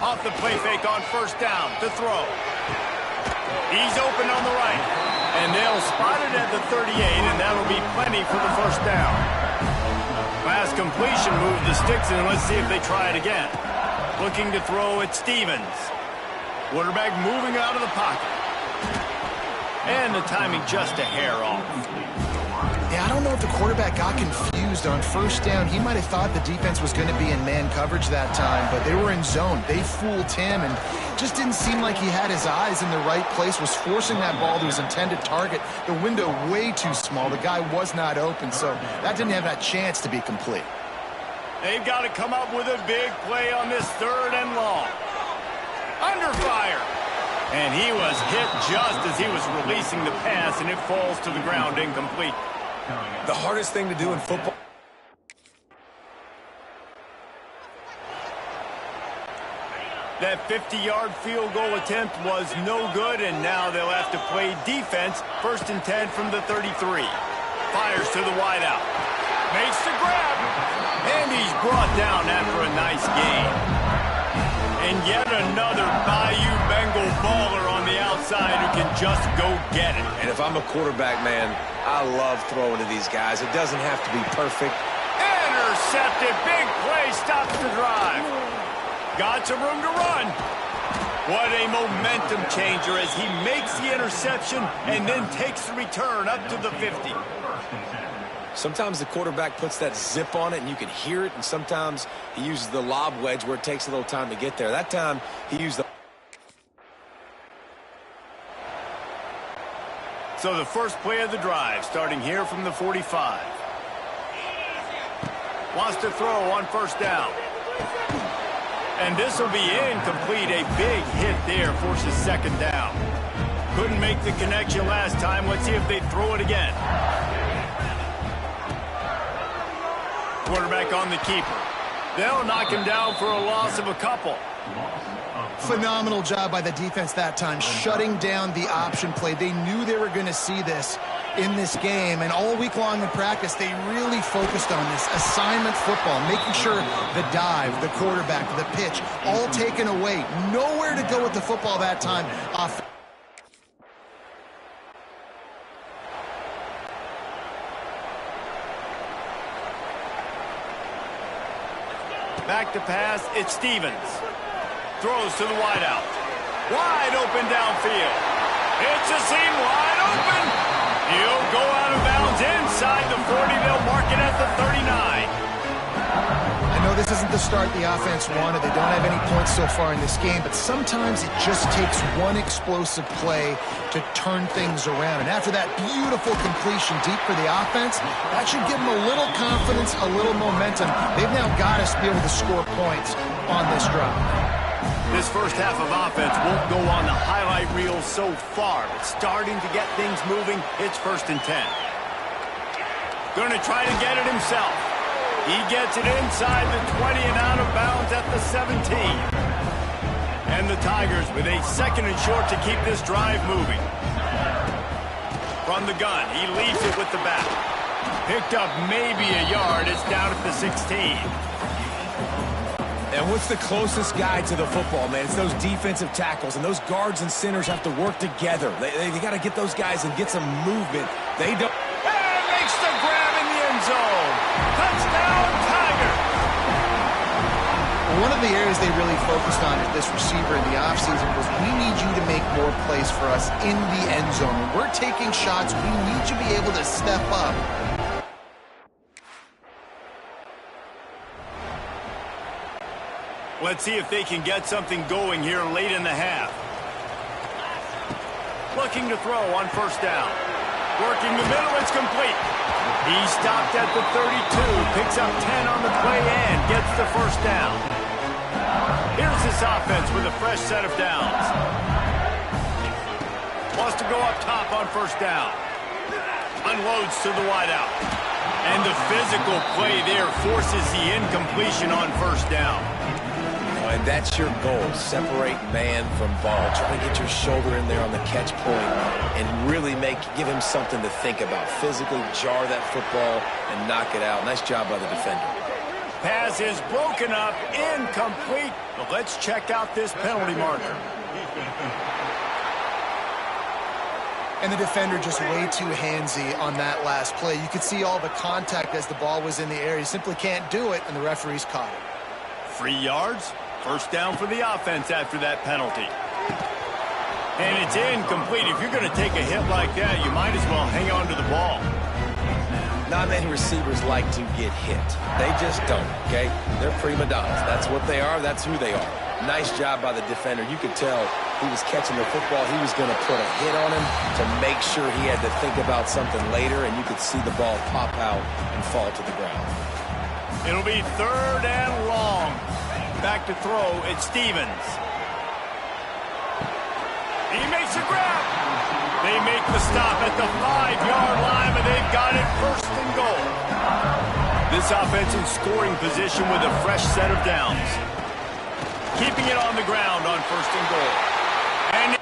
Off the play fake on first down to throw. He's open on the right. And they'll spot it at the 38, and that'll be plenty for the first down. Pass completion, move the sticks, and let's see if they try it again. Looking to throw at Stevens. Quarterback moving out of the pocket. And the timing just a hair off. Yeah, I don't know if the quarterback got confused on first down. He might have thought the defense was going to be in man coverage that time, but they were in zone. They fooled him, and just didn't seem like he had his eyes in the right place, was forcing that ball to his intended target. The window way too small. The guy was not open, so that didn't have that chance to be complete. They've got to come up with a big play on this third and long. Under fire. And he was hit just as he was releasing the pass, and it falls to the ground incomplete. The hardest thing to do in football. That 50-yard field goal attempt was no good, and now they'll have to play defense. 1st and 10 from the 33. Fires to the wideout. Makes the grab. And he's brought down after a nice gain. And yet another Bayou Bengal baller on the outside who can just go get it. And if I'm a quarterback, man, I love throwing to these guys. It doesn't have to be perfect. Intercepted. Big play. Stops the drive. Got some room to run. What a momentum changer as he makes the interception and then takes the return up to the 50. Sometimes the quarterback puts that zip on it and you can hear it, and sometimes he uses the lob wedge where it takes a little time to get there. That time he used the... So the first play of the drive starting here from the 45. Wants to throw on first down. And this will be incomplete. A big hit there forces second down. Couldn't make the connection last time. Let's see if they throw it again. Quarterback on the keeper. They'll knock him down for a loss of a couple. Phenomenal job by the defense that time, shutting down the option play. They knew they were going to see this in this game, and all week long in practice, they really focused on this assignment football, making sure the dive, the quarterback, the pitch, all taken away. Nowhere to go with the football that time. Back to pass, it's Stevens. Throws to the wideout. Wide open downfield. It's a seam wide open. He'll go out of bounds inside the 40. They'll mark it at the 39. I know this isn't the start the offense wanted. They don't have any points so far in this game, but sometimes it just takes one explosive play to turn things around. And after that beautiful completion deep for the offense, that should give them a little confidence, a little momentum. They've now got to be able to score points on this drive. This first half of offense won't go on the highlight reel so far, but starting to get things moving. It's 1st and 10. Going to try to get it himself. He gets it inside the 20 and out of bounds at the 17. And the Tigers with a 2nd and short to keep this drive moving. From the gun, he leaves it with the back. Picked up maybe a yard. It's down at the 16. And what's the closest guy to the football, man? It's those defensive tackles, and those guards and centers have to work together. They got to get those guys and get some movement. They don't. And makes the grab in the end zone. Touchdown, Tiger. One of the areas they really focused on with this receiver in the offseason was we need you to make more plays for us in the end zone. When we're taking shots, we need you to be able to step up. Let's see if they can get something going here late in the half. Looking to throw on 1st down. Working the middle, it's complete. He stopped at the 32, picks up 10 on the play and gets the 1st down. Here's this offense with a fresh set of downs. Wants to go up top on 1st down. Unloads to the wideout. And the physical play there forces the incompletion on 1st down. And that's your goal, separate man from ball. Try to get your shoulder in there on the catch point and really give him something to think about. Physically jar that football and knock it out. Nice job by the defender. Pass is broken up, incomplete. But let's check out this penalty marker. And the defender just way too handsy on that last play. You could see all the contact as the ball was in the air. He simply can't do it, and the referee's caught it. 3 yards. 1st down for the offense after that penalty. And it's incomplete. If you're going to take a hit like that, you might as well hang on to the ball. Not many receivers like to get hit. They just don't, okay? They're prima donnas. That's what they are. That's who they are. Nice job by the defender. You could tell he was catching the football. He was going to put a hit on him to make sure he had to think about something later, and you could see the ball pop out and fall to the ground. It'll be 3rd and long. Back to throw, it's Stevens. He makes a grab. They make the stop at the 5-yard line, but they've got it 1st and goal. This offense in scoring position with a fresh set of downs. Keeping it on the ground on 1st and goal. And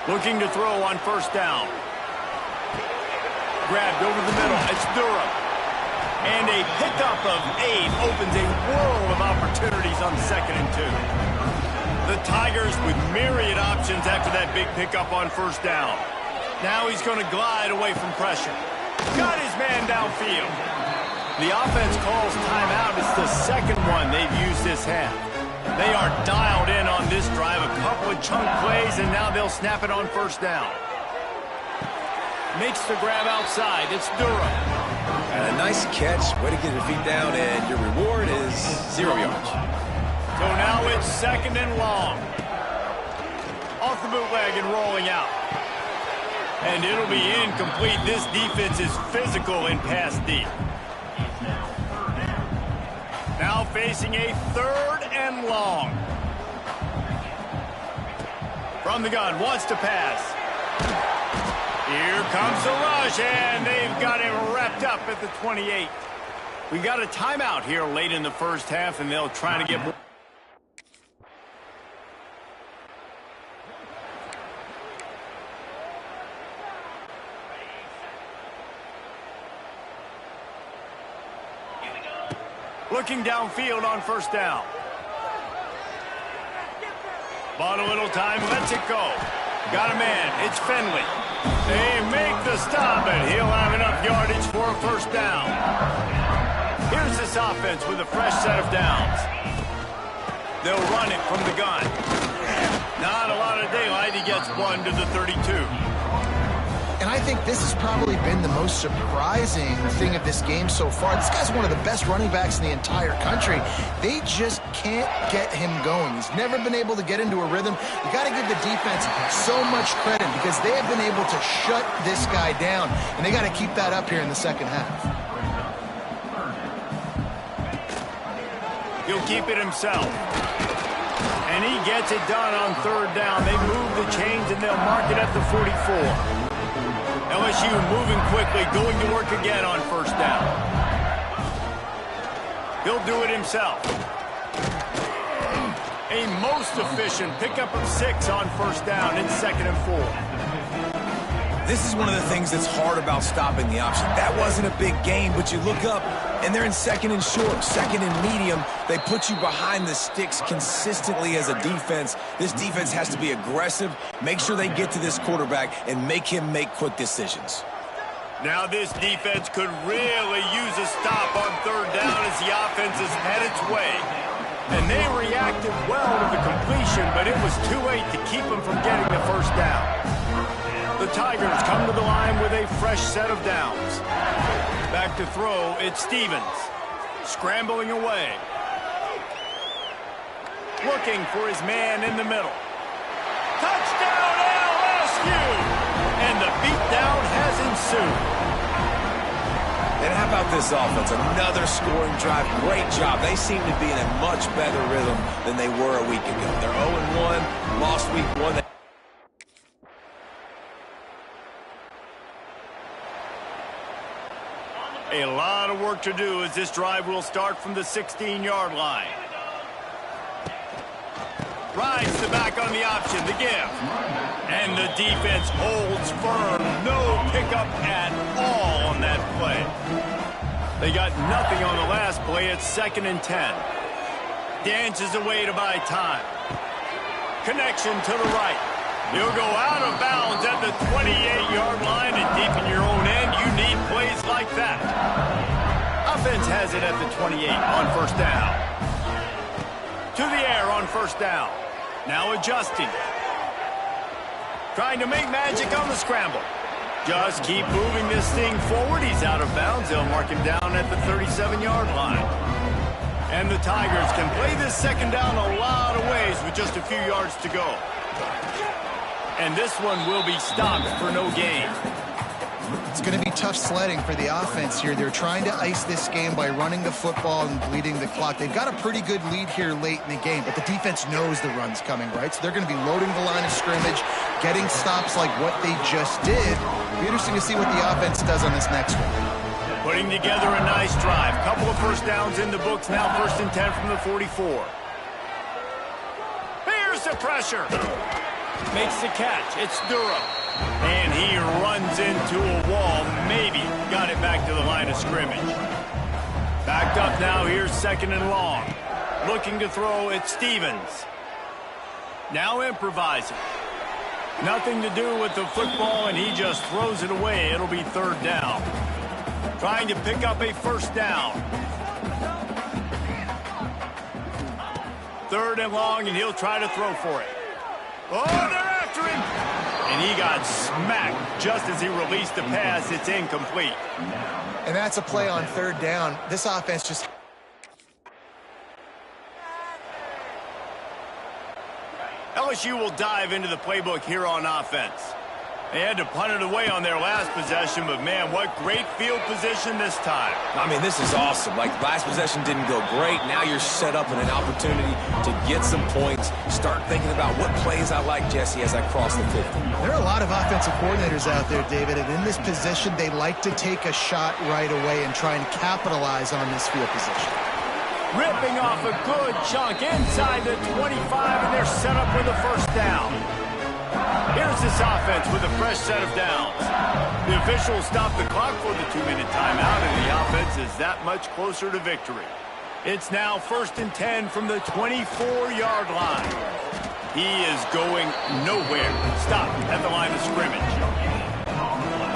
looking to throw on 1st down. Grabbed over the middle. It's Durham. And a pickup of 8 opens a world of opportunities on 2nd and 2. The Tigers with myriad options after that big pickup on 1st down. Now he's going to glide away from pressure. Got his man downfield. The offense calls timeout. It's the 2nd one they've used this half. They are dialed in on this drive. A couple of chunk plays, and now they'll snap it on 1st down. Makes the grab outside. It's Durham. And a nice catch. Way to get your feet down, and your reward is 0 yards. So now it's 2nd and long. Off the bootleg and rolling out. And it'll be incomplete. This defense is physical in pass deep. Now facing a 3rd and long. From the gun, wants to pass. Here comes the rush, and they've got him wrapped up at the 28. We got a timeout here late in the 1st half, and they'll try to get more. Looking downfield on 1st down. Bought a little time, lets it go. Got a man, it's Finley. They make the stop, and he'll have enough yardage for a 1st down. Here's this offense with a fresh set of downs. They'll run it from the gun. Not a lot of daylight. He gets 1 to the 32. And I think this has probably been the most surprising thing of this game so far. This guy's one of the best running backs in the entire country. They just can't get him going. He's never been able to get into a rhythm. You got to give the defense so much credit because they have been able to shut this guy down, and they got to keep that up here in the 2nd half. He'll keep it himself. And he gets it done on third down. They move the chains, and they'll mark it at the 44. LSU moving quickly, going to work again on first down. He'll do it himself. A most efficient pickup of 6 on first down in 2nd and 4. This is one of the things that's hard about stopping the option. That wasn't a big gain, but you look up, and they're in 2nd and short, 2nd and medium. They put you behind the sticks consistently as a defense. This defense has to be aggressive, make sure they get to this quarterback, and make him make quick decisions. Now this defense could really use a stop on third down as the offense has had its way. And they reacted well to the completion, but it was too late to keep them from getting the first down. The Tigers come to the line with a fresh set of downs. Back to throw, it's Stevens. Scrambling away. Looking for his man in the middle. Touchdown LSU! And the beatdown has ensued. And how about this offense? Another scoring drive. Great job. They seem to be in a much better rhythm than they were a week ago. They're 0-1, lost week 1. A lot of work to do as this drive will start from the 16-yard line. Rides the back on the option, the give. And the defense holds firm. No pickup at all on that play. They got nothing on the last play. It's 2nd and 10. Dances away to buy time. Connection to the right. He'll go out of bounds at the 28-yard line, and deep in your own end, you need plays like that. Offense has it at the 28 on first down. To the air on first down. Now adjusting. Trying to make magic on the scramble. Just keep moving this thing forward. He's out of bounds. They'll mark him down at the 37-yard line. And the Tigers can play this second down a lot of ways with just a few yards to go. And this one will be stopped for no gain. It's going to be tough sledding for the offense here. They're trying to ice this game by running the football and bleeding the clock. They've got a pretty good lead here late in the game, but the defense knows the run's coming, right? So they're going to be loading the line of scrimmage, getting stops like what they just did. It'll be interesting to see what the offense does on this next one. Putting together a nice drive. Couple of first downs in the books. Now 1st and 10 from the 44. Here's the pressure. Makes the catch. It's Durham. And he runs into a wall. Maybe got it back to the line of scrimmage. Backed up now. Here's 2nd and long. Looking to throw. It's Stevens. Now improvising. Nothing to do with the football, and he just throws it away. It'll be 3rd down. Trying to pick up a first down. 3rd and long, and he'll try to throw for it. Oh, they're after him! And he got smacked just as he released the pass. It's incomplete. And that's a play on 3rd down. This offense just... LSU will dive into the playbook here on offense. They had to punt it away on their last possession, but man, what great field position this time. I mean, this is awesome. Like, last possession didn't go great. Now you're set up in an opportunity to get some points. Start thinking about what plays I like, Jesse, as I cross the 50. There are a lot of offensive coordinators out there, David, and in this position, they like to take a shot right away and try and capitalize on this field position. Ripping off a good chunk inside the 25, and they're set up with a first down. Here's this offense with a fresh set of downs. The officials stop the clock for the 2-minute timeout, and the offense is that much closer to victory. It's now 1st and 10 from the 24-yard line. He is going nowhere. Stop at the line of scrimmage.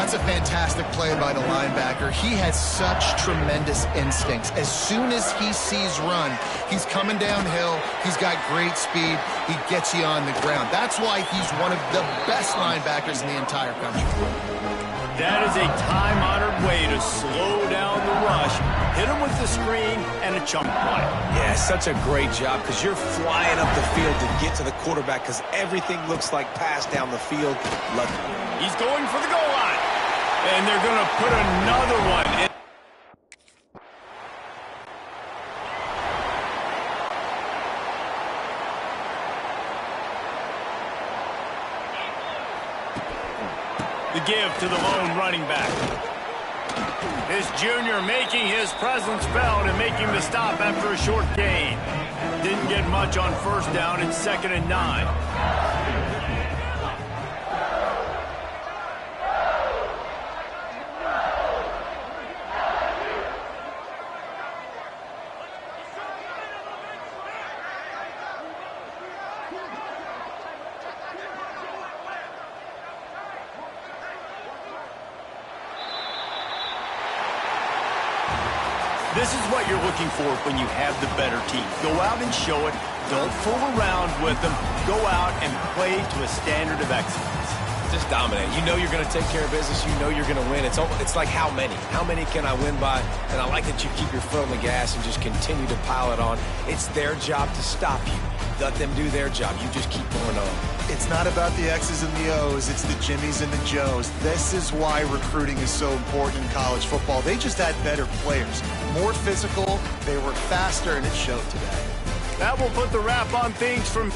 That's a fantastic play by the linebacker. He has such tremendous instincts. As soon as he sees run, he's coming downhill. He's got great speed. He gets you on the ground. That's why he's one of the best linebackers in the entire country. That is a time-honored way to slow down the rush, hit him with the screen, and a chunk play. Yeah, such a great job because you're flying up the field to get to the quarterback because everything looks like pass down the field. Lucky. He's going for the goal line. And they're going to put another one in. to give to the lone running back. This junior making his presence felt and making the stop after a short gain. Didn't get much on first down. It's 2nd and 9. This is what you're looking for when you have the better team. Go out and show it. Don't fool around with them. Go out and play to a standard of excellence. Just dominate. You know you're going to take care of business. You know you're going to win. It's like how many? How many can I win by? And I like that you keep your foot on the gas and just continue to pile it on. It's their job to stop you. Let them do their job. You just keep going on. It's not about the X's and the O's. It's the Jimmies and the Joes. This is why recruiting is so important in college football. They just had better players, more physical, they were faster, and it showed today. That will put the wrap on things from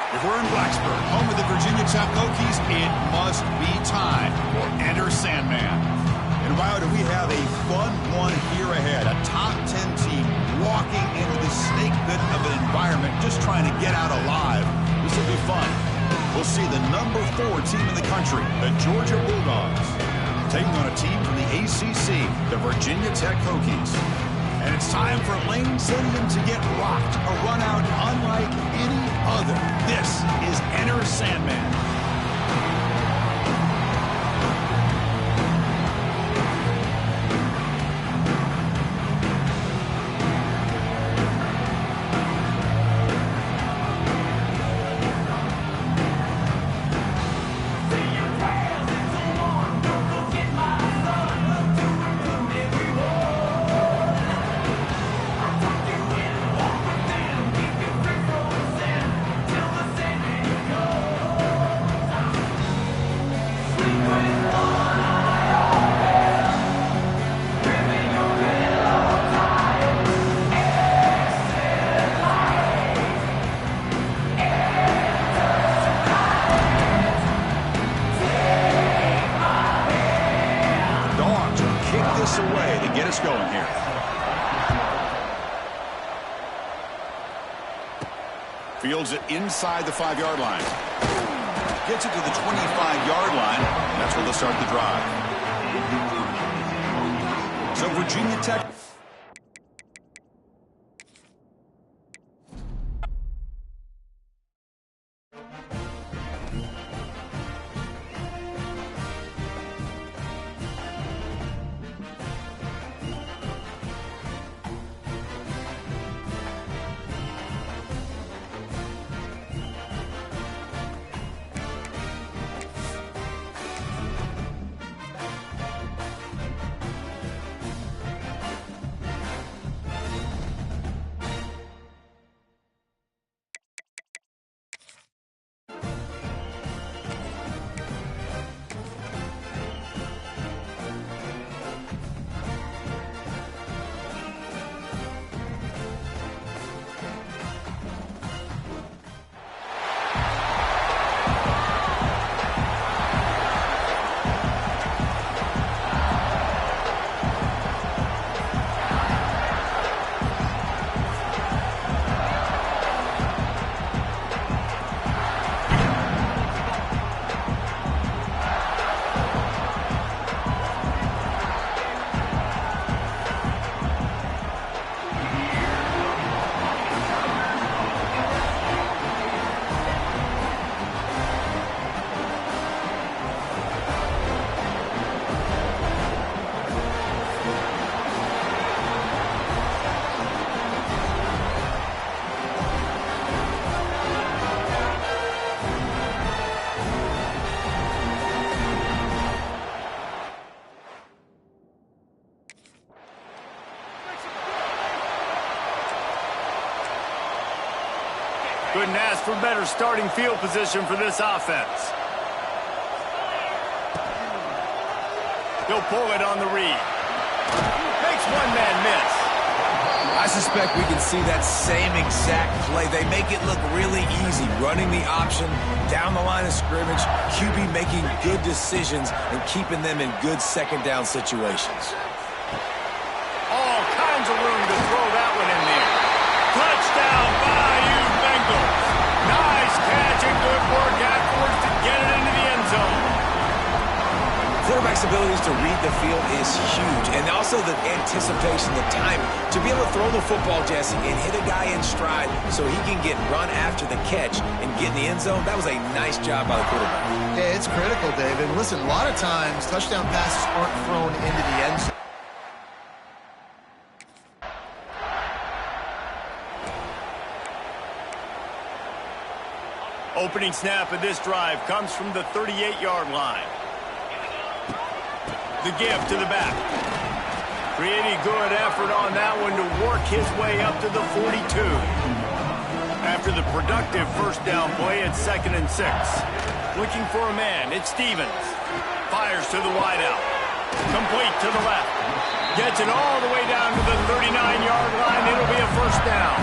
If we're in Blacksburg, home of the Virginia Tech Hokies, it must be time for Enter Sandman. And wow, do we have a fun one here ahead. A top 10 team walking into the snake pit of an environment just trying to get out alive. This will be fun. We'll see the number 4 team in the country, the Georgia Bulldogs, taking on a team from the ACC, the Virginia Tech Hokies. And it's time for Lane Stadium to get rocked, a run out unlike any other. This is Enter Sandman. Away to get us going here. Fields it inside the 5-yard line. Gets it to the 25-yard line. That's where they'll start the drive. So Virginia Tech. Couldn't ask for better starting field position for this offense. He'll pull it on the read. Makes one man miss. I suspect we can see that same exact play. They make it look really easy, running the option down the line of scrimmage, QB making good decisions and keeping them in good second down situations. All kinds of room to throw that one in there. Touchdown, Bayou Bengals. Nice catch and good work afterwards to get it into the end zone. Quarterback's abilities to read the field is huge, and also the anticipation, the timing. To be able to throw the football, Jesse, and hit a guy in stride so he can get run after the catch and get in the end zone, that was a nice job by the quarterback. Yeah, it's critical, David. Listen, a lot of times touchdown passes aren't thrown into the end zone. Opening snap of this drive comes from the 38-yard line. The give to the back. Pretty good effort on that one to work his way up to the 42. After the productive first down play, it's 2nd and 6. Looking for a man, it's Stevens. Fires to the wideout. Complete to the left. Gets it all the way down to the 39-yard line. It'll be a first down.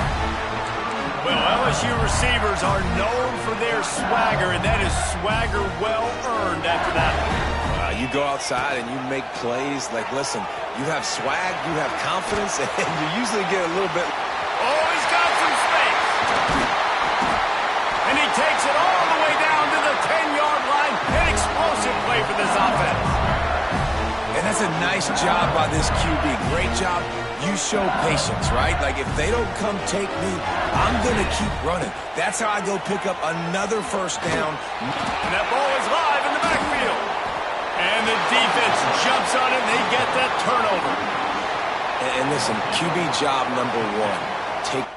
Well, LSU receivers are known for their swagger, and that is swagger well-earned after that. You go outside and you make plays. Like, listen, you have swag, you have confidence, and you usually get a little bit. Oh, he's got some space. And he takes it all the way down to the 10-yard line. An explosive play for this offense. And that's a nice job by this QB. Great job. You show patience, right? Like, if they don't come take me, I'm going to keep running. That's how I go pick up another first down. And that ball is live in the backfield. And the defense jumps on it, and they get that turnover. And listen, QB job number one. Take.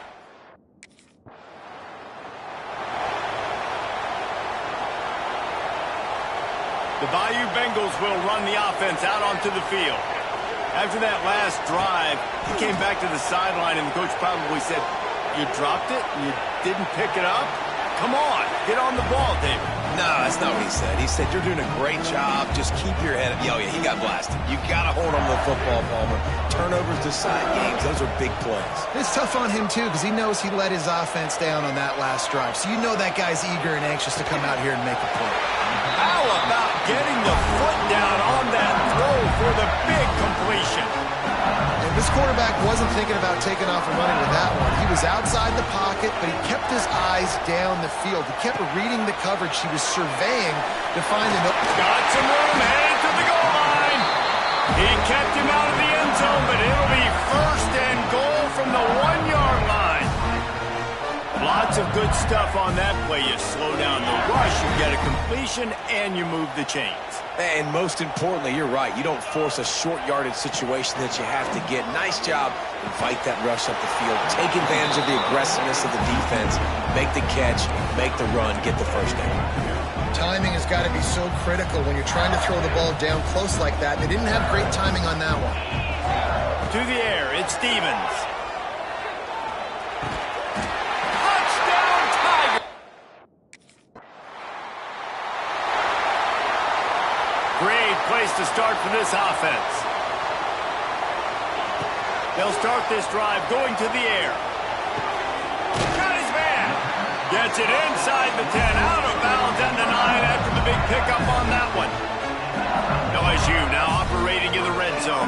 The Bayou Bengals will run the offense out onto the field. After that last drive, he came back to the sideline, and the coach probably said, "You dropped it? You didn't pick it up? Come on, get on the ball, David." No, that's not what he said. He said, "You're doing a great job. Just keep your head up." Oh, yeah, he got blasted. You got to hold on to the football, Palmer. Turnovers decide games. Those are big plays. It's tough on him, too, because he knows he let his offense down on that last drive. So you know that guy's eager and anxious to come out here and make a play. How about getting the foot down on that throw for the big completion? And this quarterback wasn't thinking about taking off and running with that one. He was outside the pocket, but he kept his eyes down the field. He kept reading the coverage. He was surveying to find an open. Got some room, headed to the goal line. He kept him out of the end zone, but it'll be first and goal from the 1-yard line. Lots of good stuff on that play. You slow down the rush, you get a completion, and you move the chains. And most importantly, you're right. You don't force a short yardage situation that you have to get. Nice job. Invite that rush up the field. Take advantage of the aggressiveness of the defense. Make the catch, make the run, get the first down. Timing has got to be so critical when you're trying to throw the ball down close like that. They didn't have great timing on that one. To the air, it's Stevens. Great place to start for this offense. They'll start this drive going to the air. Got his man. Gets it inside the 10, out of bounds at the 9 after the big pickup on that one. LSU now operating in the red zone.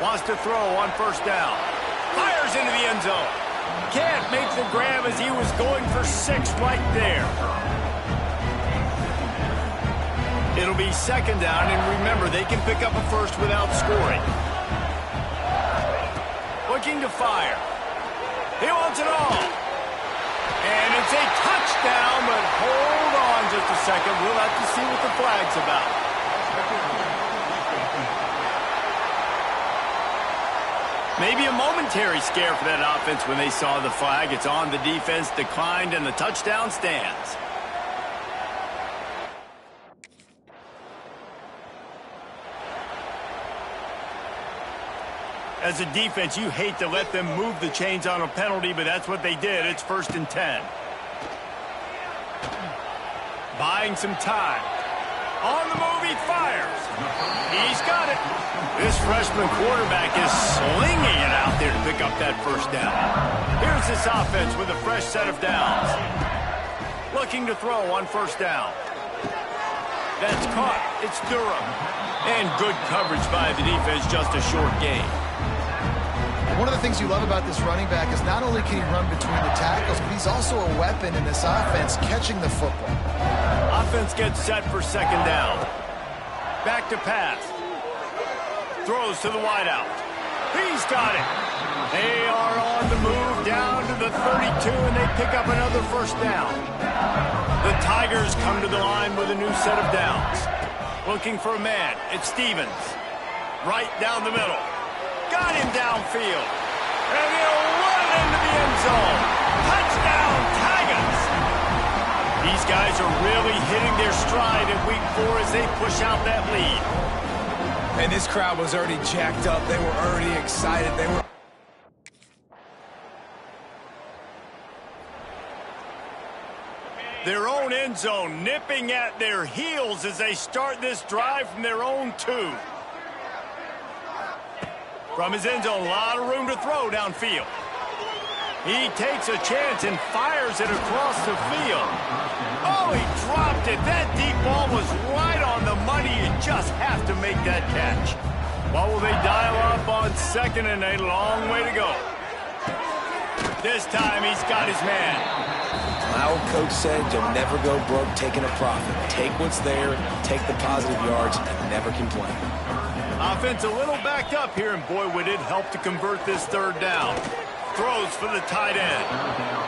Wants to throw on first down. Fires into the end zone. Can't make the grab as he was going for 6 right there. It'll be second down, and remember, they can pick up a first without scoring. Looking to fire. He wants it all. And it's a touchdown, but hold on just a second. We'll have to see what the flag's about. Maybe a momentary scare for that offense when they saw the flag. It's on, the defense declined, and the touchdown stands. As a defense, you hate to let them move the chains on a penalty, but that's what they did. It's 1st and 10. Buying some time. On the move, he fires. He's got it. This freshman quarterback is slinging it out there to pick up that first down. Here's this offense with a fresh set of downs. Looking to throw on first down. That's caught. It's Durham. And good coverage by the defense, just a short gain. One of the things you love about this running back is not only can he run between the tackles, but he's also a weapon in this offense catching the football. Offense gets set for second down. Back to pass. Throws to the wideout. He's got it. They are on the move down to the 32, and they pick up another first down. The Tigers come to the line with a new set of downs. Looking for a man. It's Stevens. Right down the middle. Got him downfield. And he'll run it into the end zone. Touchdown, Tigers! These guys are really hitting their stride in week 4 as they push out that lead. And this crowd was already jacked up. They were already excited. They were... Their own end zone nipping at their heels as they start this drive from their own 2. From his end zone, a lot of room to throw downfield. He takes a chance and fires it across the field. Oh, he dropped it. That deep ball was right on the money. You just have to make that catch. What will they dial up on 2nd and a long way to go? This time he's got his man. My old coach said you'll never go broke taking a profit. Take what's there, take the positive yards, and never complain. Offense a little backed up here, and boy, would it help to convert this 3rd down. Throws for the tight end.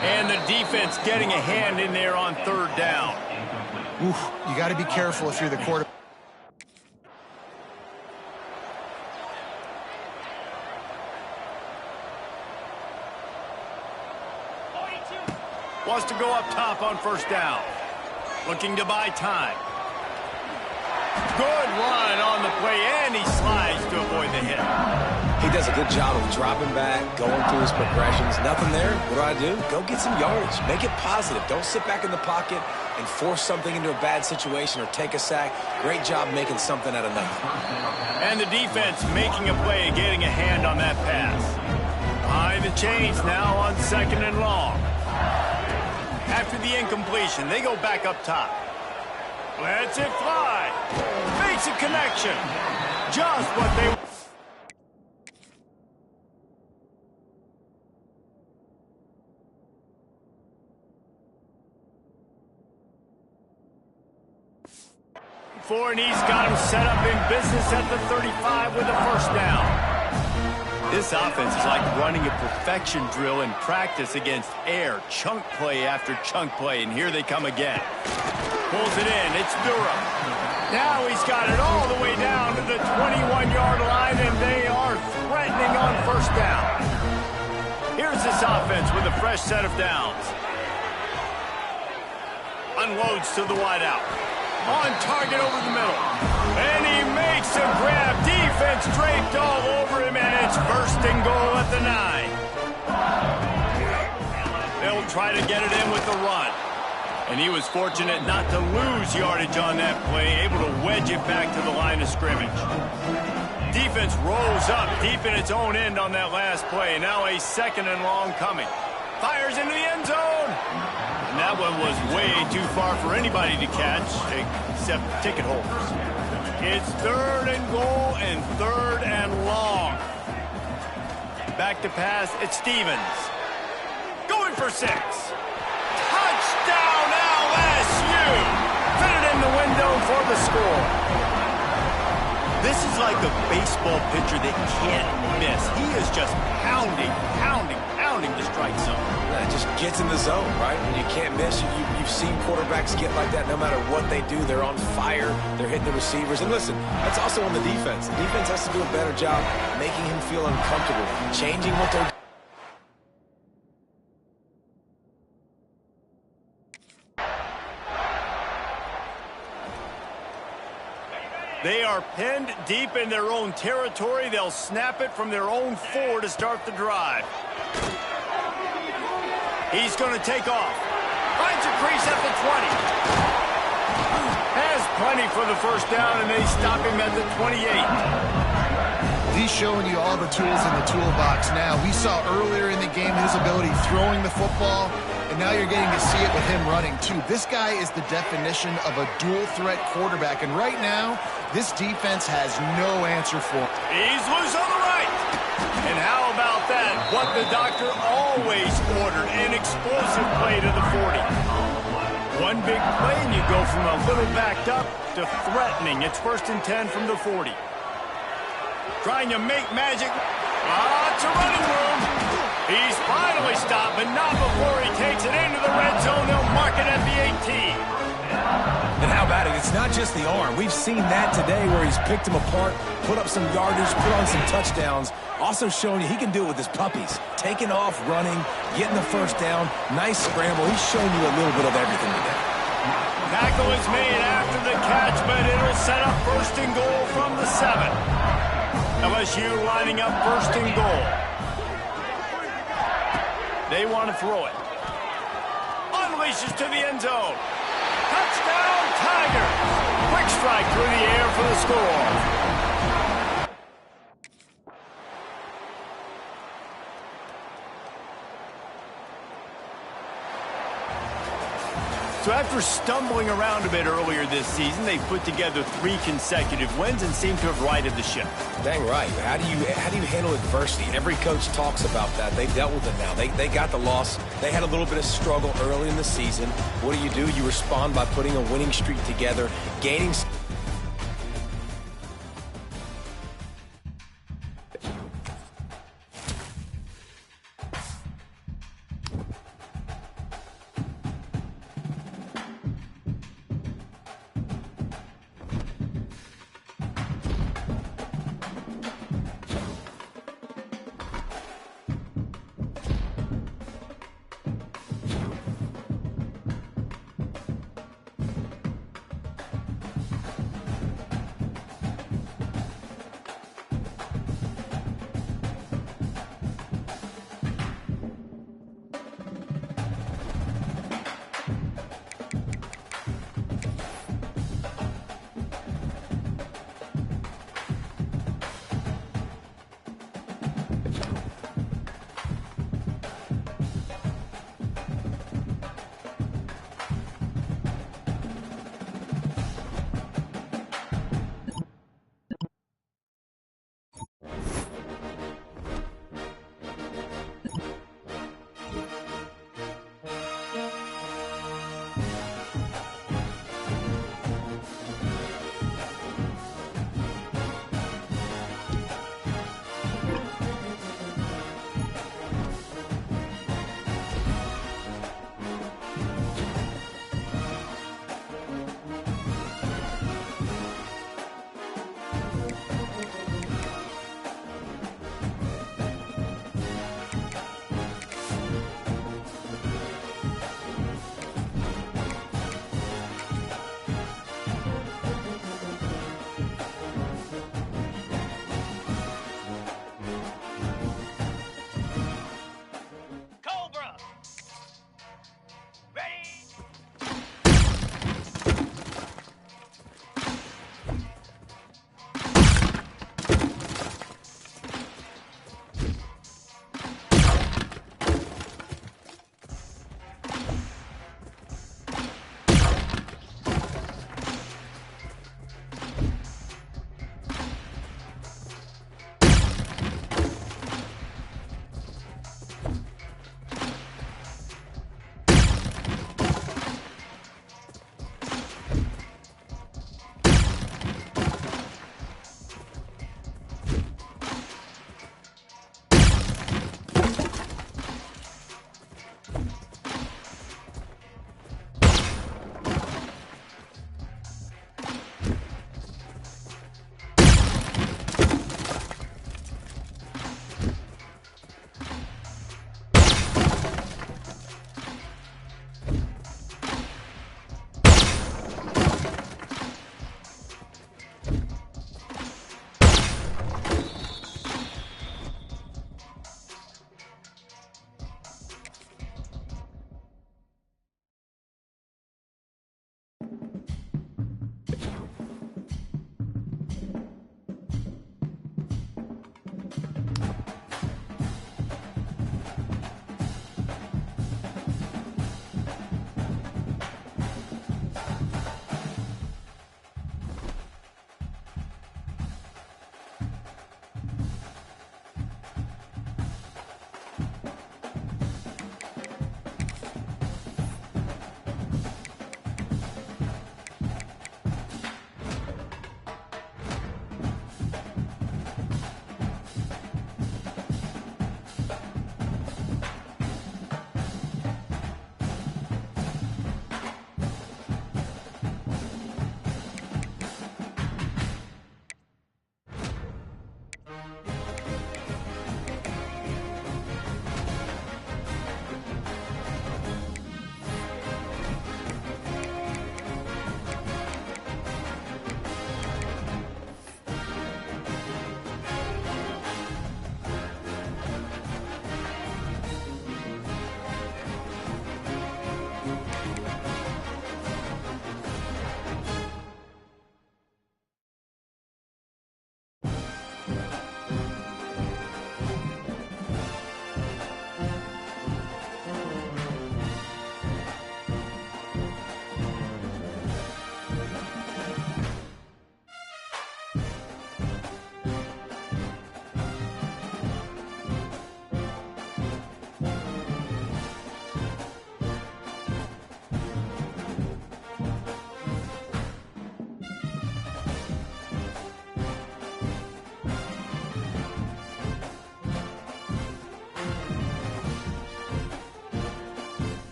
And the defense getting a hand in there on 3rd down. Oof, you got to be careful if you're the quarterback. Wants to go up top on 1st down. Looking to buy time. Good run on the play, and he slides to avoid the hit. He does a good job of dropping back, going through his progressions. Nothing there. What do? Go get some yardage. Make it positive. Don't sit back in the pocket and force something into a bad situation or take a sack. Great job making something out of nothing. And the defense making a play and getting a hand on that pass. Behind the chains now on 2nd and long. After the incompletion, they go back up top. Lets it fly. Makes a connection. Just what they... And he's got him set up in business at the 35 with a 1st down. This offense is like running a perfection drill in practice against air. Chunk play after chunk play, and here they come again. Pulls it in. It's Durham. Now he's got it all the way down to the 21-yard line, and they are threatening on 1st down. Here's this offense with a fresh set of downs. Unloads to the wideout. On target over the middle. And he makes a grab. Defense draped all over him, and it's 1st and goal at the 9. They'll try to get it in with the run. And he was fortunate not to lose yardage on that play, able to wedge it back to the line of scrimmage. Defense rolls up deep in its own end on that last play. Now a 2nd and long coming. Fires into the end zone. And that one was way too far for anybody to catch, except ticket holders. It's 3rd and goal and 3rd and long. Back to pass, it's Stevens. Going for 6. Touchdown LSU! Fit it in the window for the score. This is like a baseball pitcher that can't miss. He is just pounding the strike zone. Yeah, it just gets in the zone, right? When you can't miss, you've seen quarterbacks get like that no matter what they do. They're on fire. They're hitting the receivers. And listen, that's also on the defense. The defense has to do a better job making him feel uncomfortable, changing what they're doing. They are pinned deep in their own territory. They'll snap it from their own 4 to start the drive. He's going to take off. Finds a crease at the 20. Has plenty for the 1st down, and they stop him at the 28. He's showing you all the tools in the toolbox now. We saw earlier in the game his ability throwing the football, and now you're getting to see it with him running, too. This guy is the definition of a dual-threat quarterback, and right now, this defense has no answer for him. He's loose on the right. And how about that? What the doctor always ordered, an explosive play to the 40. One big play, and you go from a little backed up to threatening. It's 1st and 10 from the 40. Trying to make magic. Lots of running room. He's finally stopped, but not before he takes it into the red zone. They'll mark it at the 18. And how about it? It's not just the arm. We've seen that today where he's picked them apart, put up some yardage, put on some touchdowns. Also showing you he can do it with his puppies. Taking off, running, getting the 1st down. Nice scramble. He's shown you a little bit of everything today. Tackle is made after the catch, but it'll set up 1st and goal from the 7. LSU lining up 1st and goal. They want to throw it. Unleashes to the end zone. Touchdown, Tigers! Quick strike through the air for the score. So after stumbling around a bit earlier this season, they've put together 3 consecutive wins and seem to have righted the ship. Dang right. How do you handle adversity? Every coach talks about that. They dealt with it now. They got the loss. They had a little bit of struggle early in the season. What do? You respond by putting a winning streak together, gaining...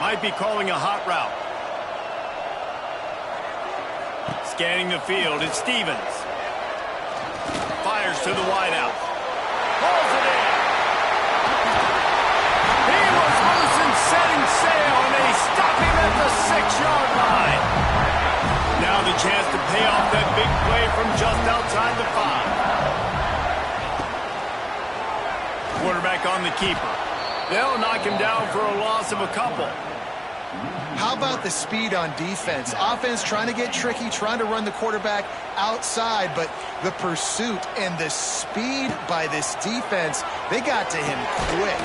Might be calling a hot route. Scanning the field, it's Stevens. Fires to the wideout. Pulls it in. He was loose and setting sail, and they stop him at the 6-yard line. Now the chance to pay off that big play from just outside the 5. Quarterback on the keeper. They'll knock him down for a loss of a couple. How about the speed on defense? Offense trying to get tricky, trying to run the quarterback outside, but the pursuit and the speed by this defense, they got to him quick.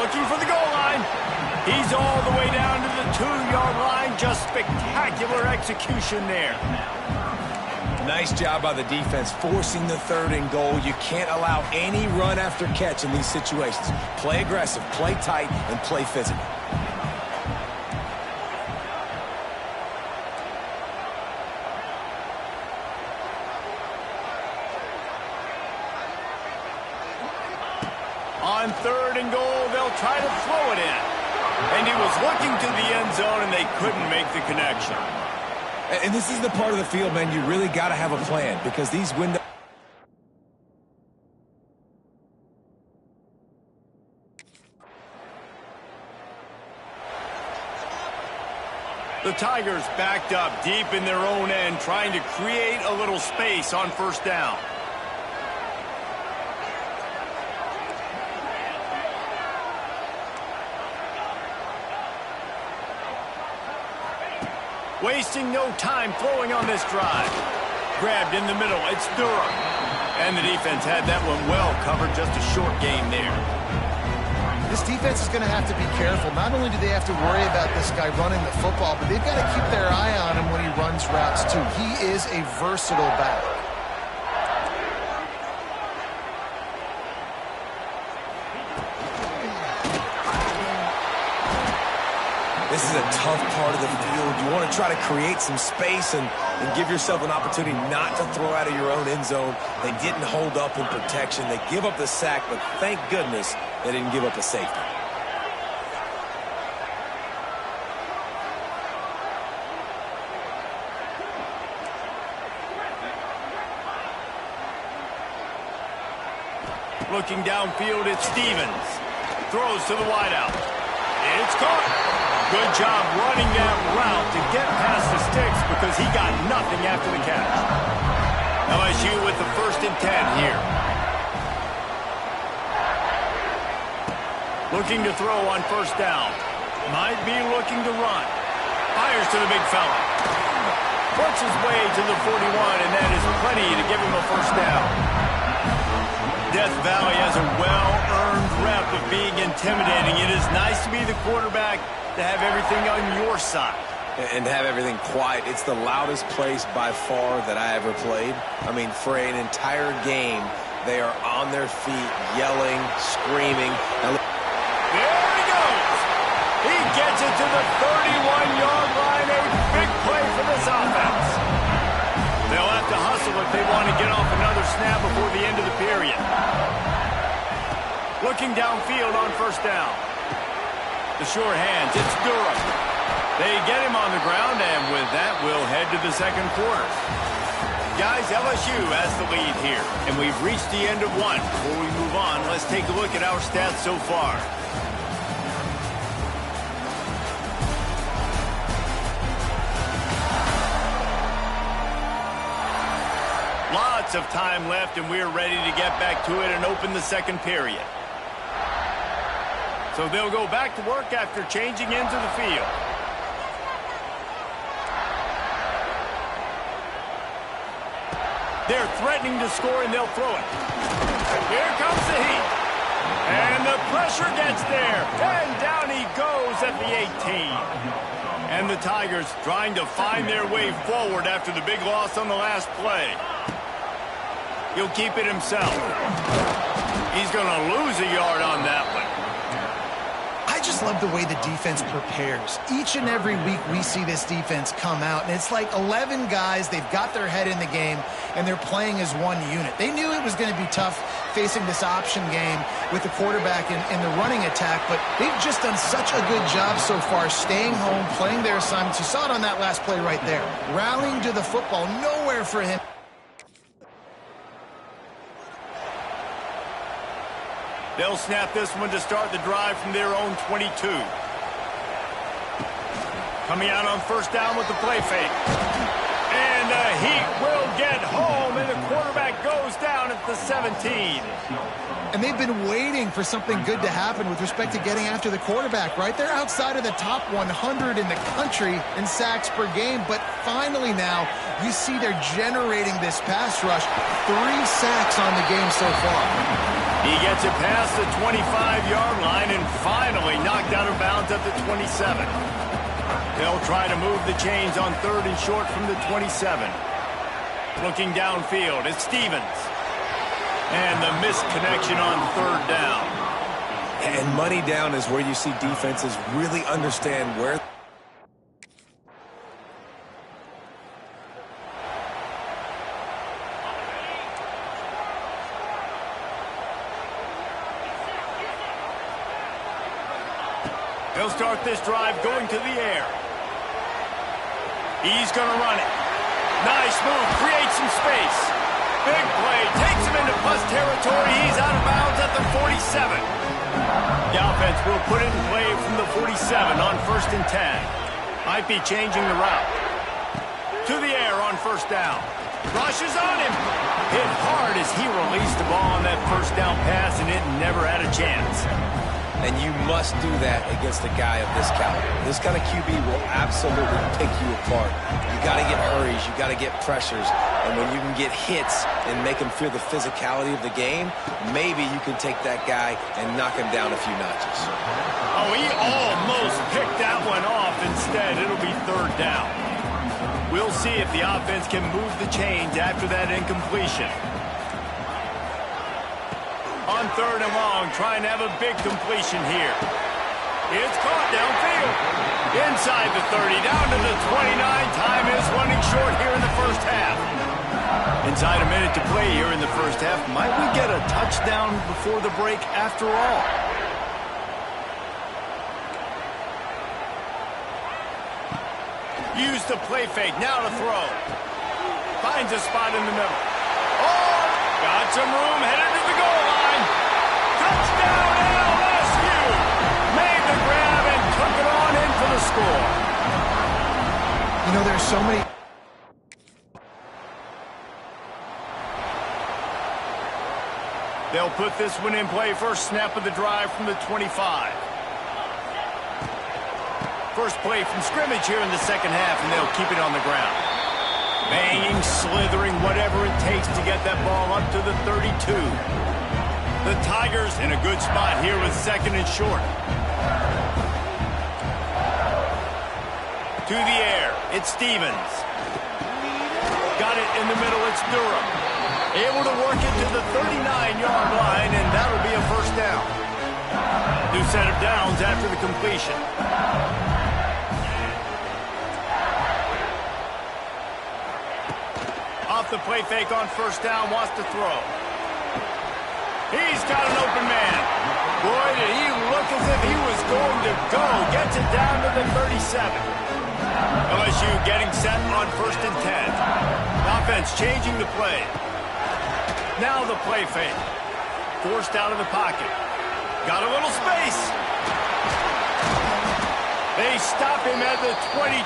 Looking for the goal line. He's all the way down to the 2-yard line. Just spectacular execution there. Nice job by the defense forcing the 3rd and goal. You can't allow any run after catch in these situations. Play aggressive, play tight, and play physical. On 3rd and goal, they'll try to throw it in. And he was looking to the end zone, and they couldn't make the connection. And this is the part of the field, man, you really got to have a plan because these windows... The Tigers backed up deep in their own end, trying to create a little space on 1st down. Wasting no time throwing on this drive. Grabbed in the middle, it's Durham. And the defense had that one well covered, just a short game there. This defense is going to have to be careful. Not only do they have to worry about this guy running the football, but they've got to keep their eye on him when he runs routes too. He is a versatile back. This is a tough part of the field. You want to try to create some space and give yourself an opportunity not to throw out of your own end zone. They didn't hold up in protection. They give up the sack, but thank goodness they didn't give up a safety. Looking downfield, it's Stevens. Throws to the wideout. It's caught. Good job running that route to get past the sticks because he got nothing after the catch. LSU with the 1st and 10 here. Looking to throw on 1st down. Might be looking to run. Fires to the big fella. Puts his way to the 41, and that is plenty to give him a 1st down. Death Valley has a well-earned rep of being intimidating. It is nice to be the quarterback, to have everything on your side. And to have everything quiet. It's the loudest place by far that I ever played. I mean, for an entire game, they are on their feet, yelling, screaming. Now, there he goes. He gets it to the 31-yard line. A big play for this offense. They'll have to hustle if they want to get off another snap before the end of the period. Looking downfield on 1st down. The short hands, it's Durham. They get him on the ground, and with that, we'll head to the 2nd quarter. Guys, LSU has the lead here, and we've reached the end of one. Before we move on, let's take a look at our stats so far. Lots of time left, and we're ready to get back to it and open the 2nd period. So they'll go back to work after changing into the field. They're threatening to score, and they'll throw it. Here comes the heat. And the pressure gets there. And down he goes at the 18. And the Tigers trying to find their way forward after the big loss on the last play. He'll keep it himself. He's going to lose a yard on that one. I just just love the way the defense prepares. Each and every week we see this defense come out, and it's like 11 guys. They've got their head in the game, and they're playing as one unit. They knew it was going to be tough facing this option game with the quarterback in the running attack, but they've just done such a good job so far staying home, playing their assignments. You saw it on that last play right there. Rallying to the football, nowhere for him. They'll snap this one to start the drive from their own 22. Coming out on first down with the play fake. And the Heat will get home, and the quarterback goes down at the 17. And they've been waiting for something good to happen with respect to getting after the quarterback, right? They're outside of the top 100 in the country in sacks per game, but finally now you see they're generating this pass rush. 3 sacks on the game so far. He gets it past the 25-yard line and finally knocked out of bounds at the 27. They'll try to move the chains on 3rd and short from the 27. Looking downfield, it's Stevens. And the missed connection on 3rd down. And money down is where you see defenses really understand where. They'll start this drive going to the air. He's going to run it. Nice move, creates some space. Big play, takes him into plus territory. He's out of bounds at the 47. The offense will put it in play from the 47 on 1st and 10. Might be changing the route. To the air on 1st down. Rushes on him. Hit hard as he released the ball on that 1st down pass, and it never had a chance. And you must do that against a guy of this caliber. This kind of QB will absolutely pick you apart. You got to get hurries. You got to get pressures. And when you can get hits and make him feel the physicality of the game, maybe you can take that guy and knock him down a few notches. Oh, he almost picked that one off. Instead, it'll be 3rd down. We'll see if the offense can move the chains after that incompletion. On 3rd and long, trying to have a big completion here. It's caught downfield. Inside the 30, down to the 29. Time is running short here in the 1st half. Inside a minute to play here in the 1st half. Might we get a touchdown before the break after all? Use the play fake, now to throw. Finds a spot in the middle. Oh, got some room, headed to the goal line. Touchdown, LSU! Made the grab and took it on in for the score. You know, there's so many. They'll put this one in play. First snap of the drive from the 25. First play from scrimmage here in the 2nd half, and they'll keep it on the ground. Banging, slithering, whatever it takes to get that ball up to the 32. The Tigers in a good spot here with 2nd and short. To the air, it's Stevens. Got it in the middle, it's Durham. Able to work it to the 39-yard line, and that'll be a 1st down. New set of downs after the completion. Off the play fake on 1st down, wants to throw. He's got an open man. Boy, did he look as if he was going to go. Gets it down to the 37. LSU getting set on 1st and 10. Offense changing the play. Now the play fake. Forced out of the pocket. Got a little space. They stop him at the 22.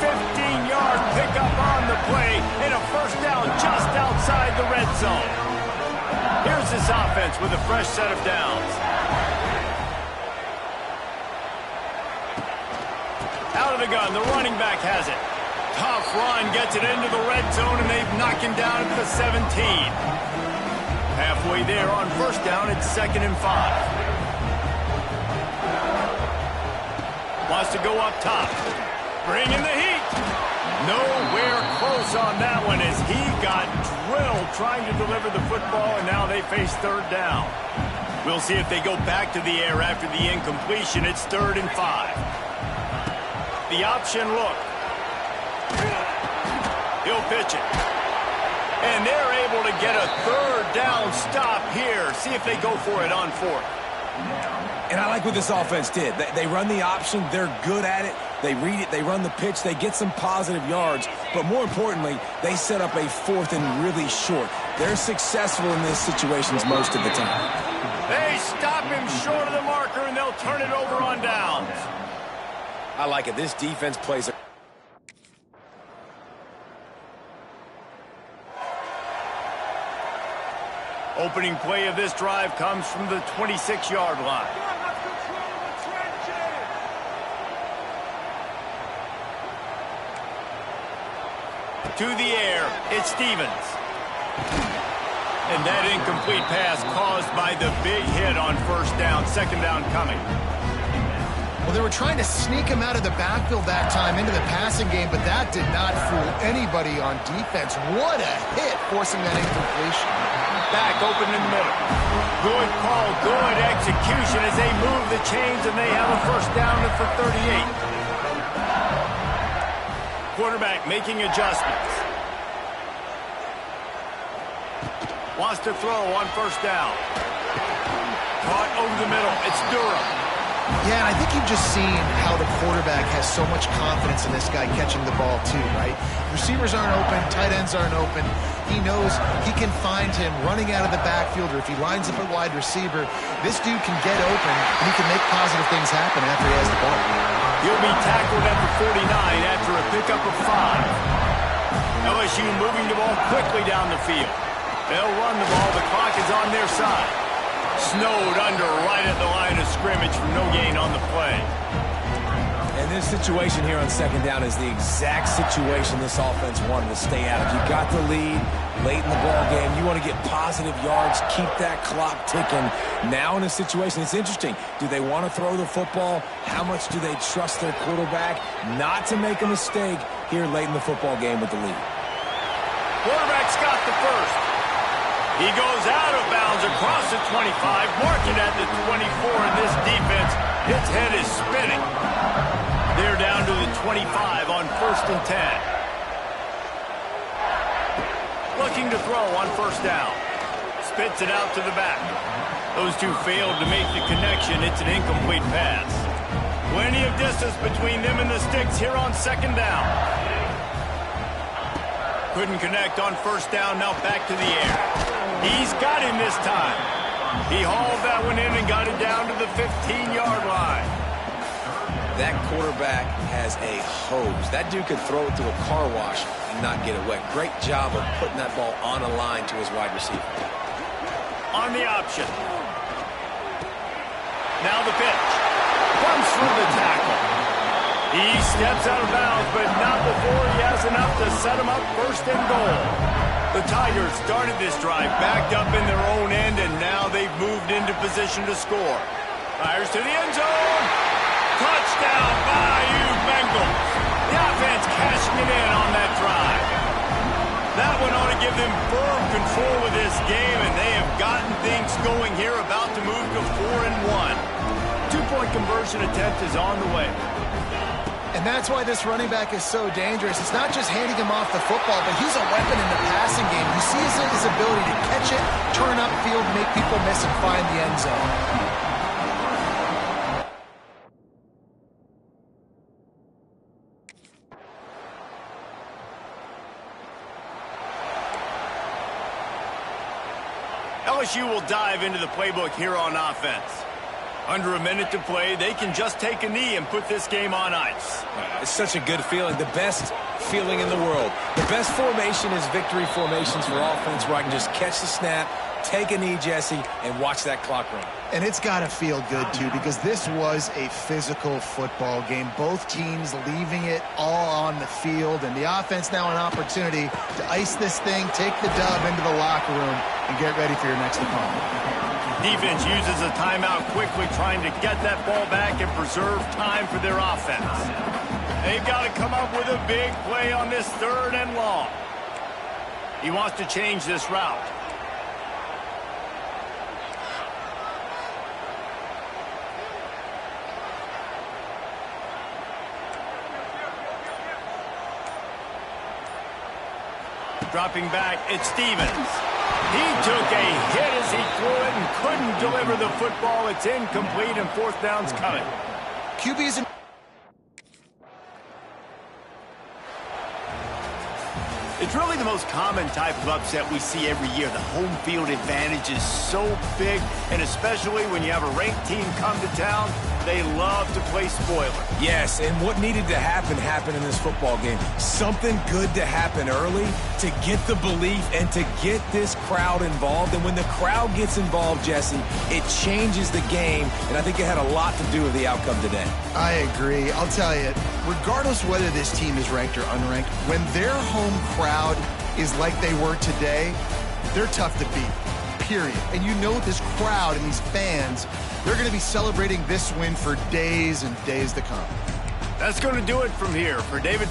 15-yard pickup on the play and a 1st down just outside the red zone. Here's this offense with a fresh set of downs. Out of the gun, the running back has it. Tough run, gets it into the red zone, and they've knocked him down at the 17. Halfway there on 1st down, it's 2nd and 5. Wants to go up top. Bring in the heat. Nowhere close on that one as he got drilled trying to deliver the football, and now they face 3rd down. We'll see if they go back to the air after the incompletion. It's 3rd and 5. The option look. He'll pitch it. And they're able to get a 3rd down stop here. See if they go for it on 4th. And I like what this offense did. They run the option. They're good at it. They read it. They run the pitch. They get some positive yards. But more importantly, they set up a 4th and really short. They're successful in these situations most of the time. They stop him short of the marker, and they'll turn it over on downs. I like it. This defense plays a... Opening play of this drive comes from the 26-yard line. To the air, it's Stevens. And that incomplete pass caused by the big hit on 1st down, 2nd down coming. Well, they were trying to sneak him out of the backfield that time into the passing game, but that did not fool anybody on defense. What a hit, forcing that incompletion. Back open in the middle. Good call, good execution as they move the chains, and they have a 1st down at the 38. Quarterback making adjustments. Wants to throw on 1st down. Caught over the middle. It's Durham. Yeah, and I think you've just seen how the quarterback has so much confidence in this guy catching the ball too, right? Receivers aren't open, tight ends aren't open. He knows he can find him running out of the backfield, or if he lines up at wide receiver, this dude can get open and he can make positive things happen after he has the ball. He'll be tackled at the 49 after a pickup of 5. LSU moving the ball quickly down the field. They'll run the ball. The clock is on their side. Snowed under right at the line of scrimmage for no gain on the play. And this situation here on 2nd down is the exact situation this offense wanted to stay out of. You got the lead late in the ball game. You want to get positive yards, keep that clock ticking. Now in a situation, it's interesting. Do they want to throw the football? How much do they trust their quarterback not to make a mistake here late in the football game with the lead? Quarterback's got the 1st. He goes out of bounds across the 25, marking at the 24, and this defense, its head is spinning. They're down to the 25 on 1st and 10. Looking to throw on 1st down. Spits it out to the back. Those two failed to make the connection. It's an incomplete pass. Plenty of distance between them and the sticks here on 2nd down. Couldn't connect on 1st down, now back to the air. He's got him this time. He hauled that one in and got it down to the 15-yard line. That quarterback has a hose. That dude could throw it through a car wash and not get it wet. Great job of putting that ball on a line to his wide receiver. On the option. Now the pitch. Comes through the tackle. He steps out of bounds, but not before he has enough to set him up 1st and goal. The Tigers started this drive backed up in their own end, and now they've moved into position to score. Fires to the end zone. Touchdown, Bayou Bengals. The offense cashing it in on that drive. That one ought to give them firm control of this game, and they have gotten things going here, about to move to 4-1. 2-point conversion attempt is on the way. And that's why this running back is so dangerous. It's not just handing him off the football, but he's a weapon in the passing game. You see his ability to catch it, turn upfield, make people miss, and find the end zone. LSU will dive into the playbook here on offense. Under a minute to play, they can just take a knee and put this game on ice. It's such a good feeling, the best feeling in the world. The best formation is victory formations for offense, where I can just catch the snap, take a knee, Jesse, and watch that clock run. And it's got to feel good, too, because this was a physical football game. Both teams leaving it all on the field, and the offense now an opportunity to ice this thing, take the dub into the locker room, and get ready for your next opponent. Defense uses a timeout quickly, trying to get that ball back and preserve time for their offense. They've got to come up with a big play on this 3rd and long. He wants to change this route. Dropping back, it's Stevens. He took a hit as he threw it and couldn't deliver the football. It's incomplete, and fourth down's coming. QB's in. It's really the most common type of upset we see every year. The home field advantage is so big, and especially when you have a ranked team come to town, they love to play spoiler. Yes, and what needed to happen happened in this football game. Something good to happen early to get the belief and to get this crowd involved. And when the crowd gets involved, Jesse, it changes the game, and I think it had a lot to do with the outcome today. I agree. I'll tell you, regardless whether this team is ranked or unranked, when their home crowd is like they were today, they're tough to beat, period. And you know this crowd and these fans, they're going to be celebrating this win for days and days to come. That's going to do it from here for David.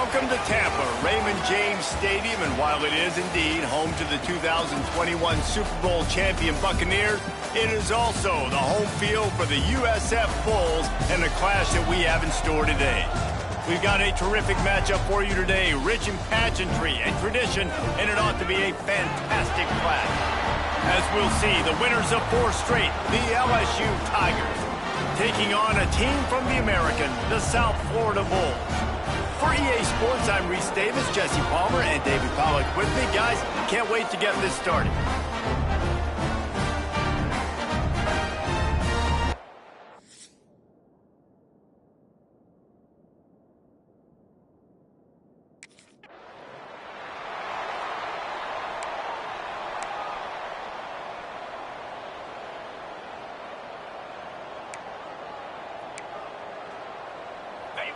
Welcome to Tampa, Raymond James Stadium, and while it is indeed home to the 2021 Super Bowl champion Buccaneers, it is also the home field for the USF Bulls and the clash that we have in store today. We've got a terrific matchup for you today, rich in pageantry and tradition, and it ought to be a fantastic clash. As we'll see, the winners of 4 straight, the LSU Tigers, taking on a team from the American, the South Florida Bulls. For EA Sports, I'm Reese Davis, Jesse Palmer, and David Pollack with me. Guys, can't wait to get this started.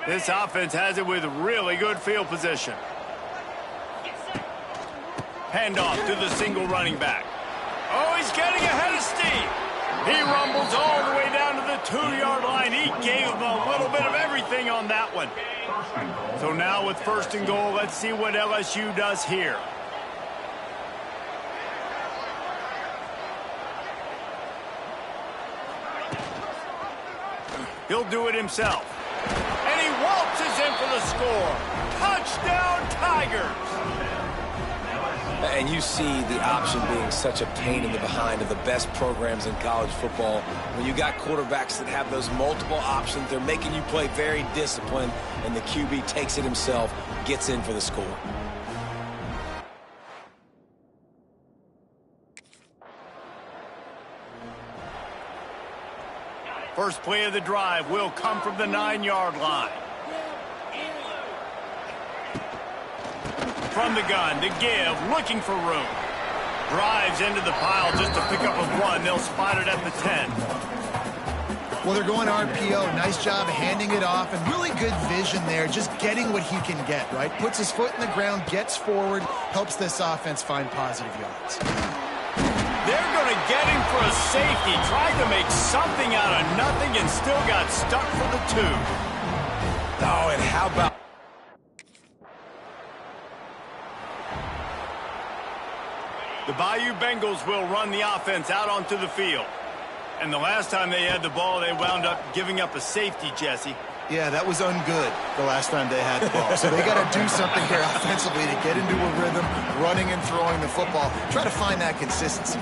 This offense has it with really good field position. Handoff to the single running back. Oh, he's getting ahead of steam. He rumbles all the way down to the 2-yard line. He gave him a little bit of everything on that one. So now with 1st and goal, let's see what LSU does here. He'll do it himself. And he waltzes in for the score. Touchdown, Tigers! And you see the option being such a pain in the behind of the best programs in college football. When you got quarterbacks that have those multiple options, they're making you play very disciplined, and the QB takes it himself, gets in for the score. First play of the drive will come from the 9-yard line. From the gun, to give, looking for room. Drives into the pile just to pick up a 1. They'll spot it at the 10. Well, they're going RPO. Nice job handing it off, and really good vision there, just getting what he can get, right? Puts his foot in the ground, gets forward, helps this offense find positive yards. They're going to get him for a safety. Tried to make something out of nothing and still got stuck for the 2. Oh, and how about... The Bayou Bengals will run the offense out onto the field. And the last time they had the ball, they wound up giving up a safety, Jesse. Yeah, that was ungood the last time they had the ball. So they got to do something here offensively to get into a rhythm, running and throwing the football. Try to find that consistency.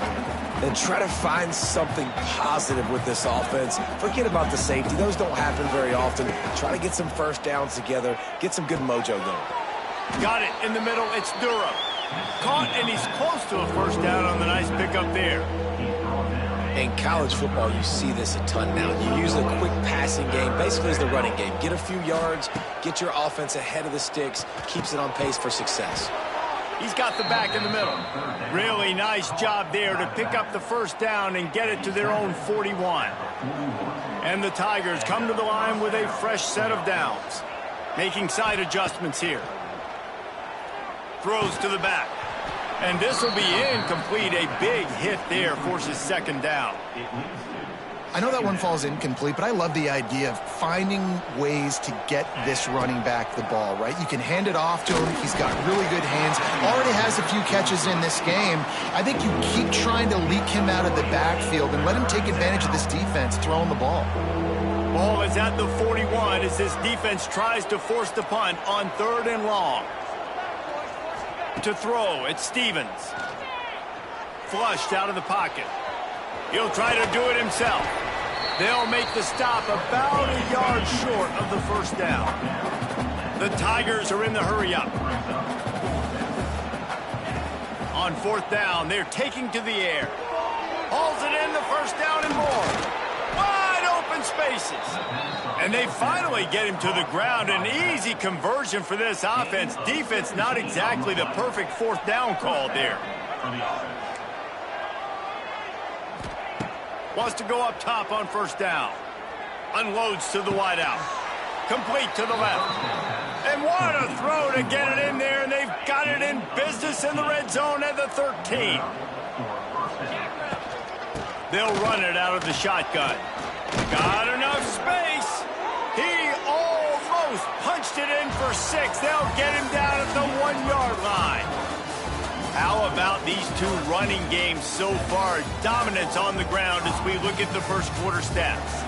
And try to find something positive with this offense. Forget about the safety. Those don't happen very often. Try to get some first downs together. Get some good mojo going. Got it in the middle. It's Durham. Caught, and he's close to a first down on the nice pickup there. In college football, you see this a ton now. You use a quick passing game, basically as the running game. Get a few yards, get your offense ahead of the sticks, keeps it on pace for success. He's got the back in the middle. Really nice job there to pick up the first down and get it to their own 41. And the Tigers come to the line with a fresh set of downs. Making side adjustments here. Throws to the back. And this will be incomplete. A big hit there forces 2nd down. I know that one falls incomplete, but I love the idea of finding ways to get this running back the ball, right? You can hand it off to him. He's got really good hands. Already has a few catches in this game. I think you keep trying to leak him out of the backfield and let him take advantage of this defense throwing the ball. Ball is at the 41 as this defense tries to force the punt on 3rd and long. To throw, it's Stevens. Flushed out of the pocket. He'll try to do it himself. They'll make the stop about a yard short of the first down. The Tigers are in the hurry-up. On 4th down, they're taking to the air. Hauls it in, the first down and more. Wide open spaces. And they finally get him to the ground. An easy conversion for this offense. Defense not exactly the perfect 4th down call there. Wants to go up top on 1st down. Unloads to the wideout. Complete to the left. And what a throw to get it in there. And they've got it in business in the red zone at the 13. They'll run it out of the shotgun. Got enough space. He almost punched pushed it in for 6. They'll get him down at the 1-yard line. How about these two running games so far? Dominance on the ground as we look at the first quarter stats.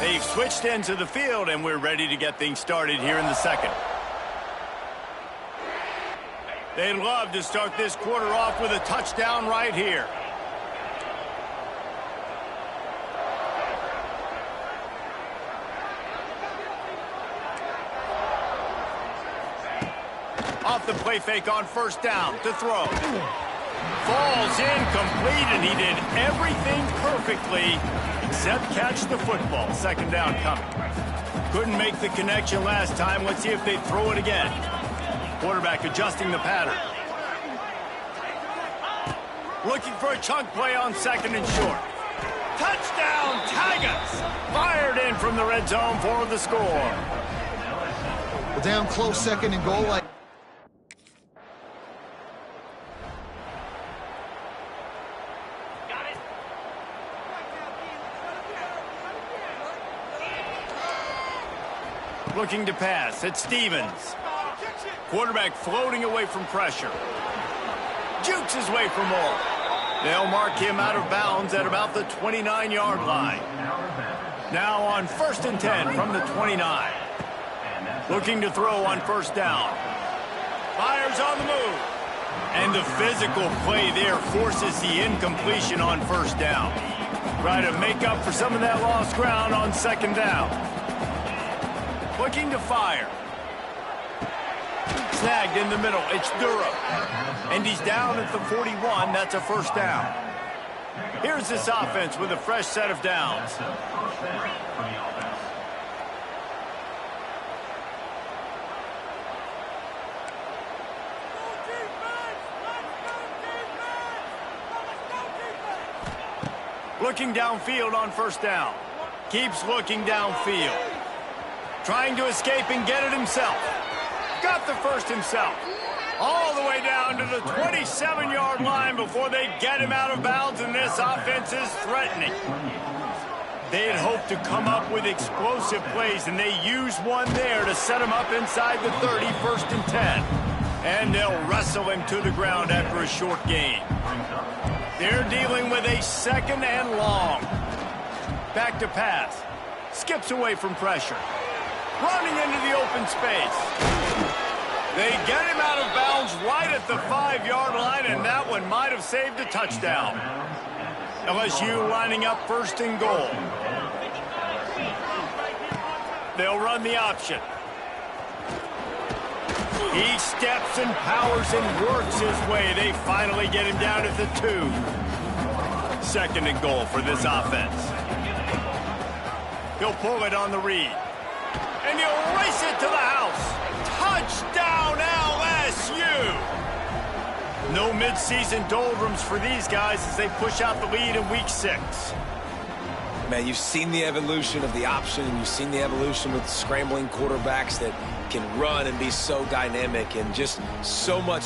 They've switched ends of the field, and we're ready to get things started here in the second. They'd love to start this quarter off with a touchdown right here. Off the play fake on first down to throw. Falls incomplete, and he did everything perfectly except catch the football. Second down coming. Couldn't make the connection last time. Let's see if they throw it again. Quarterback adjusting the pattern. Looking for a chunk play on second and short. Touchdown, Tigers! Fired in from the red zone for the score. Well, down close, second and goal. Looking to pass. It's Stevens. Quarterback floating away from pressure. Jukes his way for more. They'll mark him out of bounds at about the 29-yard line. Now on 1st and 10 from the 29. Looking to throw on first down. Fires on the move. And the physical play there forces the incompletion on first down. Try to make up for some of that lost ground on second down. Looking to fire. Snagged in the middle. It's Durham. And he's down at the 41. That's a first down. Here's this offense with a fresh set of downs. Looking downfield on first down. Keeps looking downfield. Trying to escape and get it himself. Got the first himself. All the way down to the 27-yard line before they get him out of bounds, and this offense is threatening. They had hoped to come up with explosive plays, and they used one there to set him up inside the 30, 1st and 10. And they'll wrestle him to the ground after a short gain. They're dealing with a 2nd and long. Back to pass. Skips away from pressure. Running into the open space. They get him out of bounds right at the 5-yard line, and that one might have saved a touchdown. LSU lining up 1st and goal. They'll run the option. He steps and powers and works his way. They finally get him down at the 2. 2nd and goal for this offense. He'll pull it on the read. And he'll race it to the house. Touchdown, LSU! No midseason doldrums for these guys as they push out the lead in week 6. Man, you've seen the evolution of the option, and you've seen the evolution with scrambling quarterbacks that can run and be so dynamic and just so much.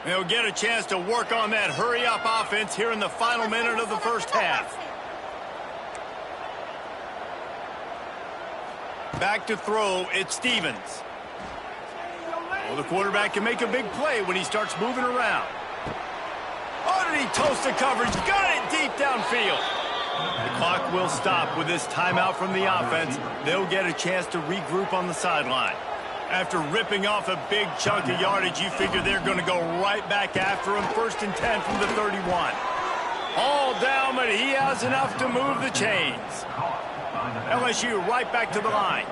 They'll get a chance to work on that hurry-up offense here in the final minute of the first half. Back to throw, it's Stevens. Well, the quarterback can make a big play when he starts moving around. Oh, did he toast the coverage? Got it deep downfield. The clock will stop with this timeout from the offense. They'll get a chance to regroup on the sideline. After ripping off a big chunk of yardage, you figure they're going to go right back after him. 1st and 10 from the 31. All down, but he has enough to move the chains. LSU right back to the line.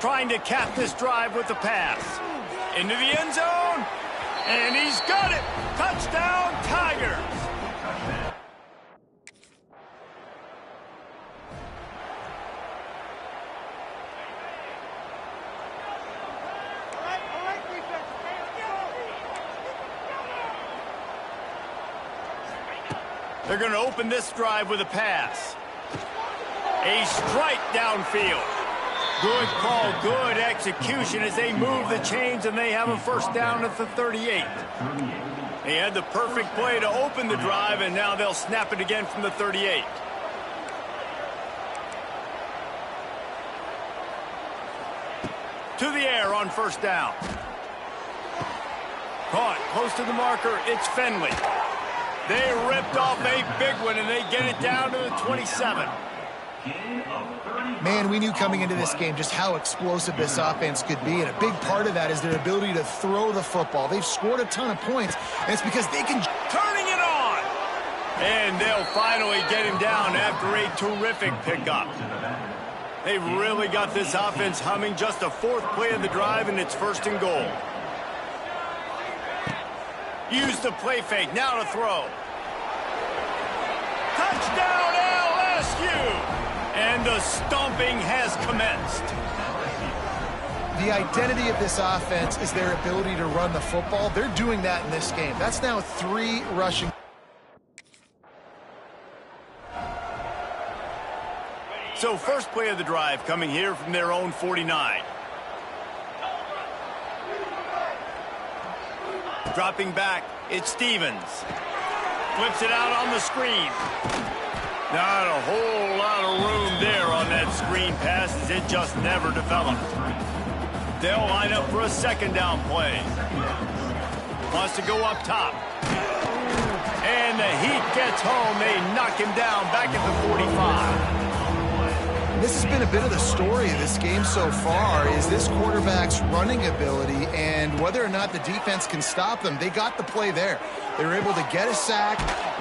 Trying to cap this drive with the pass. Into the end zone. And he's got it. Touchdown, Tigers. They're going to open this drive with a pass. A strike downfield. Good call, good execution as they move the chains, and they have a first down at the 38. They had the perfect play to open the drive, and now they'll snap it again from the 38. To the air on first down. Caught close to the marker. It's Finley. They ripped off a big one, and they get it down to the 27. Man, we knew coming into this game just how explosive this offense could be, and a big part of that is their ability to throw the football. They've scored a ton of points, and it's because they can... Turning it on! And they'll finally get him down after a terrific pickup. They've really got this offense humming. Just a fourth play of the drive, and it's first and goal. Use the play fake. Now to throw. Touchdown, LSU! And the stomping has commenced. The identity of this offense is their ability to run the football. They're doing that in this game. That's now 3 rushing. So first play of the drive coming here from their own 49. Dropping back, it's Stevens. Flips it out on the screen. Not a whole lot of room there on that screen pass as it just never developed. They'll line up for a second down play. Wants to go up top. And the heat gets home. They knock him down back at the 45. This has been a bit of the story of this game so far, is this quarterback's running ability and whether or not the defense can stop them. They got the play there. They were able to get a sack,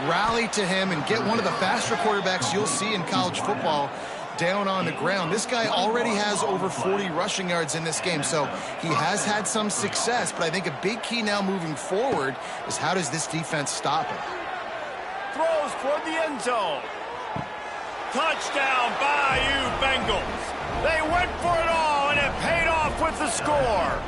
rally to him, and get one of the faster quarterbacks you'll see in college football down on the ground. This guy already has over 40 rushing yards in this game, so he has had some success, but I think a big key now moving forward is how does this defense stop him? Throws toward the end zone. Touchdown, Bayou Bengals. They went for it all, and it paid off with the score.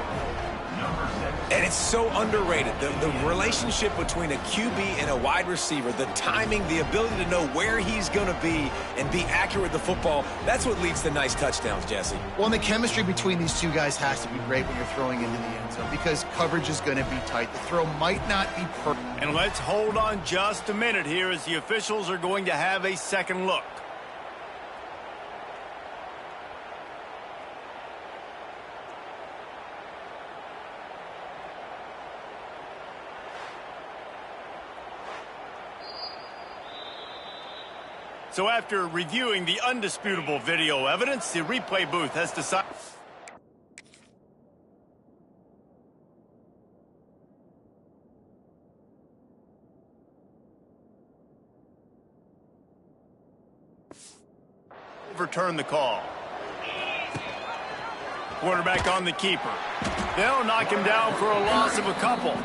And it's so underrated. The relationship between a QB and a wide receiver, the timing, the ability to know where he's going to be and be accurate with the football, that's what leads to nice touchdowns, Jesse. Well, and the chemistry between these two guys has to be great when you're throwing into the end zone because coverage is going to be tight. The throw might not be perfect. And let's hold on just a minute here as the officials are going to have a second look. So after reviewing the undisputable video evidence, the replay booth has decided... overturn the call. Quarterback on the keeper. They'll knock him down for a loss of a couple.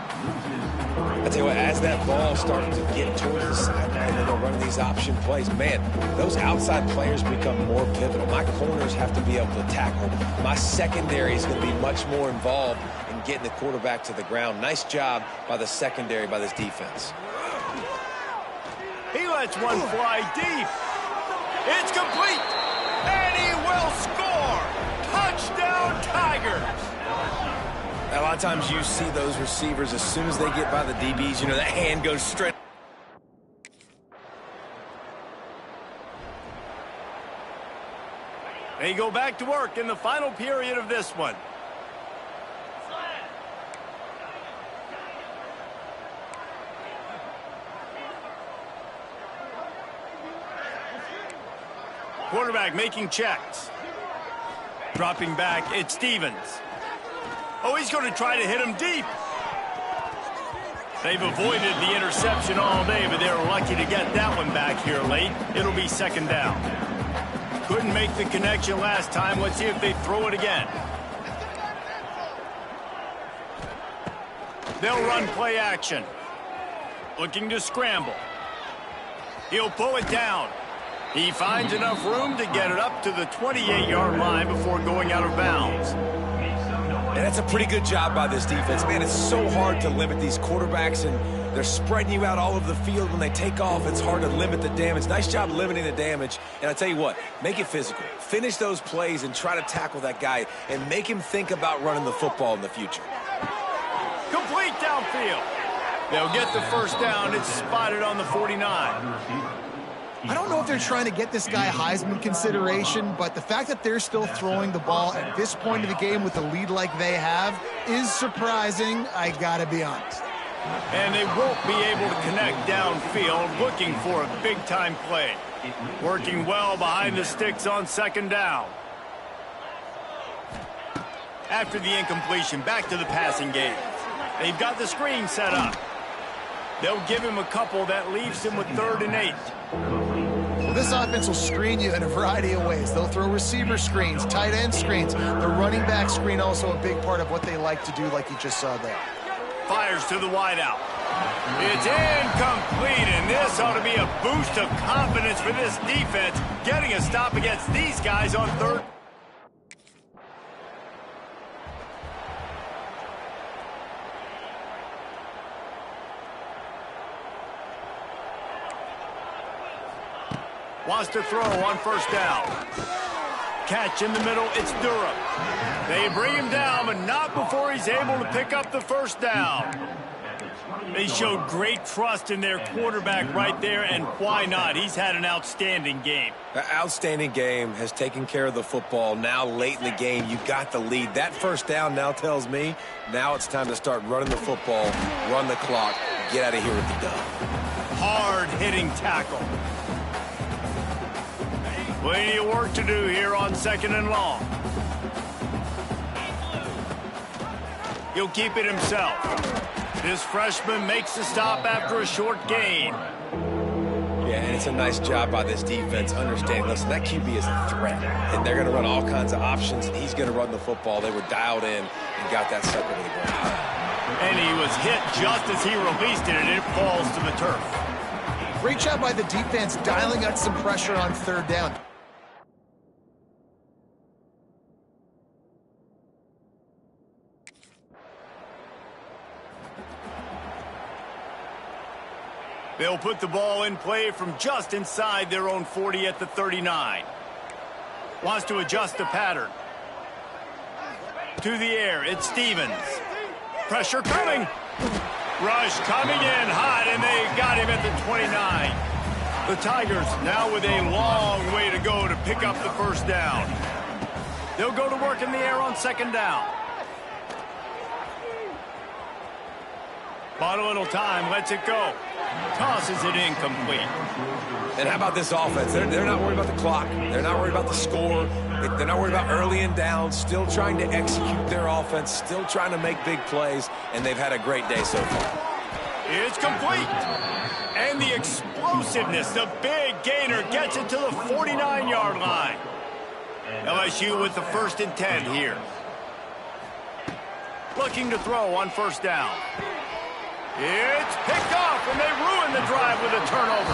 I tell you what, as that ball starts to get towards the sideline, they're running these option plays. Man, those outside players become more pivotal. My corners have to be able to tackle. My secondary is going to be much more involved in getting the quarterback to the ground. Nice job by the secondary, by this defense. He lets one fly deep. It's complete, and he will score. Touchdown, Tigers. A lot of times you see those receivers, as soon as they get by the DBs, you know, that hand goes straight. They go back to work in the final period of this one. Quarterback making checks. Dropping back, it's Stevens. Oh, he's going to try to hit him deep. They've avoided the interception all day, but they're lucky to get that one back here late. It'll be second down. Couldn't make the connection last time. Let's see if they throw it again. They'll run play action. Looking to scramble. He'll pull it down. He finds enough room to get it up to the 28-yard line before going out of bounds. And that's a pretty good job by this defense. Man, it's so hard to limit these quarterbacks, and They're spreading you out all over the field. When they take off, it's hard to limit the damage. Nice job limiting the damage. And I tell you what, make it physical. Finish those plays and try to tackle that guy and make him think about running the football in the future. Complete downfield. They'll get the first down. It's spotted on the 49. I don't know if they're trying to get this guy Heisman consideration, but the fact that they're still throwing the ball at this point of the game with the lead like they have is surprising, I gotta be honest. And they won't be able to connect downfield, looking for a big-time play. Working well behind the sticks on second down. After the incompletion, back to the passing game. They've got the screen set up. They'll give him a couple that leaves him with 3rd and 8. Well, this offense will screen you in a variety of ways. They'll throw receiver screens, tight end screens. The running back screen also a big part of what they like to do, like you just saw there. Fires to the wideout. It's incomplete, and this ought to be a boost of confidence for this defense, getting a stop against these guys on 3rd. Wants to throw on first down. Catch in the middle, it's Durham. They bring him down, but not before he's able to pick up the first down. They showed great trust in their quarterback right there, and why not? He's had an outstanding game. An outstanding game, has taken care of the football. Now late in the game, you got the lead. That first down now tells me now it's time to start running the football, run the clock, get out of here with the dub. Hard-hitting tackle. Plenty of work to do here on 2nd and long. He'll keep it himself. This freshman makes the stop after a short gain. Yeah, and it's a nice job by this defense understanding, listen, that QB is a threat, and they're going to run all kinds of options, and he's going to run the football. They were dialed in and got that sucker to the ground. And he was hit just as he released it, and it falls to the turf. Great job by the defense dialing out some pressure on 3rd down. They'll put the ball in play from just inside their own 40 at the 39. Wants to adjust the pattern. To the air, it's Stevens. Pressure coming. Rush coming in hot, and they got him at the 29. The Tigers now with a long way to go to pick up the first down. They'll go to work in the air on 2nd down. Bought a little time, lets it go. Tosses it incomplete. And how about this offense? They're not worried about the clock. They're not worried about the score. They're not worried about early and down. Still trying to execute their offense. Still trying to make big plays. And they've had a great day so far. It's complete. And the explosiveness, the big gainer gets it to the 49-yard line. LSU with the 1st and 10 here. Looking to throw on first down. It's picked off, and they ruin the drive with a turnover.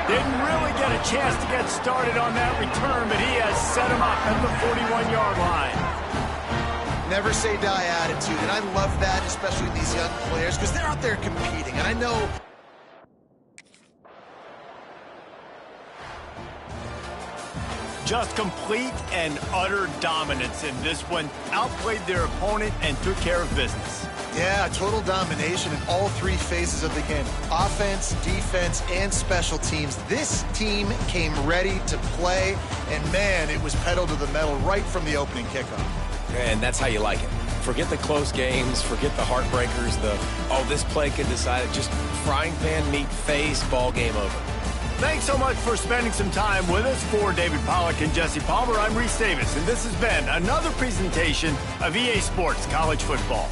Didn't really get a chance to get started on that return, but he has set him up at the 41-yard line. Never say die attitude, and I love that, especially with these young players, because they're out there competing, and I know... Just complete and utter dominance in this one. Outplayed their opponent and took care of business. Yeah, total domination in all 3 phases of the game. Offense, defense, and special teams. This team came ready to play, and man, it was pedal to the metal right from the opening kickoff. And that's how you like it. Forget the close games, forget the heartbreakers, this play could decide it. Just frying pan meat face, ball game over. Thanks so much for spending some time with us. For David Pollack and Jesse Palmer, I'm Reese Davis, and this has been another presentation of EA Sports College Football.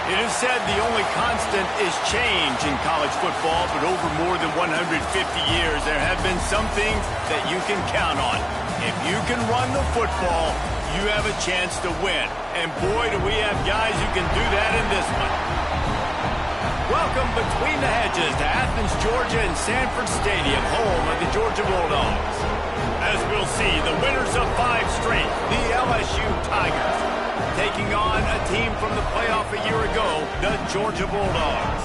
It is said the only constant is change in college football, but over more than 150 years, there have been some things that you can count on. If you can run the football, you have a chance to win. And boy, do we have guys who can do that in this one. Welcome between the hedges to Athens, Georgia and Sanford Stadium, home of the Georgia Bulldogs. As we'll see, the winners of 5 straight, the LSU Tigers, taking on a team from the playoff a year ago, the Georgia Bulldogs.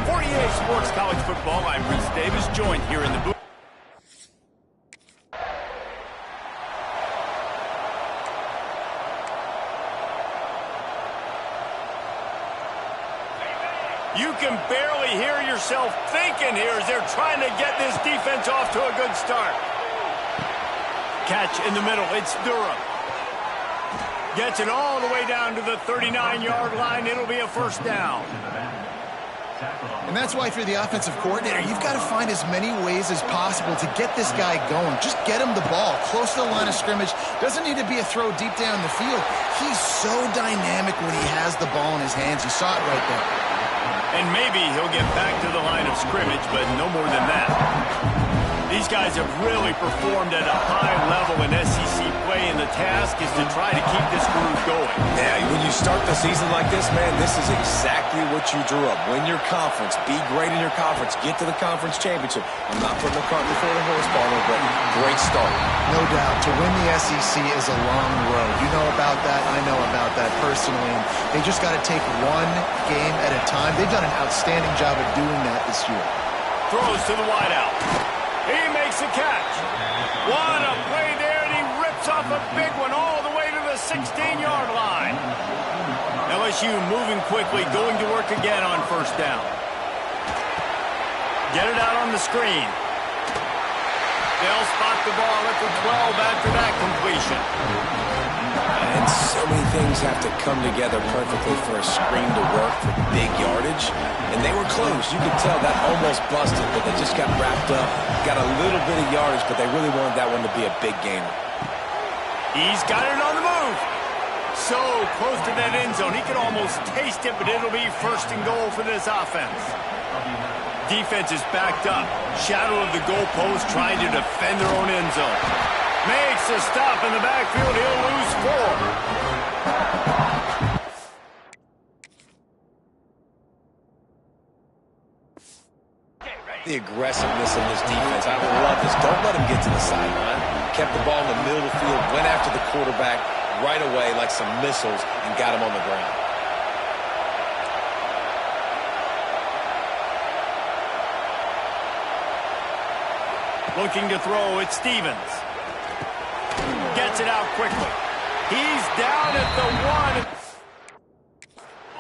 48 Sports College Football, I'm Reese Davis, joined here in the booth. You can barely hear yourself thinking here as they're trying to get this defense off to a good start. Catch in the middle, it's Durham. Gets it all the way down to the 39-yard line. It'll be a first down. And that's why if you're the offensive coordinator, you've got to find as many ways as possible to get this guy going. Just get him the ball close to the line of scrimmage. Doesn't need to be a throw deep down the field. He's so dynamic when he has the ball in his hands. You saw it right there. And maybe he'll get back to the line of scrimmage, but no more than that. These guys have really performed at a high level in SEC play, and the task is to try to keep this groove going. Yeah, when you start the season like this, man, this is exactly what you drew up. Win your conference. Be great in your conference. Get to the conference championship. I'm not putting the cart before the horse, Barber, but great start. No doubt. To win the SEC is a long road. You know about that. I know about that personally. And they just got to take one game at a time. They've done an outstanding job of doing that this year. Throws to the wideout. He makes a catch. What a play there, and he rips off a big one all the way to the 16-yard line. LSU moving quickly, going to work again on first down. Get it out on the screen. They'll spot the ball at the 12 after that completion. And so many things have to come together perfectly for a screen to work for big yardage. And they were close. You could tell that almost busted, but they just got wrapped up, got a little bit of yardage, but they really wanted that one to be a big gainer. He's got it on the move. So close to that end zone. He could almost taste it, but it'll be first and goal for this offense. Defense is backed up. Shadow of the goalpost trying to defend their own end zone. Makes a stop in the backfield. He'll lose 4. The aggressiveness of this defense. I love this. Don't let him get to the sideline. Kept the ball in the middle of the field, went after the quarterback right away like some missiles and got him on the ground. Looking to throw, it's Stevens. Gets it out quickly. He's down at the 1.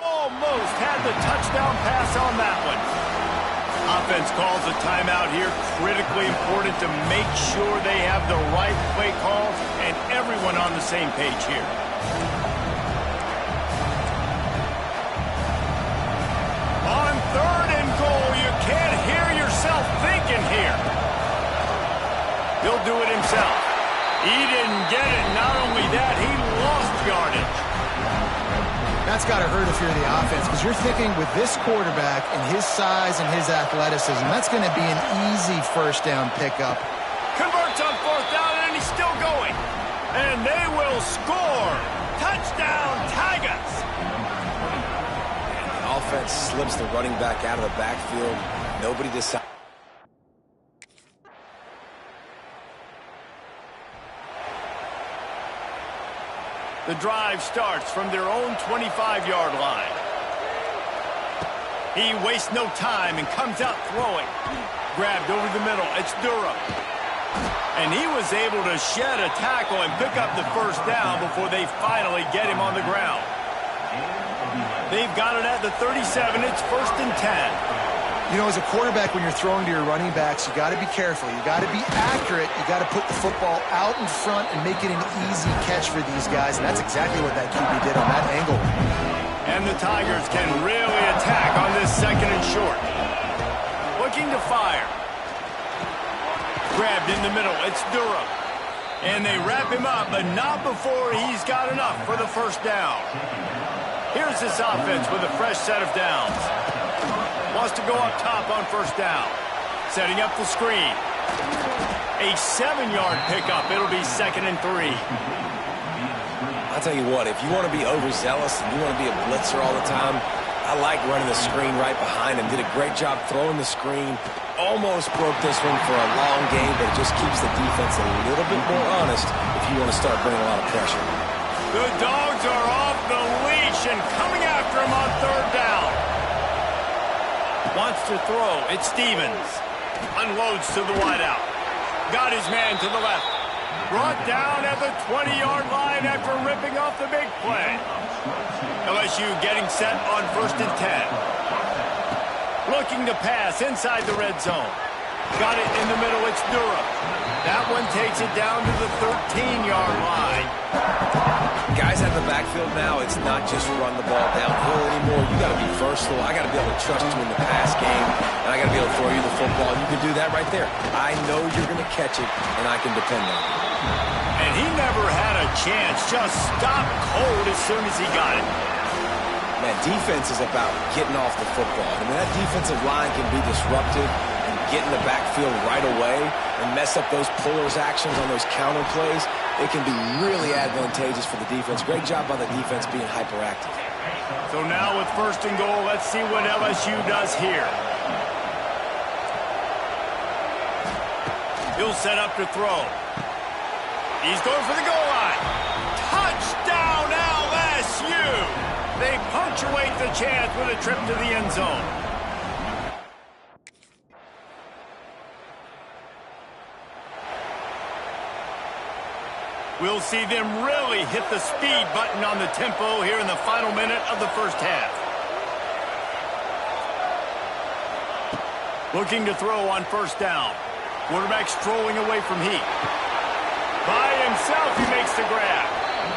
Almost had the touchdown pass on that one. Offense calls a timeout here. Critically important to make sure they have the right play calls and everyone on the same page here. On 3rd and goal, you can't hear yourself thinking here. He'll do it himself. He didn't get it. Not only that, he lost yardage. That's got to hurt if you're the offense, because you're thinking with this quarterback and his size and his athleticism, that's going to be an easy first down pickup. Converts on 4th down, and he's still going. And they will score. Touchdown, Tigers. And the offense slips the running back out of the backfield. Nobody decides. The drive starts from their own 25-yard line. He wastes no time and comes out throwing. Grabbed over the middle. It's Durham. And he was able to shed a tackle and pick up the first down before they finally get him on the ground. They've got it at the 37. It's 1st and 10. You know, as a quarterback, when you're throwing to your running backs, you got to be careful. You got to be accurate. You got to put the football out in front and make it an easy catch for these guys. And that's exactly what that QB did on that angle. And the Tigers can really attack on this 2nd and short. Looking to fire. Grabbed in the middle. It's Durham. And they wrap him up, but not before he's got enough for the first down. Here's this offense with a fresh set of downs. Wants to go up top on first down. Setting up the screen. A 7-yard pickup. It'll be 2nd and 3. I'll tell you what, if you want to be overzealous and you want to be a blitzer all the time, I like running the screen right behind him. Did a great job throwing the screen. Almost broke this one for a long game, but it just keeps the defense a little bit more honest if you want to start bringing a lot of pressure. The Dogs are off the leash and coming after him on 3rd down. Wants to throw. It's Stevens. Unloads to the wideout. Got his man to the left. Brought down at the 20-yard line after ripping off the big play. LSU getting set on 1st and 10. Looking to pass inside the red zone. Got it in the middle. It's Durham. That one takes it down to the 13-yard line. Guys out of the backfield now, it's not just run the ball downhill anymore. You got to be versatile. I got to be able to trust you in the pass game, and I got to be able to throw you the football. You can do that right there. I know you're going to catch it, and I can depend on it. And he never had a chance. Just stopped cold as soon as he got it. Man, defense is about getting off the football. I mean, that defensive line can be disruptive and get in the backfield right away and mess up those pullers actions on those counter plays. It can be really advantageous for the defense. Great job by the defense being hyperactive. So now with 1st and goal, let's see what LSU does here. He'll set up to throw. He's going for the goal line. Touchdown, LSU! They punctuate the chance with a trip to the end zone. We'll see them really hit the speed button on the tempo here in the final minute of the 1st half. Looking to throw on 1st down. Quarterback strolling away from heat. By himself, he makes the grab.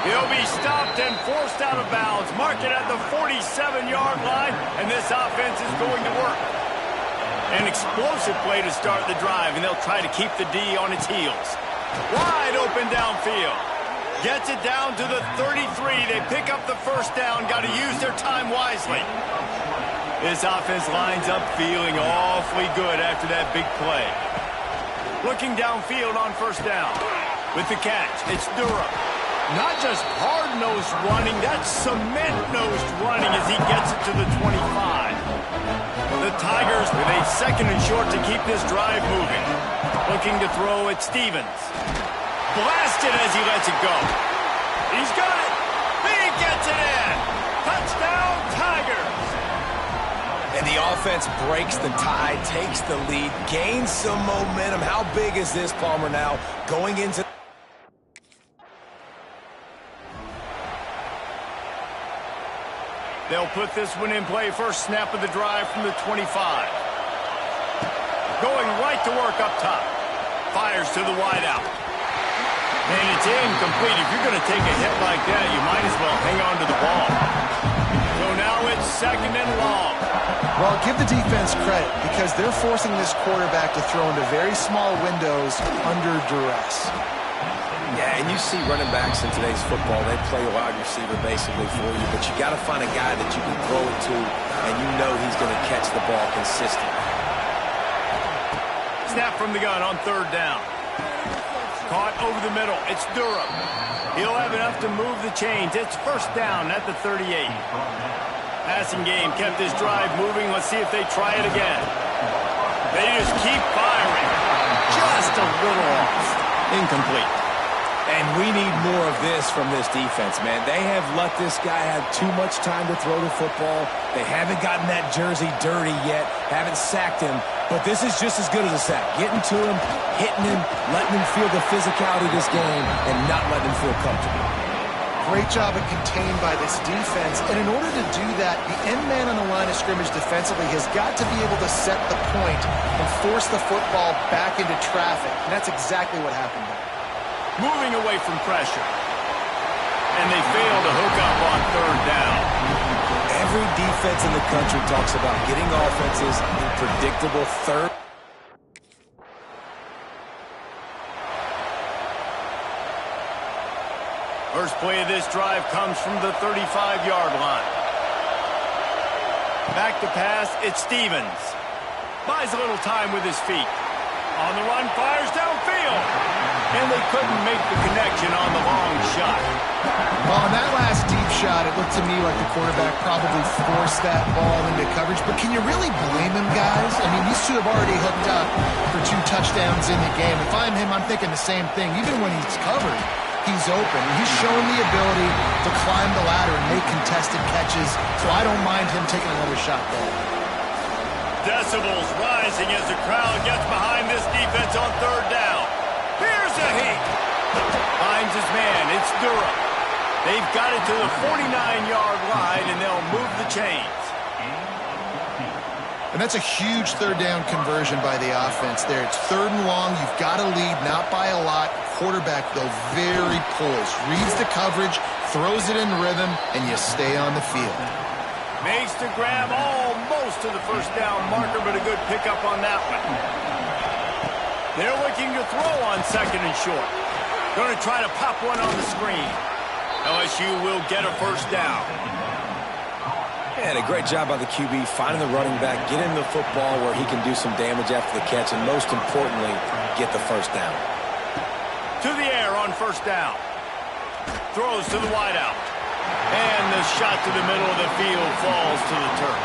He'll be stopped and forced out of bounds. Mark it at the 47-yard line, and this offense is going to work. An explosive play to start the drive, and they'll try to keep the D on its heels. Wide open downfield. Gets it down to the 33. They pick up the 1st down. Got to use their time wisely. This offense lines up feeling awfully good after that big play. Looking downfield on 1st down. With the catch, it's Durham. Not just hard-nosed running, that's cement-nosed running as he gets it to the 25. The Tigers with a 2nd and short to keep this drive moving. Looking to throw at Stevens. Blasted as he lets it go. He's got it. He gets it in. Touchdown, Tigers. And the offense breaks the tie, takes the lead, gains some momentum. How big is this, Palmer, now going into... They'll put this one in play. First snap of the drive from the 25. Going right to work up top. Fires to the wideout. And it's incomplete. If you're going to take a hit like that, you might as well hang on to the ball. So now it's 2nd and long. Well, give the defense credit because they're forcing this quarterback to throw into very small windows under duress. Yeah, and you see running backs in today's football, they play a wide receiver basically for you, but you got to find a guy that you can throw it to, and you know he's going to catch the ball consistently. Snap from the gun on 3rd down. Caught over the middle. It's Durham. He'll have enough to move the chains. It's 1st down at the 38. Passing game kept this drive moving. Let's see if they try it again. They just keep firing. Just a little off. Incomplete. And we need more of this from this defense, man. They have let this guy have too much time to throw the football. They haven't gotten that jersey dirty yet, haven't sacked him, but this is just as good as a sack. Getting to him, hitting him, letting him feel the physicality of this game, and not letting him feel comfortable. Great job at contained by this defense, and in order to do that, the end man on the line of scrimmage defensively has got to be able to set the point and force the football back into traffic, and that's exactly what happened there. Moving away from pressure. And they fail to hook up on 3rd down. Every defense in the country talks about getting offenses in predictable third. First play of this drive comes from the 35-yard line. Back to pass, it's Stevens. Buys a little time with his feet. On the run, fires downfield. And they couldn't make the connection on the long shot. Well, on that last deep shot, it looked to me like the quarterback probably forced that ball into coverage. But can you really blame him, guys? I mean, these two have already hooked up for 2 touchdowns in the game. If I'm him, I'm thinking the same thing. Even when he's covered, he's open. He's shown the ability to climb the ladder and make contested catches, so I don't mind him taking another shot there. Decibels rising as the crowd gets behind this defense on 3rd down. Here's a heat. Finds his man. It's Durham. They've got it to the 49-yard line, and they'll move the chains. And that's a huge 3rd down conversion by the offense there. It's 3rd and long. You've got to lead, not by a lot. Quarterback, though, very poised. Reads the coverage, throws it in rhythm, and you stay on the field. Makes the grab almost to the 1st down marker, but a good pickup on that one. They're looking to throw on 2nd and short. Going to try to pop one on the screen. LSU will get a 1st down. And a great job by the QB finding the running back, getting the football where he can do some damage after the catch, and most importantly, get the 1st down. To the air on 1st down. Throws to the wideout. And the shot to the middle of the field falls to the turf.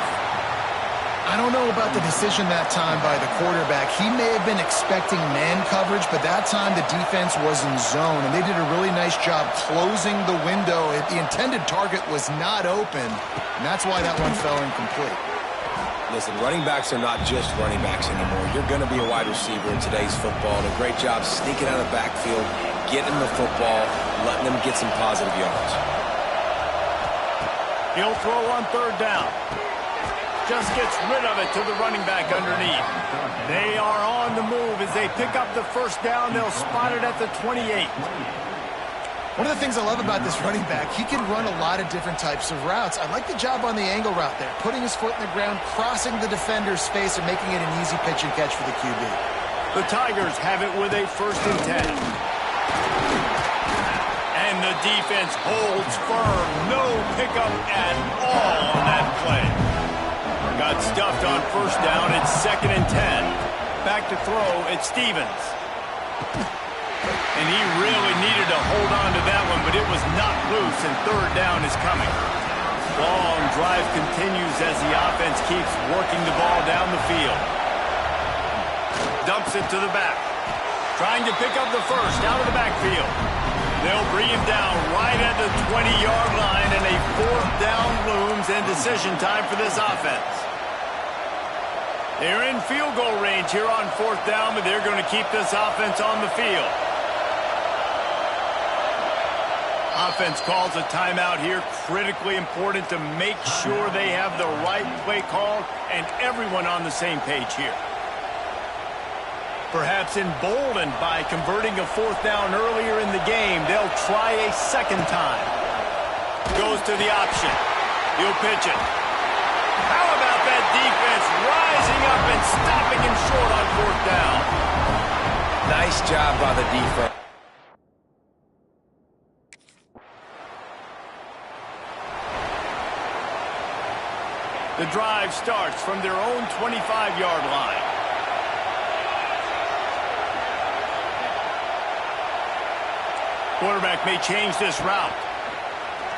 I don't know about the decision that time by the quarterback. He may have been expecting man coverage, but that time the defense was in zone, and they did a really nice job closing the window. The intended target was not open, and that's why that one fell incomplete. Listen, running backs are not just running backs anymore. You're going to be a wide receiver in today's football, and a great job sneaking out of the backfield, getting the football, letting them get some positive yards. He'll throw on 3rd down. Just gets rid of it to the running back underneath. They are on the move as they pick up the 1st down. They'll spot it at the 28. One of the things I love about this running back, he can run a lot of different types of routes. I like the job on the angle route there, putting his foot in the ground, crossing the defender's face, and making it an easy pitch and catch for the QB. The Tigers have it with a 1st and 10. And the defense holds firm. No pickup at all on that play. Got stuffed on 1st down. It's 2nd and 10. Back to throw. It's Stevens. And he really needed to hold on to that one, but it was not loose, and 3rd down is coming. Long drive continues as the offense keeps working the ball down the field. Dumps it to the back. Trying to pick up the 1st out of the backfield. They'll bring him down right at the 20-yard line, and a 4th down looms, and decision time for this offense. They're in field goal range here on 4th down, but they're going to keep this offense on the field. Offense calls a timeout here. Critically important to make sure they have the right play call and everyone on the same page here. Perhaps emboldened by converting a 4th down earlier in the game, they'll try a 2nd time. Goes to the option. He'll pitch it. How about that defense rising up and stopping him short on 4th down? Nice job by the defense. The drive starts from their own 25-yard line. Quarterback may change this route.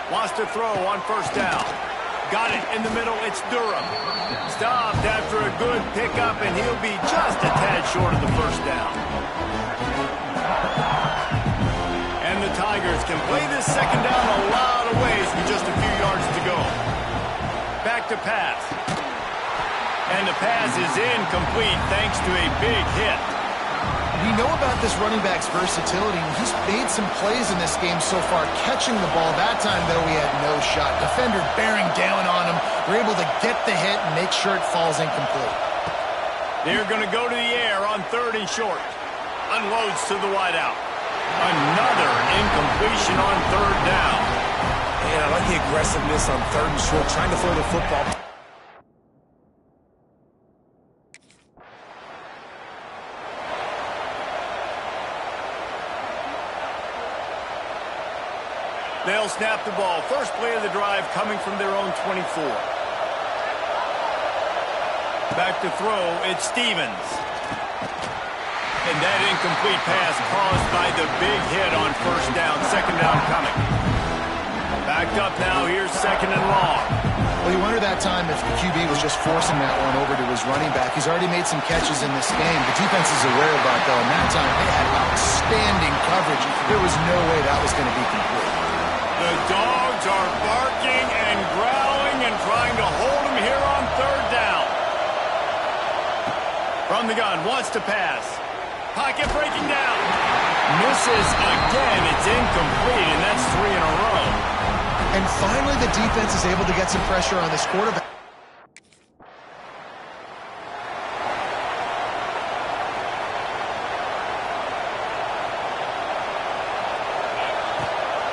Wants to throw on 1st down. Got it in the middle. It's Durham. Stopped after a good pickup, and he'll be just a tad short of the 1st down. And the Tigers can play this 2nd down a lot of ways with just a few yards to go. Back to pass. And the pass is incomplete thanks to a big hit. We know about this running back's versatility. He's made some plays in this game so far, catching the ball. That time, though, he had no shot. Defender bearing down on him. We're able to get the hit and make sure it falls incomplete. They're going to go to the air on 3rd and short. Unloads to the wideout. Another incompletion on 3rd down. And I like the aggressiveness on 3rd and short, trying to throw the football. They'll snap the ball. First play of the drive coming from their own 24. Back to throw, it's Stevens. And that incomplete pass caused by the big hit on first down. Second down coming. Backed up now, here's second and long. Well, you wonder that time if the QB was just forcing that one over to his running back. He's already made some catches in this game. The defense is aware of that, though, and that time they had outstanding coverage. There was no way that was going to be complete. The dogs are barking and growling and trying to hold him here on third down. From the gun, wants to pass. Pocket breaking down. Misses again. It's incomplete, and that's 3 in a row. And finally, the defense is able to get some pressure on this quarterback.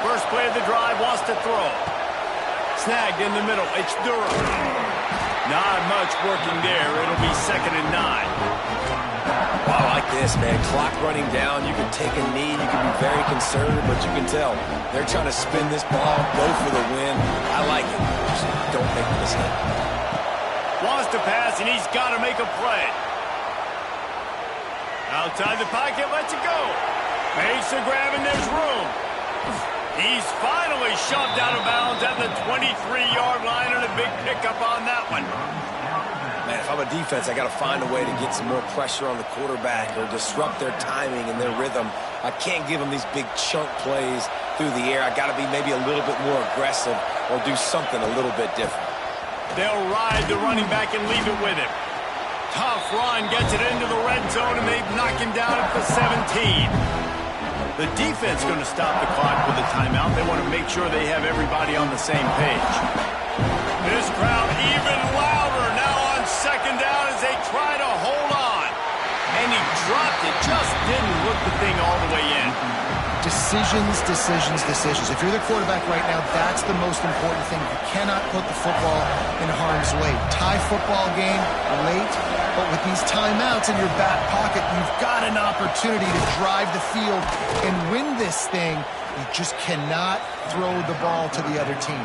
First play of the drive, wants to throw. Snagged in the middle. It's Durham. Not much working there. It'll be second and 9. I like this, man. Clock running down. You can take a knee. You can be very conservative, but you can tell they're trying to spin this ball, go for the win. I like it. Just don't make a mistake. Wants to pass, and he's got to make a play. Outside the pocket, lets it go. Makes the grab, and there's room. He's finally shoved out of bounds at the 23-yard line, and a big pickup on that one. Man, if I'm a defense, I got to find a way to get some more pressure on the quarterback or disrupt their timing and their rhythm. I can't give them these big chunk plays through the air. I got to be maybe a little bit more aggressive or do something a little bit different. They'll ride the running back and leave it with him. Tough run, gets it into the red zone, and they knock him down at the 17. The defense going to stop the clock with a timeout. They want to make sure they have everybody on the same page. This crowd even louder now on second down as they try to hold on. And he dropped it, just didn't look the thing all the way in. Decisions, decisions, decisions. If you're the quarterback right now, that's the most important thing. You cannot put the football in harm's way. Tie football game late, but with these timeouts in your back pocket, you've got an opportunity to drive the field and win this thing. You just cannot throw the ball to the other team.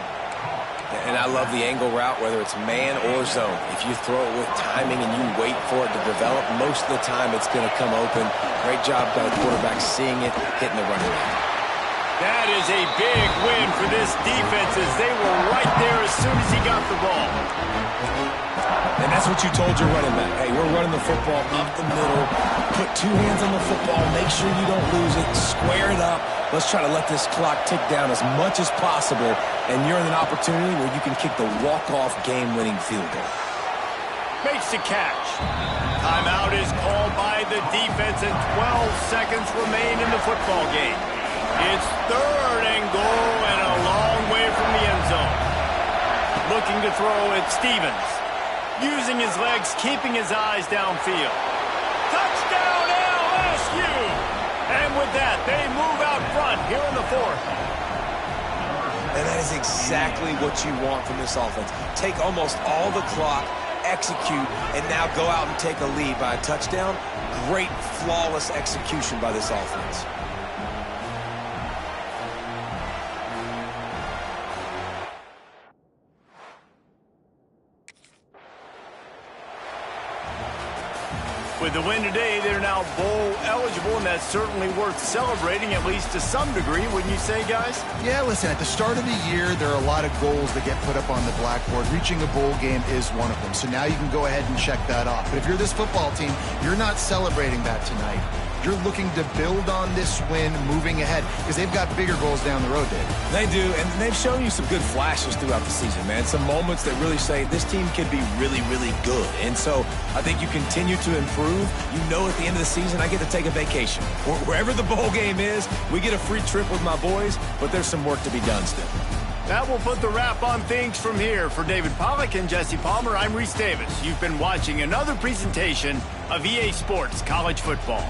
And I love the angle route, whether it's man or zone. If you throw it with timing and you wait for it to develop, most of the time it's going to come open. Great job by the quarterback seeing it, hitting the running back. That is a big win for this defense as they were right there as soon as he got the ball. And that's what you told your running back. Hey, we're running the football up the middle. Put 2 hands on the football. Make sure you don't lose it. Square it up. Let's try to let this clock tick down as much as possible. And you're in an opportunity where you can kick the walk-off game-winning field goal. Makes the catch. Timeout is called by the defense and 12 seconds remain in the football game. It's third and goal and a long way from the end zone. Looking to throw at Stevens. Using his legs, keeping his eyes downfield. Touchdown LSU! And with that, they move out front here in the fourth. And that is exactly what you want from this offense. Take almost all the clock, execute, and now go out and take a lead by a touchdown. Great, flawless execution by this offense. With the win today, they're now bowl eligible, and that's certainly worth celebrating, at least to some degree, wouldn't you say, guys? Yeah, listen, at the start of the year, there are a lot of goals that get put up on the blackboard. Reaching a bowl game is one of them. So now you can go ahead and check that off. But if you're this football team, you're not celebrating that tonight. You're looking to build on this win moving ahead because they've got bigger goals down the road, Dave. They do, and they've shown you some good flashes throughout the season, man. Some moments that really say this team could be really, really good. And so I think you continue to improve. You know at the end of the season, I get to take a vacation. Wherever the bowl game is, we get a free trip with my boys, but there's some work to be done still. That will put the wrap on things from here. For David Pollack and Jesse Palmer, I'm Reese Davis. You've been watching another presentation of EA Sports College Football.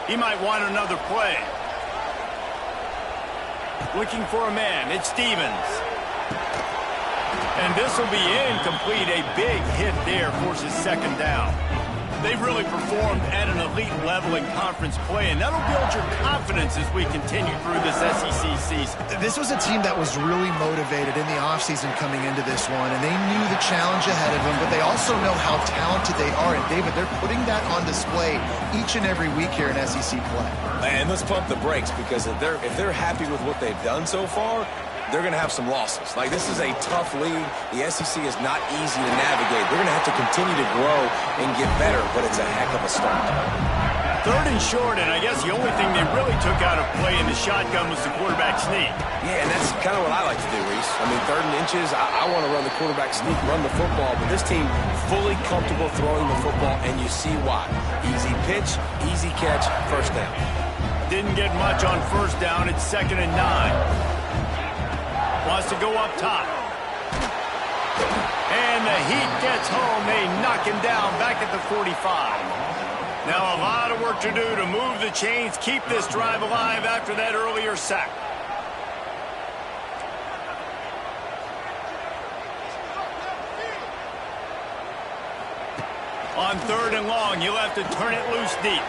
He might want another play. Looking for a man. It's Stevens. And this will be incomplete. A big hit there forces second down. They've really performed at an elite level in conference play, and that'll build your confidence as we continue through this SEC season. This was a team that was really motivated in the offseason coming into this one, and they knew the challenge ahead of them, but they also know how talented they are. And, David, they're putting that on display each and every week here in SEC play. And let's pump the brakes, because if they're happy with what they've done so far, they're going to have some losses. Like, this is a tough league. The SEC is not easy to navigate. They're going to have to continue to grow and get better, but it's a heck of a start. Third and short, and I guess the only thing they really took out of play in the shotgun was the quarterback sneak. Yeah, and that's kind of what I like to do, Reese. I mean, 3rd and inches, I want to run the quarterback sneak, run the football, but this team fully comfortable throwing the football, and you see why. Easy pitch, easy catch, first down. Didn't get much on first down. It's 2nd and 9. Wants to go up top. And the heat gets home. They knock him down back at the 45. Now a lot of work to do to move the chains, keep this drive alive after that earlier sack. On 3rd and long, you'll have to turn it loose deep.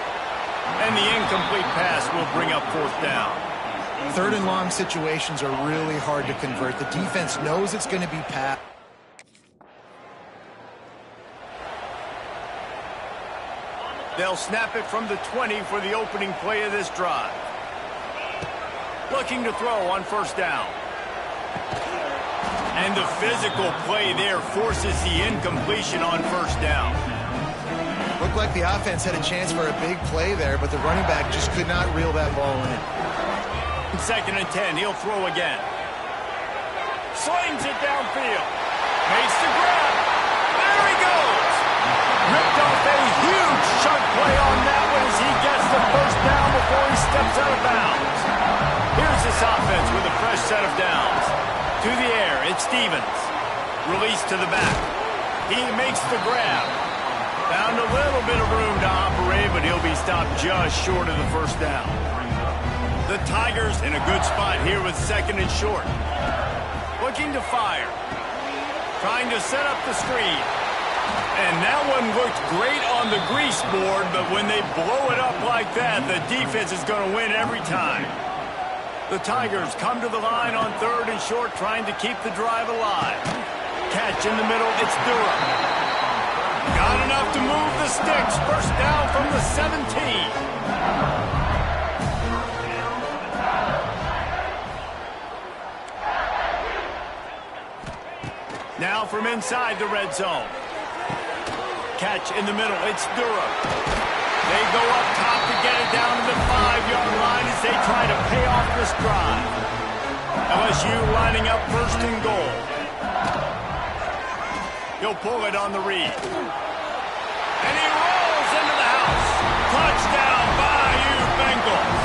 And the incomplete pass will bring up 4th down. 3rd and long situations are really hard to convert. The defense knows it's going to be passed. They'll snap it from the 20 for the opening play of this drive. Looking to throw on 1st down. And the physical play there forces the incompletion on 1st down. Looked like the offense had a chance for a big play there, but the running back just could not reel that ball in. 2nd and 10, he'll throw again. Slings it downfield. Makes the grab. There he goes. Ripped off a huge chunk play on that one as he gets the 1st down before he steps out of bounds. Here's this offense with a fresh set of downs. To the air, it's Stevens. Release to the back. He makes the grab. Found a little bit of room to operate, but he'll be stopped just short of the 1st down. The Tigers in a good spot here with 2nd and short. Looking to fire. Trying to set up the screen. And that one looked great on the grease board, but when they blow it up like that, the defense is going to win every time. The Tigers come to the line on 3rd and short, trying to keep the drive alive. Catch in the middle, it's Durham. Got enough to move the sticks. 1st down from the 17. Now from inside the red zone. Catch in the middle. It's Durham. They go up top to get it down to the 5-yard line as they try to pay off this drive. LSU lining up 1st and goal. He'll pull it on the read. And he rolls into the house. Touchdown, Bayou Bengals.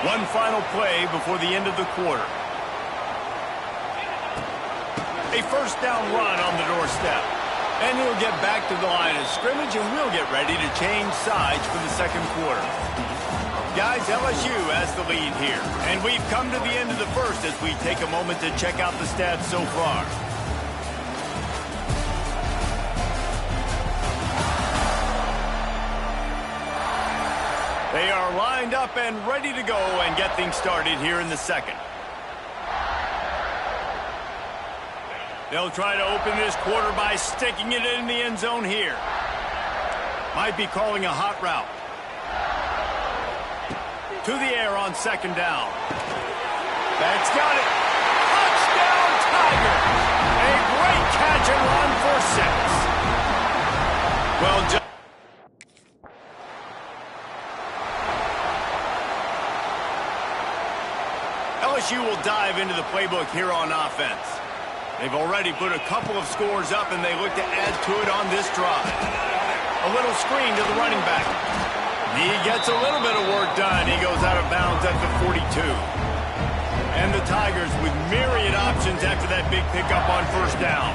One final play before the end of the quarter. A 1st down run on the doorstep. And he'll get back to the line of scrimmage, and we'll get ready to change sides for the 2nd quarter. Guys, LSU has the lead here. And we've come to the end of the 1st as we take a moment to check out the stats so far. They are lined up and ready to go and get things started here in the 2nd. They'll try to open this quarter by sticking it in the end zone here. Might be calling a hot route. To the air on 2nd down. That's got it. Touchdown, Tigers. A great catch and run for 6. Well done. LSU will dive into the playbook here on offense. They've already put a couple of scores up, and they look to add to it on this drive. A little screen to the running back. He gets a little bit of work done. He goes out of bounds at the 42. And the Tigers with myriad options after that big pickup on 1st down.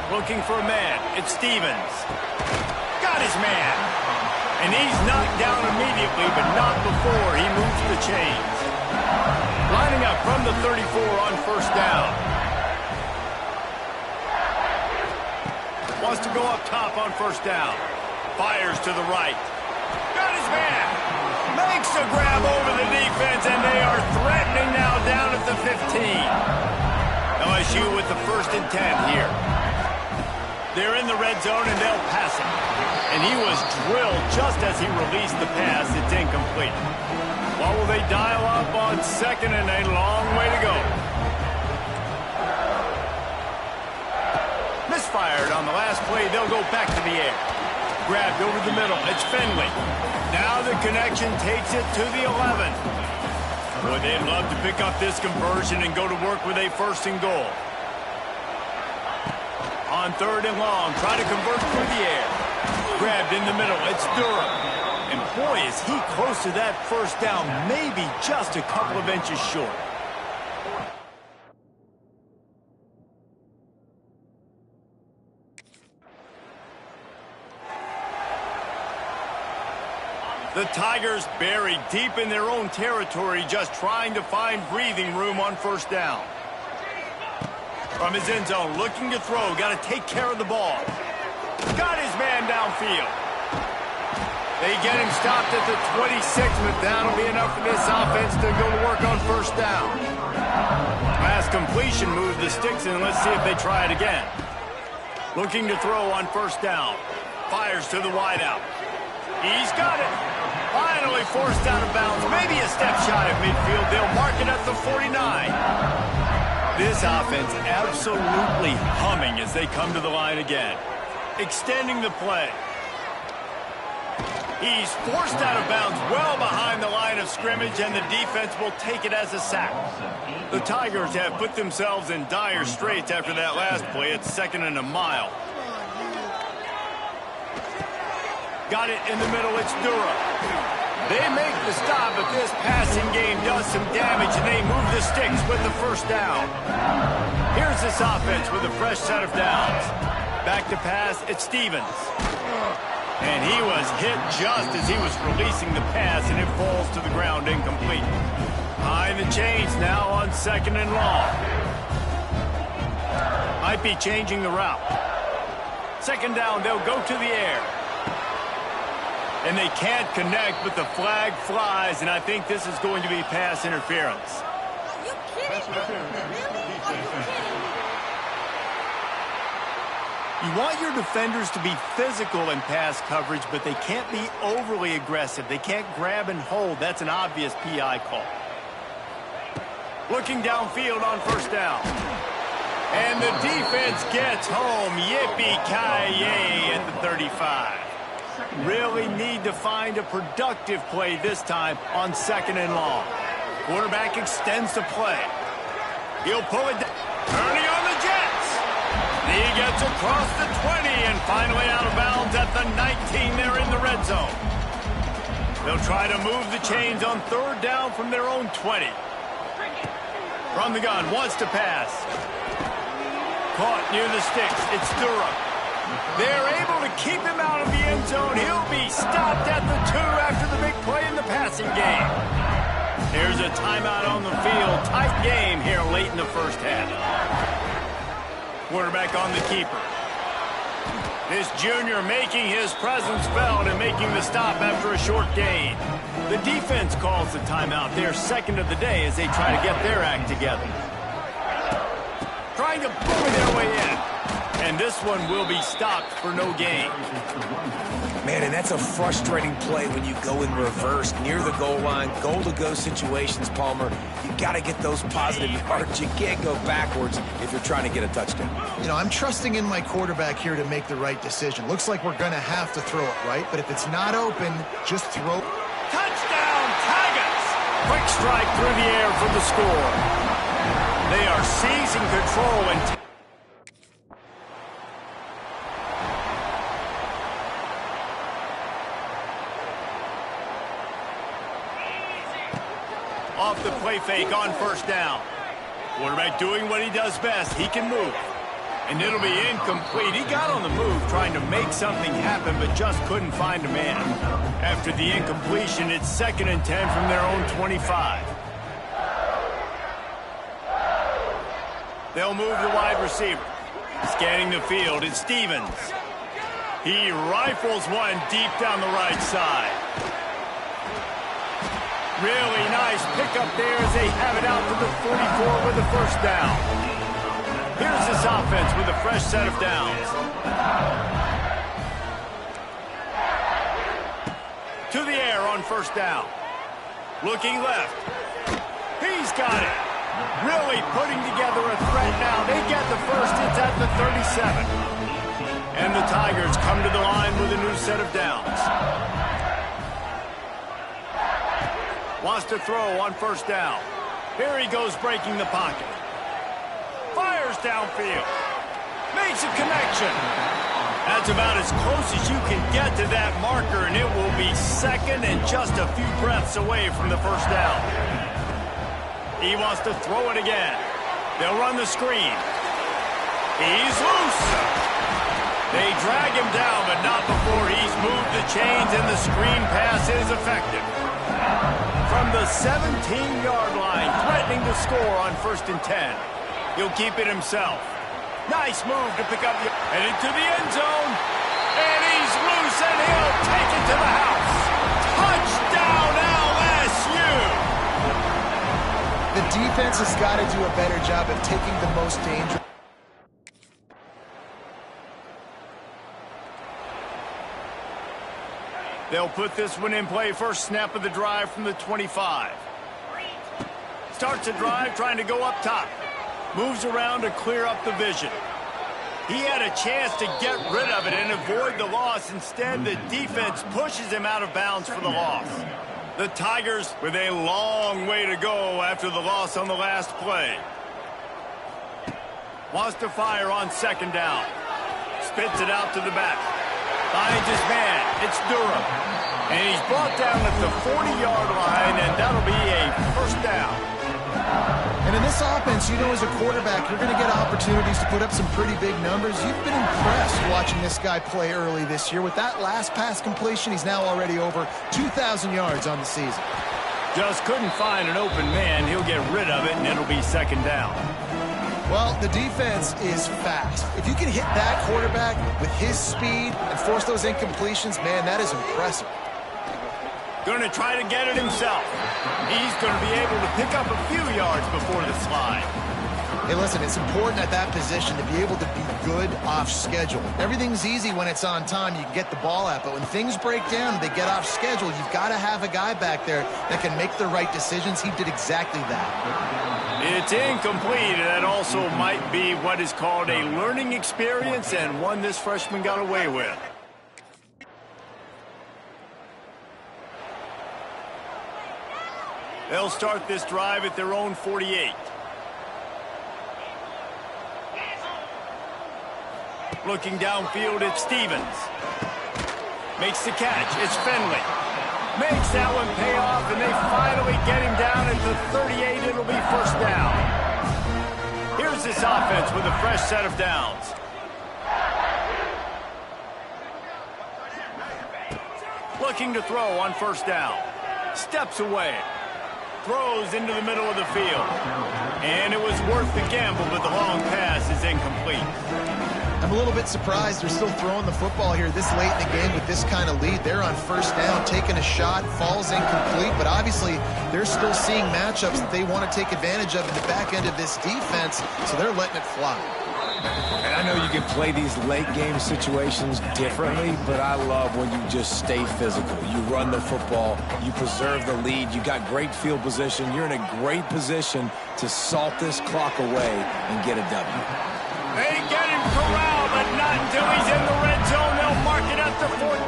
Looking for a man. It's Stevens. Got his man. And he's knocked down immediately, but not before he moves the chains. Lining up from the 34 on 1st down. Wants to go up top on 1st down. Fires to the right. Got his man. Makes a grab over the defense, and they are threatening now down at the 15. LSU with the 1st and 10 here. They're in the red zone, and they'll pass him. And he was drilled just as he released the pass. It's incomplete. What will they dial up on 2nd and a long way to go? Misfired on the last play. They'll go back to the air. Grabbed over the middle. It's Finley. Now the connection takes it to the 11. Boy, they'd love to pick up this conversion and go to work with a 1st and goal. On 3rd and long, try to convert through the air. Grabbed in the middle. It's Durham. And boy, is he close to that 1st down, maybe just a couple of inches short. The Tigers buried deep in their own territory, just trying to find breathing room on first down. From his end zone, looking to throw, got to take care of the ball. Got his man downfield. They get him stopped at the 26, but that'll be enough for this offense to go to work on first down. Pass completion moves the sticks, and let's see if they try it again. Looking to throw on first down. Fires to the wideout. He's got it. Finally forced out of bounds. Maybe a step shy of midfield. They'll mark it at the 49. This offense absolutely humming as they come to the line again. Extending the play. He's forced out of bounds well behind the line of scrimmage, and the defense will take it as a sack. The Tigers have put themselves in dire straits after that last play. It's 2nd and a mile. Got it in the middle. It's Dura. They make the stop, but this passing game does some damage, and they move the sticks with the first down. Here's this offense with a fresh set of downs. Back to pass, it's Stevens. And he was hit just as he was releasing the pass, and it falls to the ground incomplete. Behind the chains now on 2nd and long. Might be changing the route. 2nd down, they'll go to the air. And they can't connect, but the flag flies, and I think this is going to be pass interference. Are you kidding me? Really? Are you kidding me? You want your defenders to be physical in pass coverage, but they can't be overly aggressive. They can't grab and hold. That's an obvious PI call. Looking downfield on first down. And the defense gets home. Yippee-ki-yay at the 35. Really need to find a productive play this time on 2nd and long. Quarterback extends the play. He'll pull it down. Turning on the Jets. He gets across the 20 and finally out of bounds at the 19. They're in the red zone. They'll try to move the chains on 3rd down from their own 20. From the gun, wants to pass. Caught near the sticks. It's Dura. They're able to keep him out of the end zone. He'll be stopped at the 2 after the big play in the passing game. There's a timeout on the field. Tight game here late in the first half. Quarterback on the keeper. This junior making his presence felt and making the stop after a short gain. The defense calls the timeout. They're 2nd of the day as they try to get their act together. Trying to bully their way in. And this one will be stopped for no gain. Man, and that's a frustrating play when you go in reverse near the goal line, goal-to-go situations, Palmer. You got to get those positive yards. You can't go backwards if you're trying to get a touchdown. You know, I'm trusting in my quarterback here to make the right decision. Looks like we're going to have to throw it, right? But if it's not open, just throw. Touchdown, Tigers! Quick strike through the air for the score. They are seizing control and off the play fake on first down. Quarterback doing what he does best. He can move. And it'll be incomplete. He got on the move trying to make something happen, but just couldn't find a man. After the incompletion, it's 2nd and 10 from their own 25. They'll move the wide receiver. Scanning the field, it's Stevens. He rifles one deep down the right side. Really nice pickup there as they have it out to the 44 with the first down. Here's this offense with a fresh set of downs. To the air on first down. Looking left. He's got it. Really putting together a threat now. They get the first. It's at the 37. And the Tigers come to the line with a new set of downs. Wants to throw on first down. Here he goes breaking the pocket. Fires downfield. Makes a connection. That's about as close as you can get to that marker, and it will be 2nd and just a few breaths away from the first down. He wants to throw it again. They'll run the screen. He's loose. They drag him down, but not before he's moved the chains, and the screen pass is effective. From the 17-yard line, threatening to score on 1st and 10. He'll keep it himself. Nice move to pick up, headed to the end zone. And he's loose, and he'll take it to the house. Touchdown, LSU! The defense has got to do a better job of taking the most dangerous. They'll put this one in play. First snap of the drive from the 25. Starts a drive trying to go up top. Moves around to clear up the vision. He had a chance to get rid of it and avoid the loss. Instead, the defense pushes him out of bounds for the loss. The Tigers with a long way to go after the loss on the last play. Wants to fire on 2nd down. Spits it out to the back. Finds his man. It's Durham. And he's brought down at the 40-yard line, and that'll be a 1st down. And in this offense, you know, as a quarterback, you're going to get opportunities to put up some pretty big numbers. You've been impressed watching this guy play early this year. With that last pass completion, he's now already over 2,000 yards on the season. Just couldn't find an open man. He'll get rid of it, and it'll be 2nd down. Well, the defense is fast. If you can hit that quarterback with his speed and force those incompletions, man, that is impressive. Going to try to get it himself. He's going to be able to pick up a few yards before the slide. Hey, listen, it's important at that position to be able to be good off schedule. Everything's easy when it's on time. You can get the ball out. But when things break down and they get off schedule, you've got to have a guy back there that can make the right decisions. He did exactly that. It's incomplete, and that also might be what is called a learning experience, and one this freshman got away with. They'll start this drive at their own 48. Looking downfield, it's Stevens. Makes the catch. It's Finley. Makes that one pay off, and they finally get him down at the 38. It'll be 1st down. Here's this offense with a fresh set of downs. Looking to throw on 1st down. Steps away. Throws into the middle of the field. And it was worth the gamble, but the long pass is incomplete. I'm a little bit surprised they're still throwing the football here this late in the game with this kind of lead. They're on 1st down, taking a shot, falls incomplete, but obviously they're still seeing matchups that they want to take advantage of in the back end of this defense, so they're letting it fly. And I know you can play these late game situations differently, but I love when you just stay physical. You run the football, you preserve the lead, you got great field position, you're in a great position to salt this clock away and get a W. They get him corralled, but not until he's in the red zone. They'll mark it at the 14.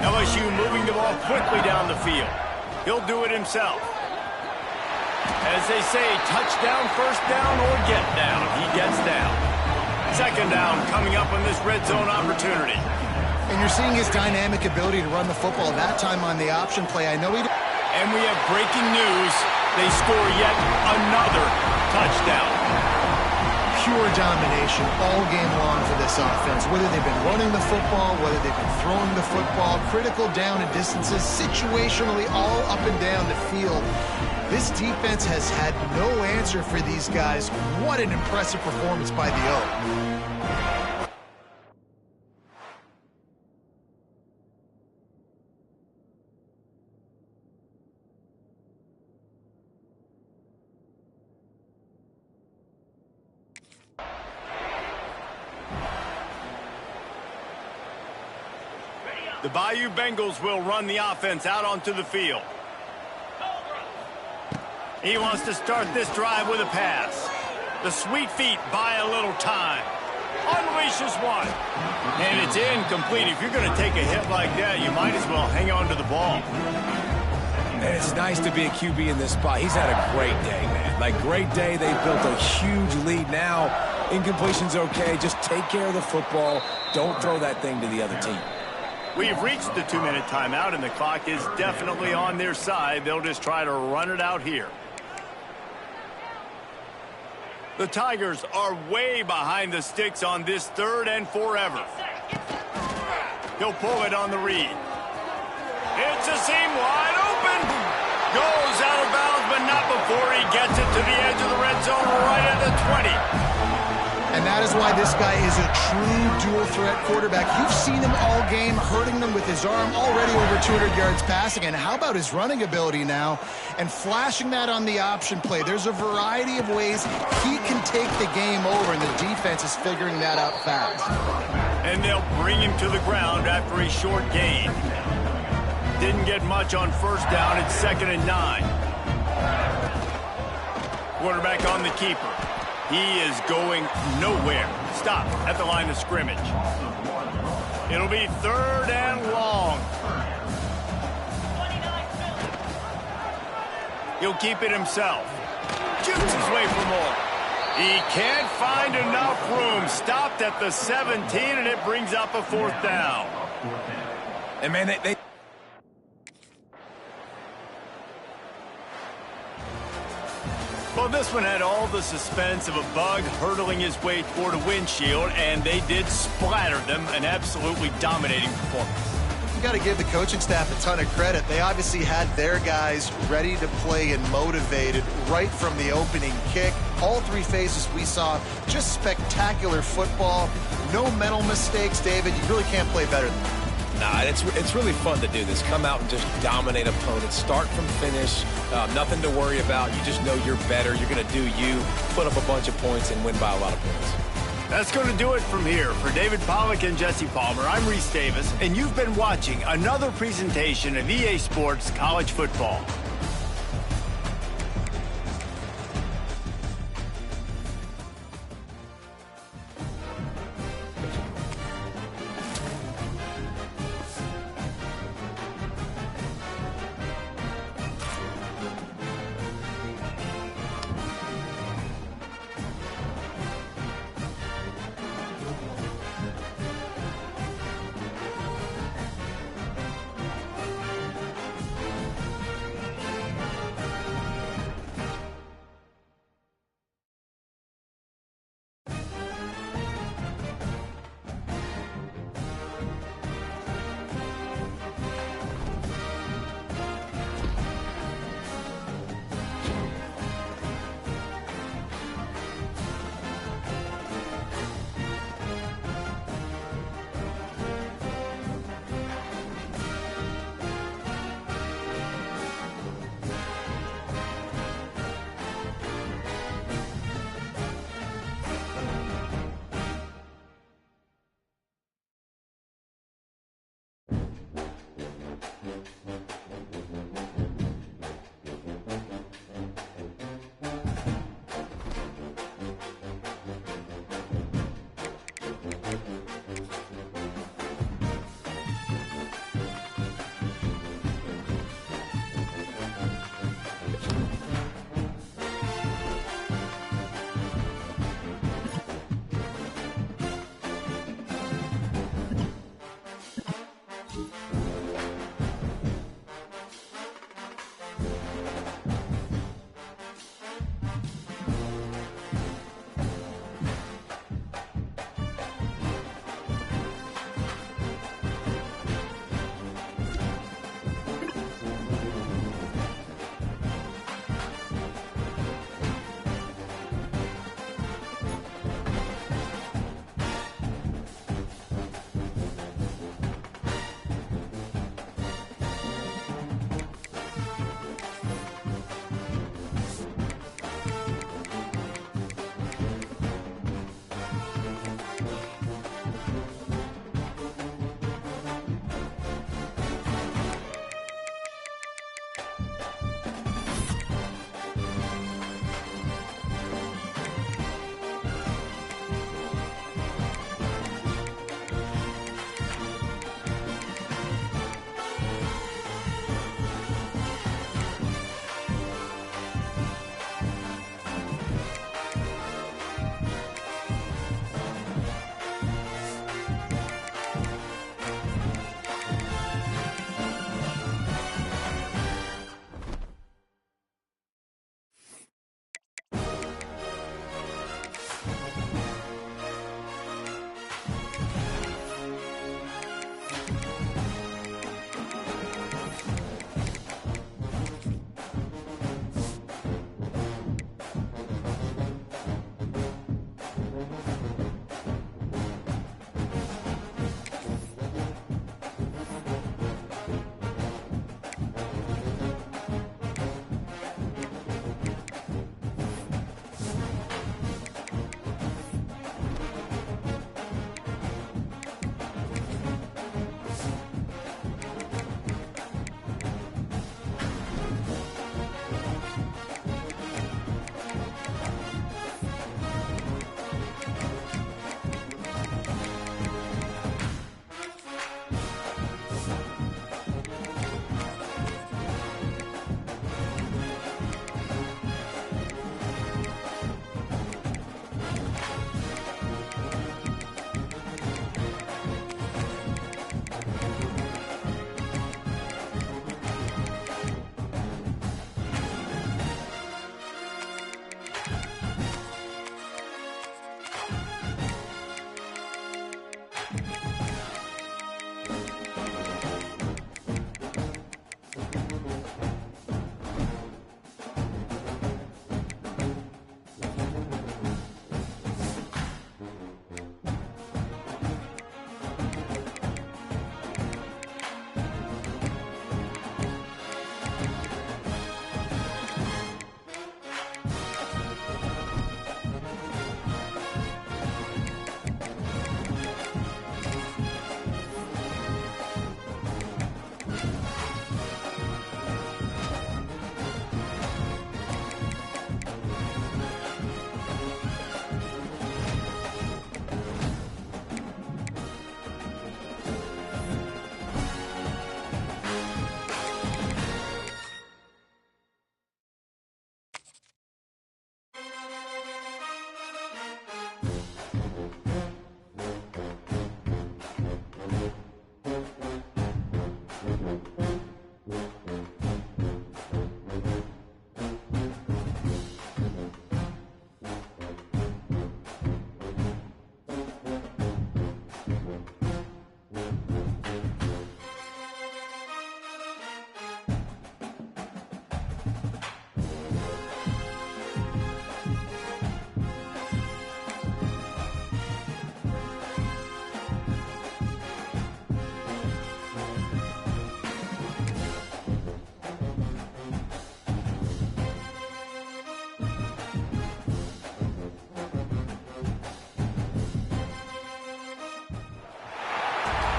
LSU moving the ball quickly down the field. He'll do it himself. As they say, touchdown, 1st down, or get down. He gets down. 2nd down coming up on this red zone opportunity. And you're seeing his dynamic ability to run the football, that time on the option play. I know he... And we have breaking news. They score yet another touchdown. Pure domination all game long for this offense. Whether they've been running the football, whether they've been throwing the football, critical down and distances, situationally all up and down the field. This defense has had no answer for these guys. What an impressive performance by the Oak. The Bayou Bengals will run the offense out onto the field. He wants to start this drive with a pass. The sweet feet buy a little time. Unleashes one. And it's incomplete. If you're going to take a hit like that, you might as well hang on to the ball. And it's nice to be a QB in this spot. He's had a great day, man. Like, great day. They built a huge lead. Now, incompletion's okay. Just take care of the football. Don't throw that thing to the other team. We've reached the 2-minute timeout, and the clock is definitely on their side. They'll just try to run it out here. The Tigers are way behind the sticks on this 3rd and forever. He'll pull it on the read. It's a seam wide open. Goes out of bounds, but not before he gets it to the edge of the red zone right at the 20. And that is why this guy is a true dual-threat quarterback. You've seen him all game, hurting them with his arm, already over 200 yards passing. And how about his running ability now? And flashing that on the option play. There's a variety of ways he can take the game over, and the defense is figuring that out fast. And they'll bring him to the ground after a short gain. Didn't get much on first down. It's 2nd and 9. Quarterback on the keeper. He is going nowhere. Stop at the line of scrimmage. It'll be 3rd and long. He'll keep it himself. Shoots his way for more. He can't find enough room. Stopped at the 17, and it brings up a 4th down. And, man, they Well, this one had all the suspense of a bug hurtling his way toward a windshield, and they did splatter them. An absolutely dominating performance. You got to give the coaching staff a ton of credit. They obviously had their guys ready to play and motivated right from the opening kick. All 3 phases we saw, just spectacular football. No mental mistakes, David. You really can't play better than that. Nah, it's really fun to do this. Come out and just dominate opponents. Start from finish. Nothing to worry about. You just know you're better. You're going to do you, put up a bunch of points, and win by a lot of points. That's going to do it from here. For David Pollack and Jesse Palmer, I'm Reese Davis, and you've been watching another presentation of EA Sports College Football.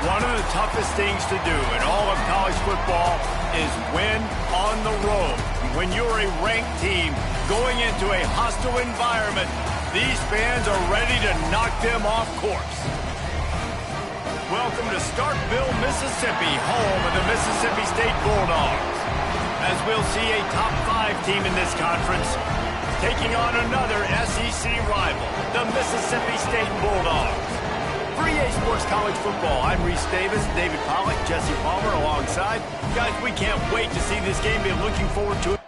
One of the toughest things to do in all of college football is win on the road. When you're a ranked team going into a hostile environment, these fans are ready to knock them off course. Welcome to Starkville, Mississippi, home of the Mississippi State Bulldogs. As we'll see a top 5 team in this conference taking on another SEC rival, the Mississippi State Bulldogs. For EA Sports College Football, I'm Reese Davis, David Pollack, Jesse Palmer alongside. Guys, we can't wait to see this game. Be looking forward to it.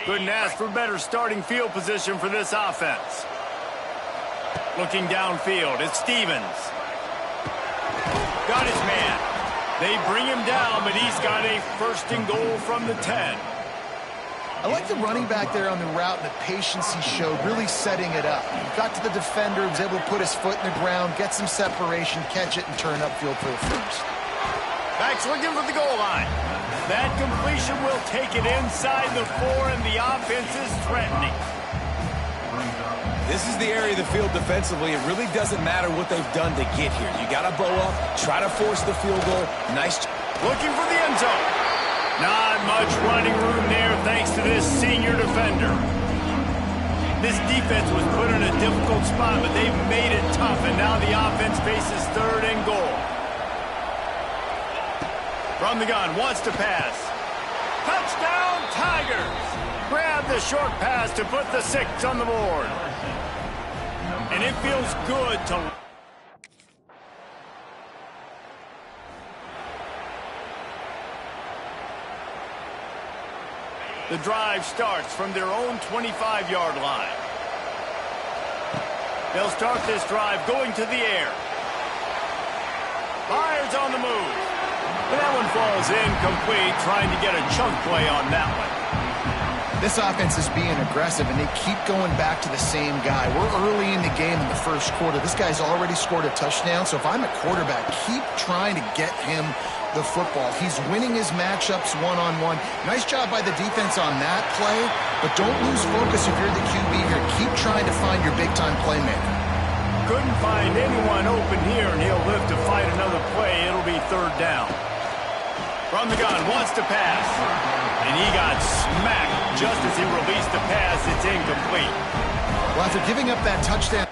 Couldn't ask for better starting field position for this offense. Looking downfield, it's Stevens. Got his man. They bring him down, but he's got a first and goal from the 10. I like the running back there on the route and the patience he showed, really setting it up. He got to the defender, was able to put his foot in the ground, get some separation, catch it, and turn upfield for the first. Back's looking for the goal line. That completion will take it inside the 4, and the offense is threatening. This is the area of the field defensively. It really doesn't matter what they've done to get here. You got to bow up, try to force the field goal. Nice. Looking for the end zone. Not much running room there thanks to this senior defender. This defense was put in a difficult spot, but they've made it tough, and now the offense faces 3rd and goal. From the gun, wants to pass. Touchdown, Tigers! Grab the short pass to put the 6 on the board. And it feels good to... The drive starts from their own 25-yard line. They'll start this drive going to the air. Fires on the move. And that one falls incomplete, trying to get a chunk play on that one. This offense is being aggressive, and they keep going back to the same guy. We're early in the game in the first quarter. This guy's already scored a touchdown, so if I'm a quarterback, keep trying to get him the football. He's winning his matchups one-on-one. Nice job by the defense on that play, but don't lose focus if you're the QB here. Keep trying to find your big-time playmaker. Couldn't find anyone open here, and he'll live to fight another play. It'll be 3rd down. From the gun, wants to pass. And he got smacked just as he released the pass. It's incomplete. Well, after giving up that touchdown...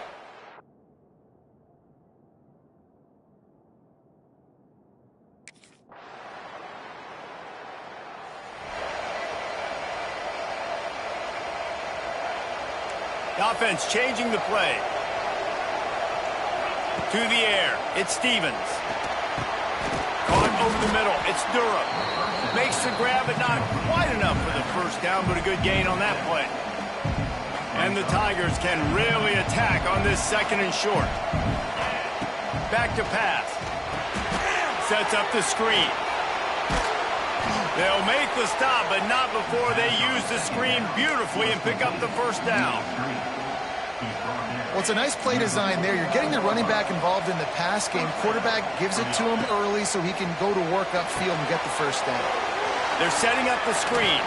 The offense changing the play. To the air, it's Stevens. Caught over the middle, it's Durham. Makes the grab, but not quite enough for the first down, but a good gain on that play. And the Tigers can really attack on this 2nd and short. Back to pass. Sets up the screen. They'll make the stop, but not before they use the screen beautifully and pick up the first down. Well, it's a nice play design there. You're getting the running back involved in the pass game. Quarterback gives it to him early so he can go to work upfield and get the first down. They're setting up the screen.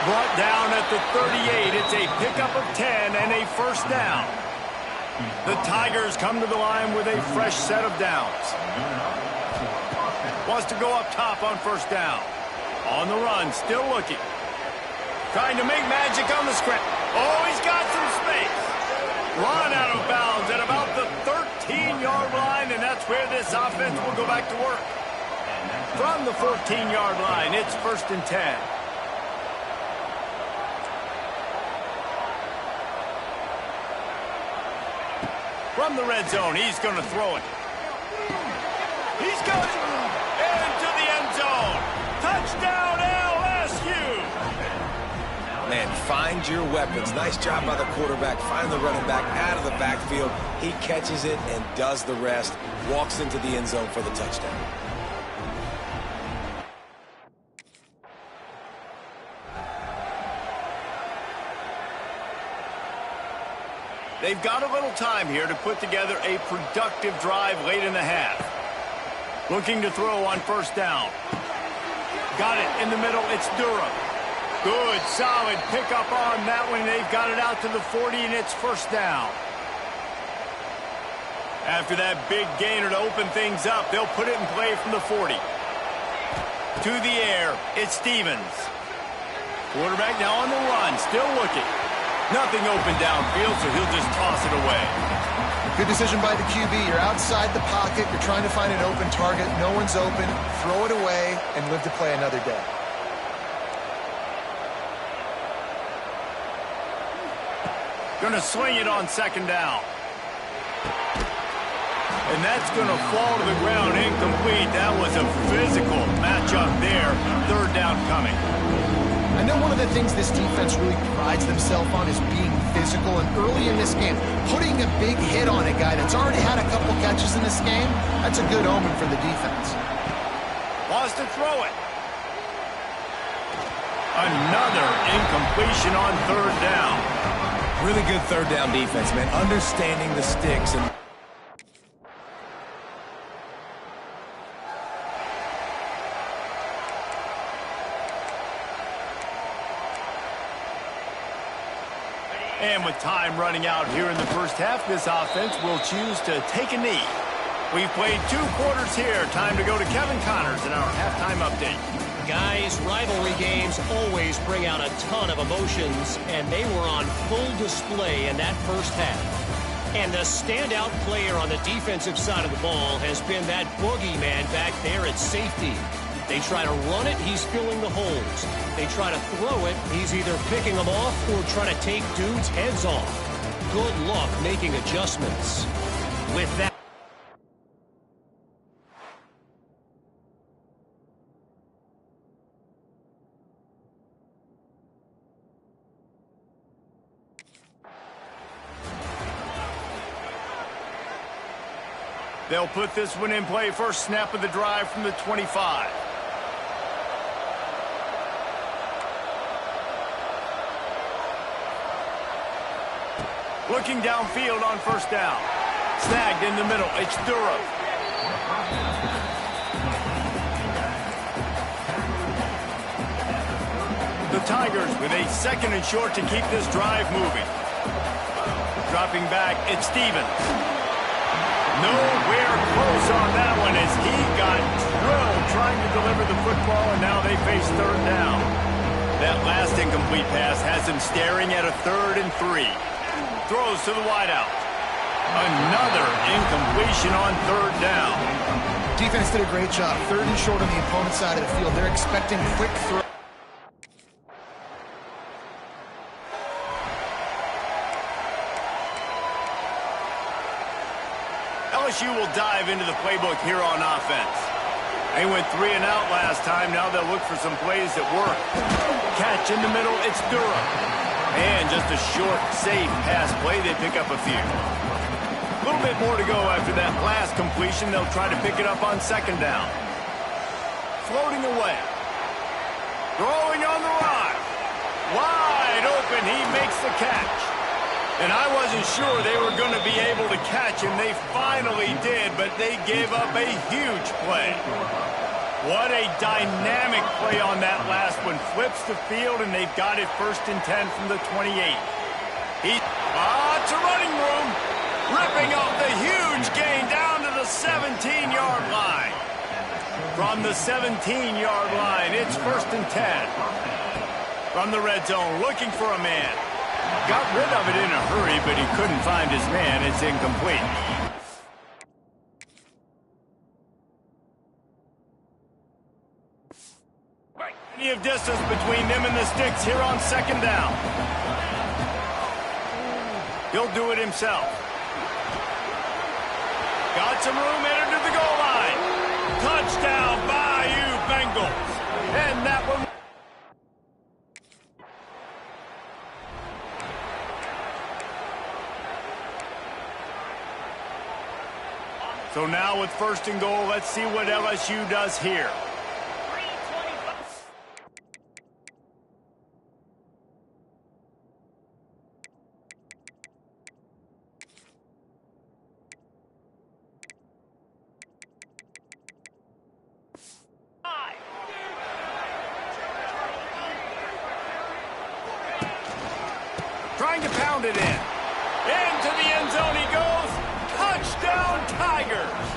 Brought down at the 38. It's a pickup of 10 and a first down. The Tigers come to the line with a fresh set of downs. Wants to go up top on first down. On the run, still looking. Trying to make magic on the scrap. Oh, he's got some space. Run out of bounds at about the 13-yard line, and that's where this offense will go back to work. From the 14-yard line, it's 1st and 10. From the red zone, he's going to throw it. He's going into the end zone. Touchdown, LSU! Man, find your weapons. Nice job by the quarterback. Find the running back out of the backfield. He catches it and does the rest. Walks into the end zone for the touchdown. They've got a little time here to put together a productive drive late in the half. Looking to throw on first down. Got it in the middle. It's Durham. Good, solid pickup on that one. They've got it out to the 40, and it's first down. After that big gainer to open things up, they'll put it in play from the 40. To the air, it's Stevens. Quarterback now on the run, still looking. Nothing open downfield, so he'll just toss it away. Good decision by the QB. You're outside the pocket. You're trying to find an open target. No one's open. Throw it away and live to play another day. Going to swing it on second down. And that's going to fall to the ground incomplete. That was a physical matchup there. Third down coming. I know one of the things this defense really prides themselves on is being physical. And early in this game, putting a big hit on a guy that's already had a couple catches in this game, that's a good omen for the defense. Wants to throw it. Another incompletion on third down. Really good third down defense, man. Understanding the sticks and... And with time running out here in the first half, this offense will choose to take a knee. We've played 2 quarters here. Time to go to Kevin Connors in our halftime update. Guys, rivalry games always bring out a ton of emotions, and they were on full display in that first half. And the standout player on the defensive side of the ball has been that boogeyman back there at safety. They try to run it, he's filling the holes. They try to throw it, he's either picking them off or trying to take dudes' heads off. Good luck making adjustments. With that... They'll put this one in play. First snap of the drive from the 25. Looking downfield on first down. Snagged in the middle. It's Durham. The Tigers with a second and short to keep this drive moving. Dropping back, it's Stevens. Nowhere close on that one as he got drilled trying to deliver the football, and now they face third down. That last incomplete pass has him staring at a 3rd and 3. Throws to the wideout. Another incompletion on third down. Defense did a great job. 3rd and short on the opponent's side of the field. They're expecting quick throw. LSU will dive into the playbook here on offense. They went 3 and out last time. Now they'll look for some plays that work. Catch in the middle. It's Durham. And just a short, safe pass play. They pick up a few. A little bit more to go after that last completion. They'll try to pick it up on second down. Floating away. Throwing on the run. Wide open. He makes the catch. And I wasn't sure they were going to be able to catch him. They finally did, but they gave up a huge play. What a dynamic play on that last one. Flips the field, and they've got it 1st and 10 from the 28. It's a running room. Ripping off the huge gain down to the 17-yard line. From the 17-yard line, it's 1st and 10. From the red zone, looking for a man. Got rid of it in a hurry, but he couldn't find his man. It's incomplete. Plenty of distance between them and the sticks here on second down. He'll do it himself. Got some room, entered to the goal line. Touchdown, Bayou Bengals. And that one... So now with 1st and goal, let's see what LSU does here. trying to pound it in. Into the end zone he goes. Touchdown, Tigers.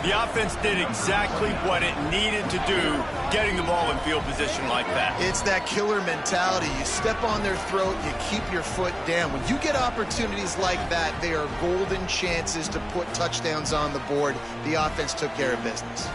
The offense did exactly what it needed to do, getting the ball in field position like that. It's that killer mentality. You step on their throat, you keep your foot down. When you get opportunities like that, they are golden chances to put touchdowns on the board. The offense took care of business.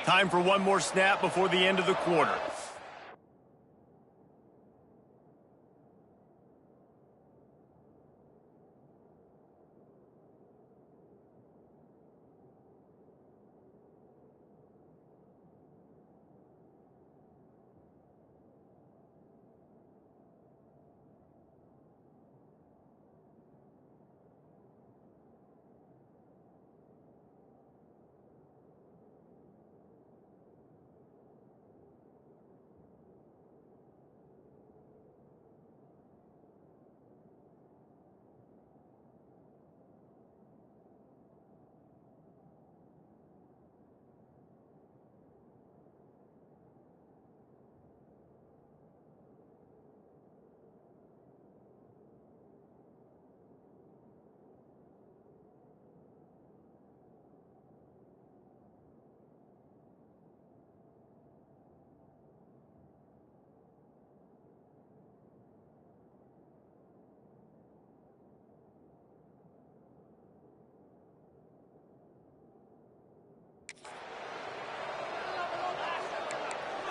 Time for one more snap before the end of the quarter.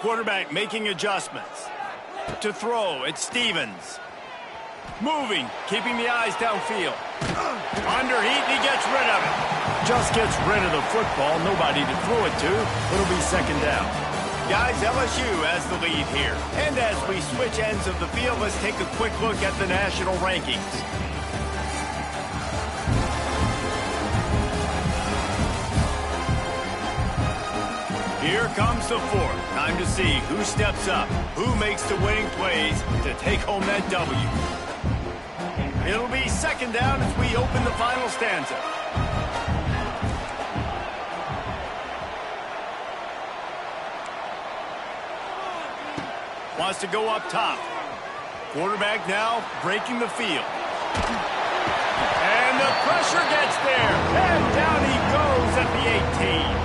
Quarterback making adjustments. To throw, it's Stevens. Moving, keeping the eyes downfield. Under heat, he gets rid of it. Just gets rid of the football, nobody to throw it to. It'll be second down. Guys, LSU has the lead here. And as we switch ends of the field, let's take a quick look at the national rankings. Here comes the fourth. Time to see who steps up, who makes the winning plays to take home that W. It'll be second down as we open the final stanza. Wants to go up top. Quarterback now breaking the field. And the pressure gets there. And down he goes at the 18.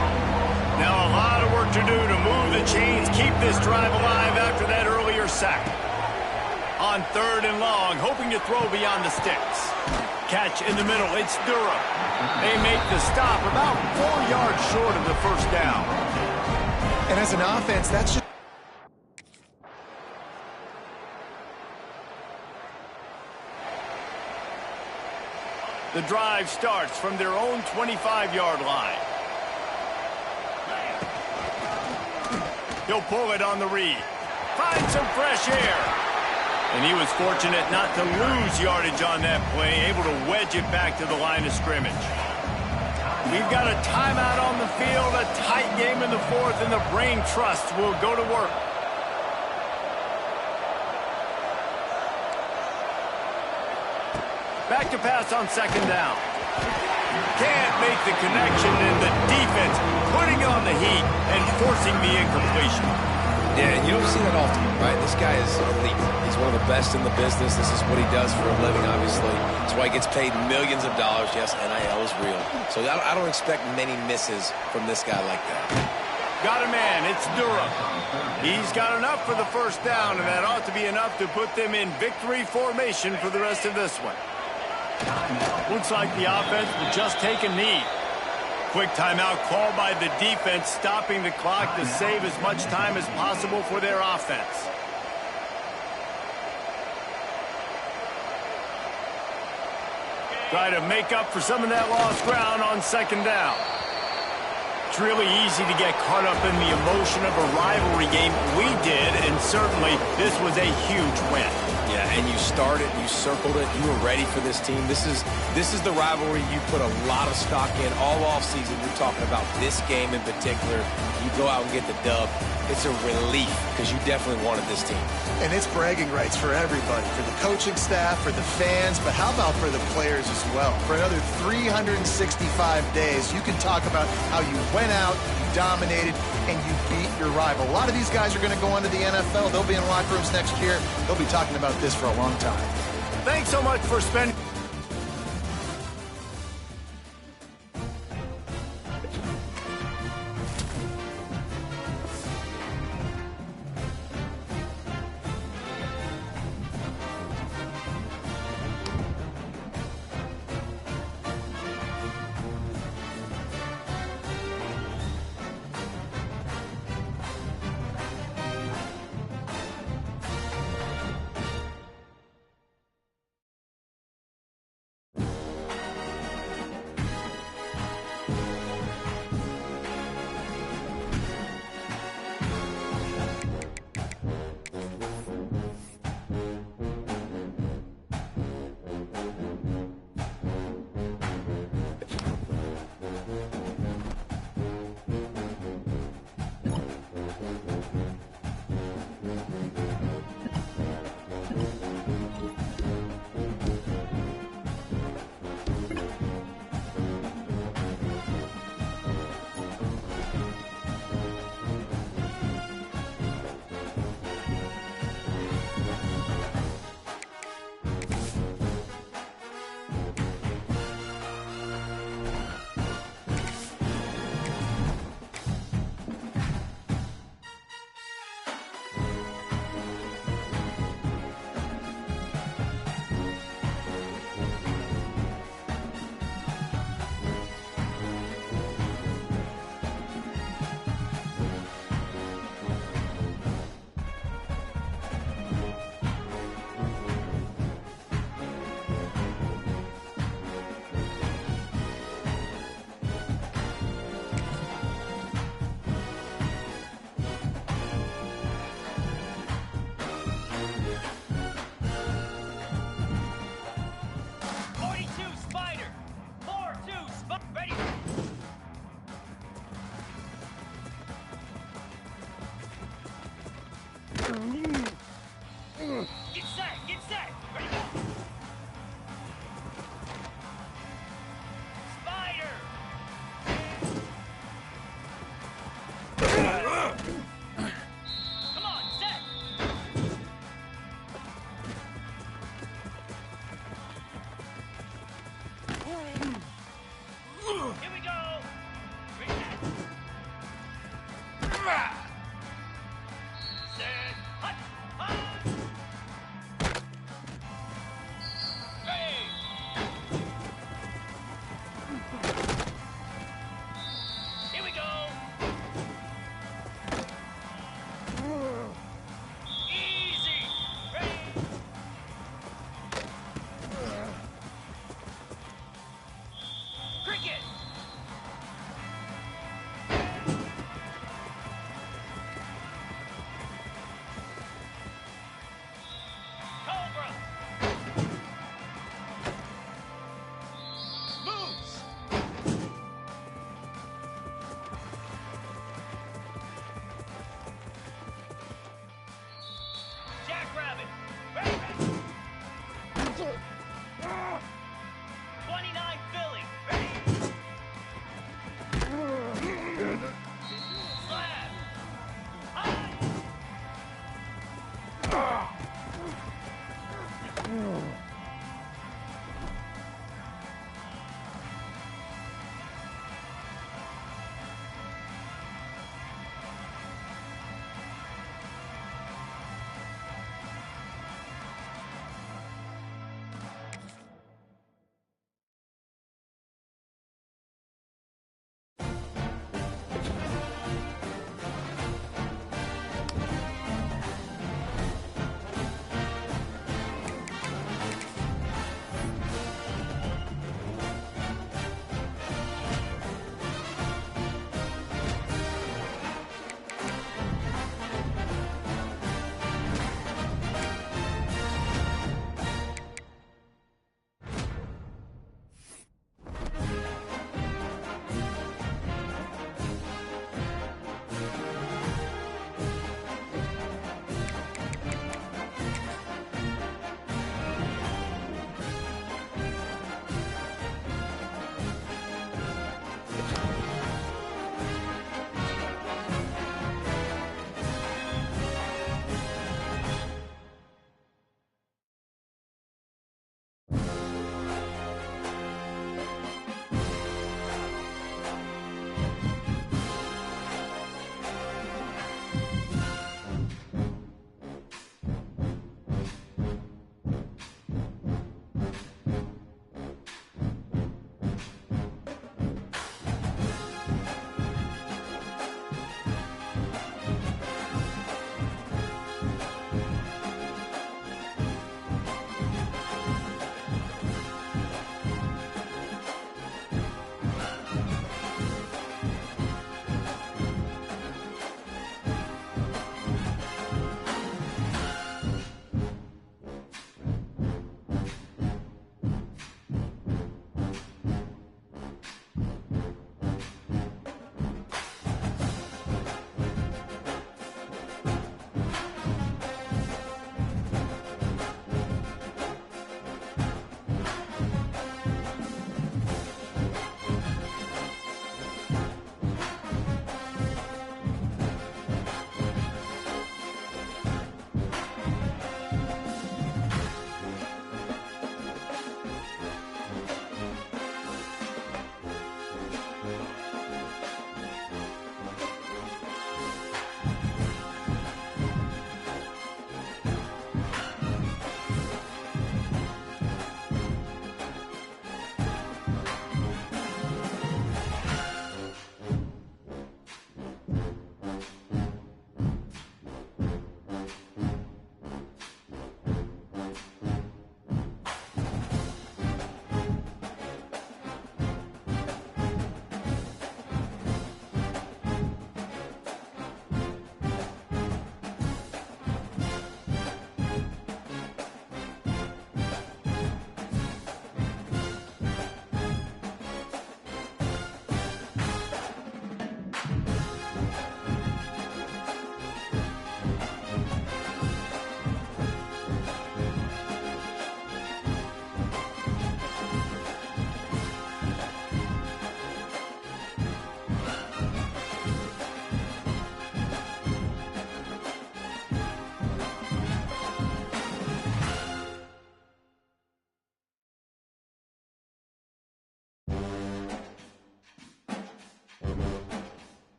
Now a lot of work to do to move the chains, keep this drive alive after that earlier sack. On third and long, hoping to throw beyond the sticks. Catch in the middle, it's Durham. They make the stop about 4 yards short of the first down. And as an offense, that's just... The drive starts from their own 25-yard line. He'll pull it on the read. Find some fresh air. And he was fortunate not to lose yardage on that play, able to wedge it back to the line of scrimmage. We've got a timeout on the field, a tight game in the fourth, and the Brain Trust will go to work. Back to pass on second down. Can't make the connection, and the defense putting on the heat and forcing the incompletion. Yeah, and you don't see that often, right? This guy is elite. He's one of the best in the business. This is what he does for a living, obviously. That's why he gets paid millions of dollars. Yes, NIL is real. So I don't expect many misses from this guy like that. Got a man. It's Durham. He's got enough for the first down, and that ought to be enough to put them in victory formation for the rest of this one. Looks like the offense will just take a knee. Quick timeout called by the defense, stopping the clock to save as much time as possible for their offense. Try to make up for some of that lost ground on second down. It's really easy to get caught up in the emotion of a rivalry game. We did, and certainly this was a huge win. Yeah, and you started, you circled it, you were ready for this team. This is the rivalry you put a lot of stock in all offseason. You're talking about this game in particular. You go out and get the dub. It's a relief because you definitely wanted this team. And it's bragging rights for everybody, for the coaching staff, for the fans, but how about for the players as well? For another 365 days, you can talk about how you went out, you dominated, and you beat your rival. A lot of these guys are going to go on to the NFL. They'll be in locker rooms next year. They'll be talking about this for a long time. Thanks so much for spending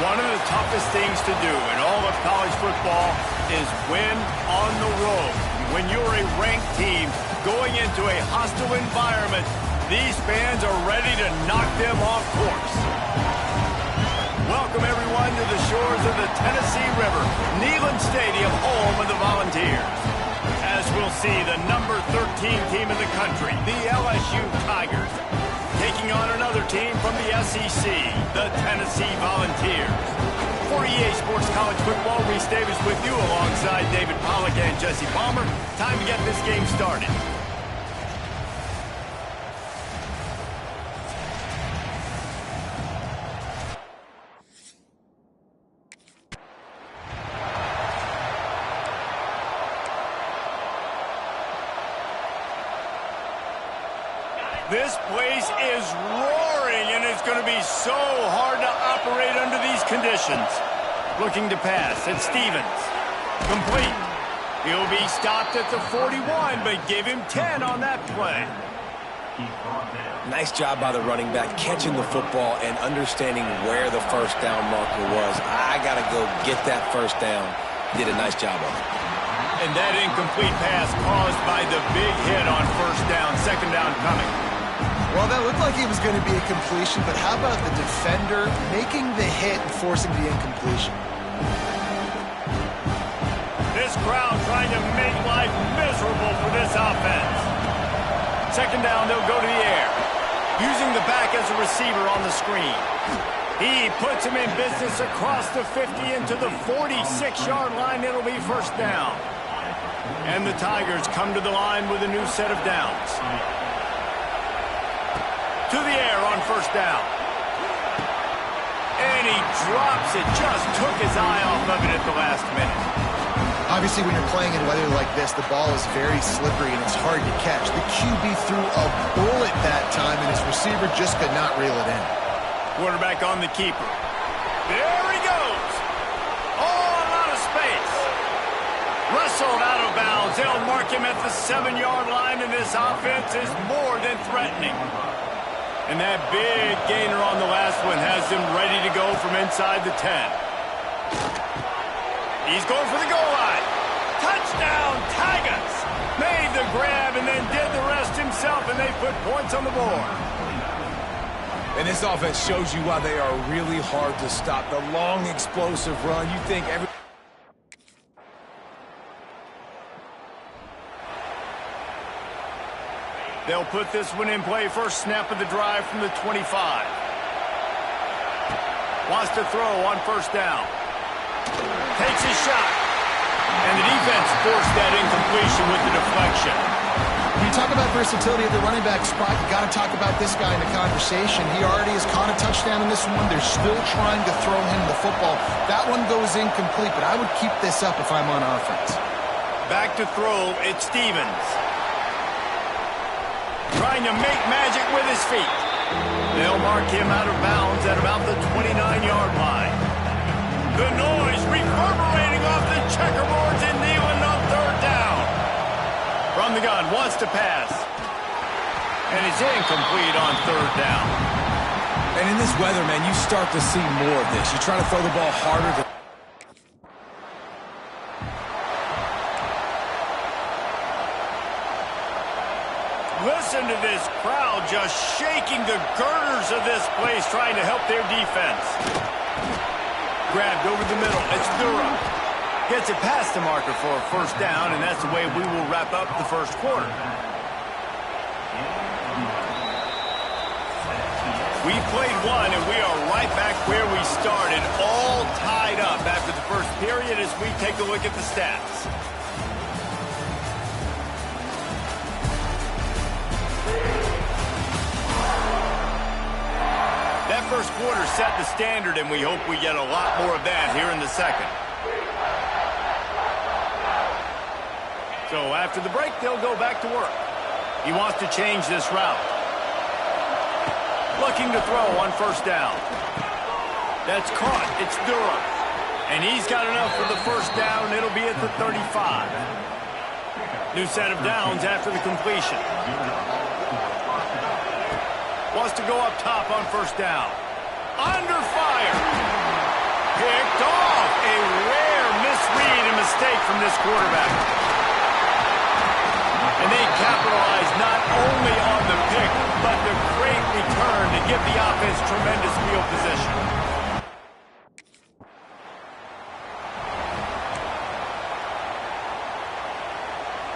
One of the toughest things to do in all of college football is win on the road. When you're a ranked team going into a hostile environment, these fans are ready to knock them off course. Welcome, everyone, to the shores of the Tennessee River, Neyland Stadium, home of the Volunteers. As we'll see, the number 13 team in the country, the LSU Tigers, taking on another team from the SEC, the Tennessee Volunteers. For EA Sports College Football, Reese Davis with you alongside David Pollack and Jesse Palmer. Time to get this game started. This place is roaring, and it's going to be so hard to operate under these conditions. Looking to pass. It's Stevens. Complete. He'll be stopped at the 41, but give him 10 on that play. Nice job by the running back, catching the football and understanding where the first down marker was. I got to go get that first down. Did a nice job of it. And that incomplete pass caused by the big hit on first down. Second down coming. Well, that looked like it was going to be a completion, but how about the defender making the hit and forcing the incompletion? This crowd trying to make life miserable for this offense. Second down, they'll go to the air. Using the back as a receiver on the screen. He puts him in business across the 50 into the 46-yard line. It'll be first down. And the Tigers come to the line with a new set of downs. To the air on first down. And he drops it. Just took his eye off of it at the last minute. Obviously, when you're playing in weather like this, the ball is very slippery and it's hard to catch. The QB threw a bullet that time, and his receiver just could not reel it in. Quarterback on the keeper. There he goes. Oh, a lot of space. Wrestled out of bounds. They'll mark him at the 7-yard line, and this offense is more than threatening. And that big gainer on the last one has him ready to go from inside the 10. He's going for the goal line. Touchdown, Tigers! Made the grab and then did the rest himself, and they put points on the board. And this offense shows you why they are really hard to stop. The long, explosive run. You think every... They'll put this one in play. First snap of the drive from the 25. Wants to throw on first down. Takes his shot. And the defense forced that incompletion with the deflection. When you talk about versatility at the running back spot, you got to talk about this guy in the conversation. He already has caught a touchdown in this one. They're still trying to throw him the football. That one goes incomplete, but I would keep this up if I'm on offense. Back to throw, it's Stevens. Trying to make magic with his feet. They'll mark him out of bounds at about the 29-yard line. The noise reverberating off the checkerboards in Neyland on third down. From the gun, wants to pass. And it's incomplete on third down. And in this weather, man, you start to see more of this. You try to throw the ball harder. Listen to this crowd just shaking the girders of this place, trying to help their defense. Grabbed over the middle. It's Durham. Gets it past the marker for a first down, and that's the way we will wrap up the first quarter. We played one, and we are right back where we started, all tied up after the first period as we take a look at the stats. That first quarter set the standard, and we hope we get a lot more of that here in the second. So after the break, they'll go back to work. He wants to change this route. Looking to throw on first down. That's caught. It's Durham. And he's got enough for the first down. It'll be at the 35. New set of downs after the completion. Wants to go up top on first down. Under fire. picked off. A rare misread and mistake from this quarterback. And they capitalize not only on the pick, but the great return to give the offense tremendous field position.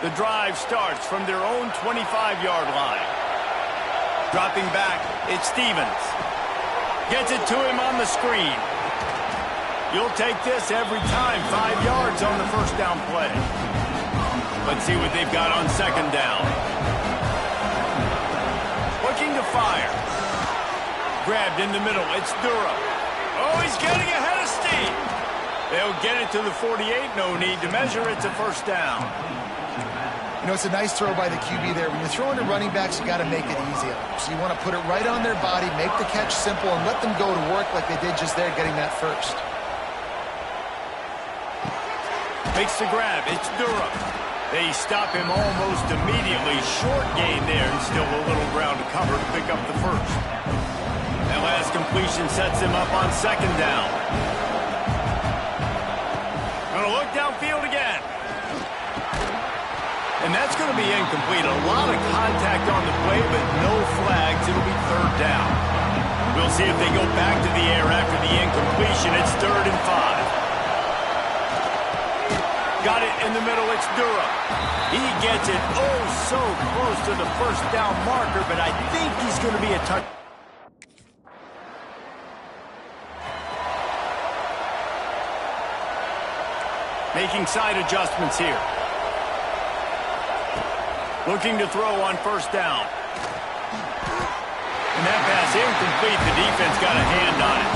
The drive starts from their own 25-yard line. Dropping back, it's Stevens. Gets it to him on the screen. You'll take this every time. 5 yards on the first down play. Let's see what they've got on second down. Looking to fire. Grabbed in the middle. It's Durham. Oh, he's getting ahead of steam. They'll get it to the 48. No need to measure. It's a first down. You know, it's a nice throw by the QB there. When you're throwing to running backs, you got to make it easy on them. So you want to put it right on their body, make the catch simple, and let them go to work like they did just there, getting that first. Makes the grab. It's Durham. They stop him almost immediately. Short gain there, and still a little ground to cover to pick up the first. That last completion sets him up on second down. Gonna look downfield again. And that's going to be incomplete. A lot of contact on the play, but no flags. It'll be third down. We'll see if they go back to the air after the incompletion. It's 3rd and 5. Got it in the middle. It's Durham. He gets it oh so close to the first down marker, but I think he's going to be a touch. Making side adjustments here. Looking to throw on first down. And that pass incomplete. The defense got a hand on it.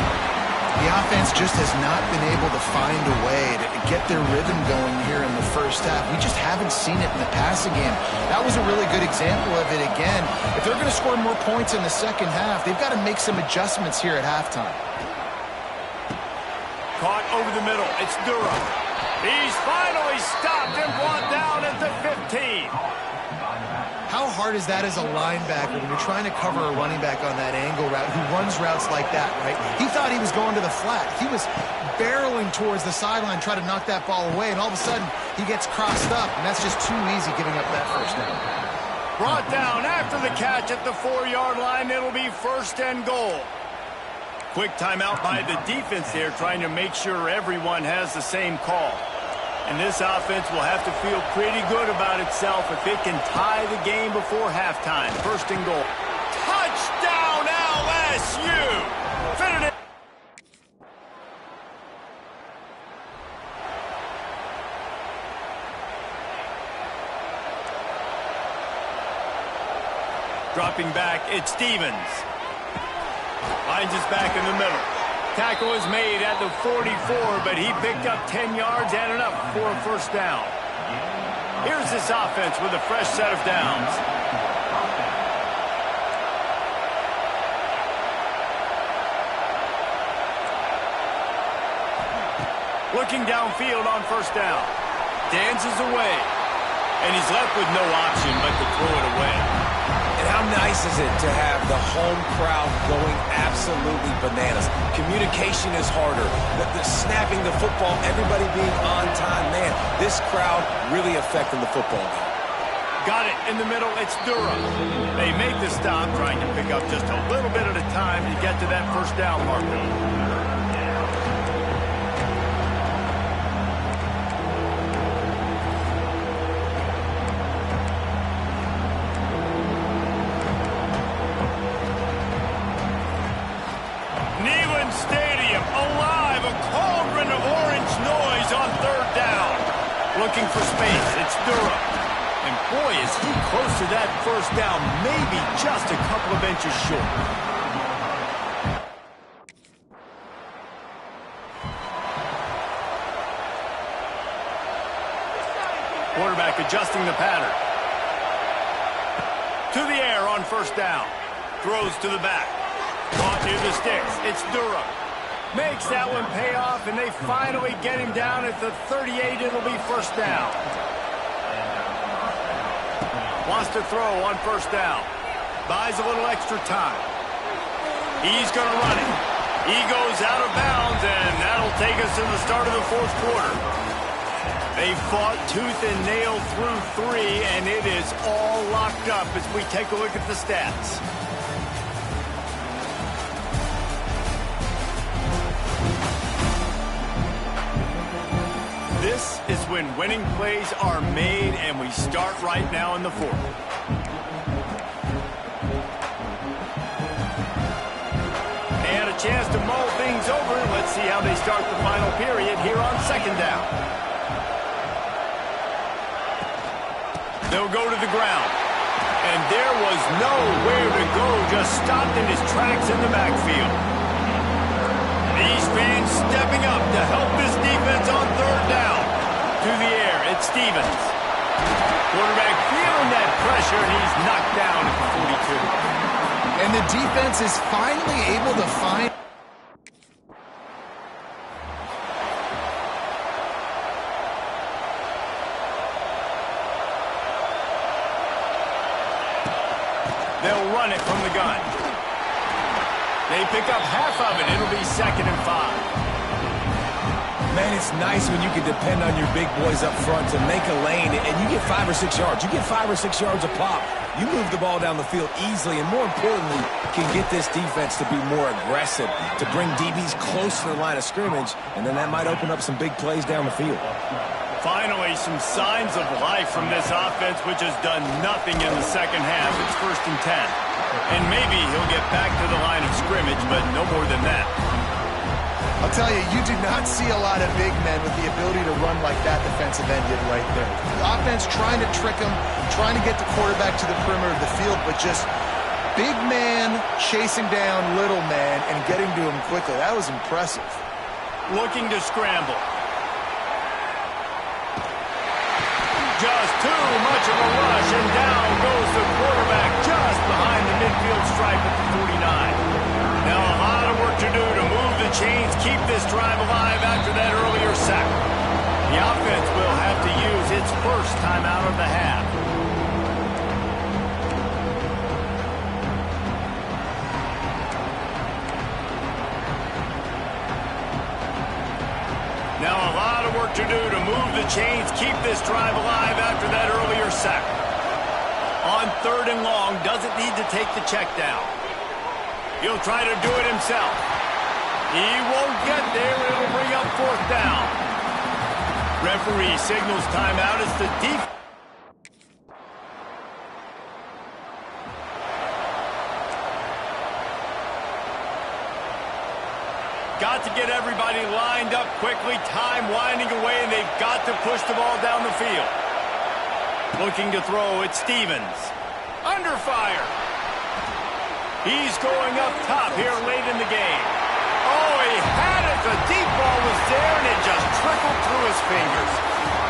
The offense just has not been able to find a way to get their rhythm going here in the first half. We just haven't seen it in the passing game. That was a really good example of it again. If they're going to score more points in the second half, they've got to make some adjustments here at halftime. Caught over the middle. It's Durham. He's finally stopped and brought down at the 15. How hard is that as a linebacker when you're trying to cover a running back on that angle route who runs routes like that, right? He thought he was going to the flat. He was barreling towards the sideline trying to knock that ball away, and all of a sudden he gets crossed up, and that's just too easy giving up that first down. Brought down after the catch at the 4-yard line. It'll be 1st and goal. Quick timeout by the defense there, trying to make sure everyone has the same call. And this offense will have to feel pretty good about itself if it can tie the game before halftime. 1st and goal. Touchdown LSU! Fit it in. Dropping back, it's Stevens. Finds us back in the middle. Tackle is made at the 44, but he picked up 10 yards and enough for a first down. Here's this offense with a fresh set of downs. Looking downfield on first down. Dances away. And he's left with no option but to throw it away. And how nice is it to have the home crowd going absolutely bananas? Communication is harder. The snapping the football, everybody being on time. Man, this crowd really affecting the football game. Got it in the middle. It's Durham. They make the stop, trying to pick up just a little bit at a time to get to that first down marker. Stadium alive, a cauldron of orange noise on 3rd down. Looking for space, it's Durham. And boy, is he close to that first down, maybe just a couple of inches short. Quarterback adjusting the pattern. To the air on first down. Throws to the back. Caught near the sticks. It's Durham. Makes that one pay off, and they finally get him down at the 38. It'll be first down. Wants to throw on first down. Buys a little extra time. He's going to run it. He goes out of bounds, and that'll take us to the start of the fourth quarter. They fought tooth and nail through 3, and it is all locked up as we take a look at the stats. This is when winning plays are made, and we start right now in the fourth. And a chance to mull things over. Let's see how they start the final period here on second down. They'll go to the ground. And there was nowhere to go, just stopped in his tracks in the backfield. These fans stepping up to help this defense on third down. To the air, it's Stevens. Quarterback feeling that pressure, and he's knocked down at the 42. And the defense is finally able to find... They'll run it from the gun. They pick up half of it. It'll be 2nd and 5. Man, it's nice when you can depend on your big boys up front to make a lane, and you get 5 or 6 yards. You get 5 or 6 yards a pop. You move the ball down the field easily, and more importantly, can get this defense to be more aggressive, to bring DBs close to the line of scrimmage, and then that might open up some big plays down the field. Finally, some signs of life from this offense, which has done nothing in the second half. It's 1st and 10. And maybe he'll get back to the line of scrimmage, but no more than that. I'll tell you, you do not see a lot of big men with the ability to run like that defensive end did right there. The offense trying to trick him, trying to get the quarterback to the perimeter of the field, but just big man chasing down little man and getting to him quickly. That was impressive. Looking to scramble. Just too much of a rush, and down goes the quarterback just behind the midfield stripe at the 49. Now a lot of work to do to move the chains, keep this drive alive after that earlier sack. The offense will have to use its first timeout of the half. Now a lot of work to do to move the chains, keep this drive alive after that earlier sack. On 3rd and long, doesn't need to take the check down. He'll try to do it himself. He won't get there. It'll bring up 4th down. Referee signals timeout as the defense. Got to get everybody lined up quickly. Time winding away, and they've got to push the ball down the field. Looking to throw, it's Stevens. Under fire. He's going up top here late in the game. Oh, he had it. The deep ball was there, and it just trickled through his fingers.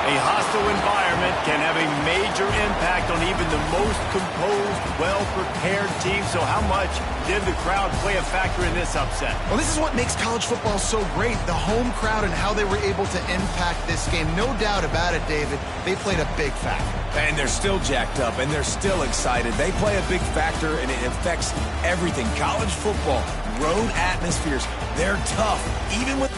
A hostile environment can have a major impact on even the most composed, well-prepared team. So how much did the crowd play a factor in this upset? Well, this is what makes college football so great, the home crowd and how they were able to impact this game. No doubt about it, David. They played a big factor. And they're still jacked up, and they're still excited. They play a big factor, and it affects everything. College football, road atmospheres, they're tough, even with...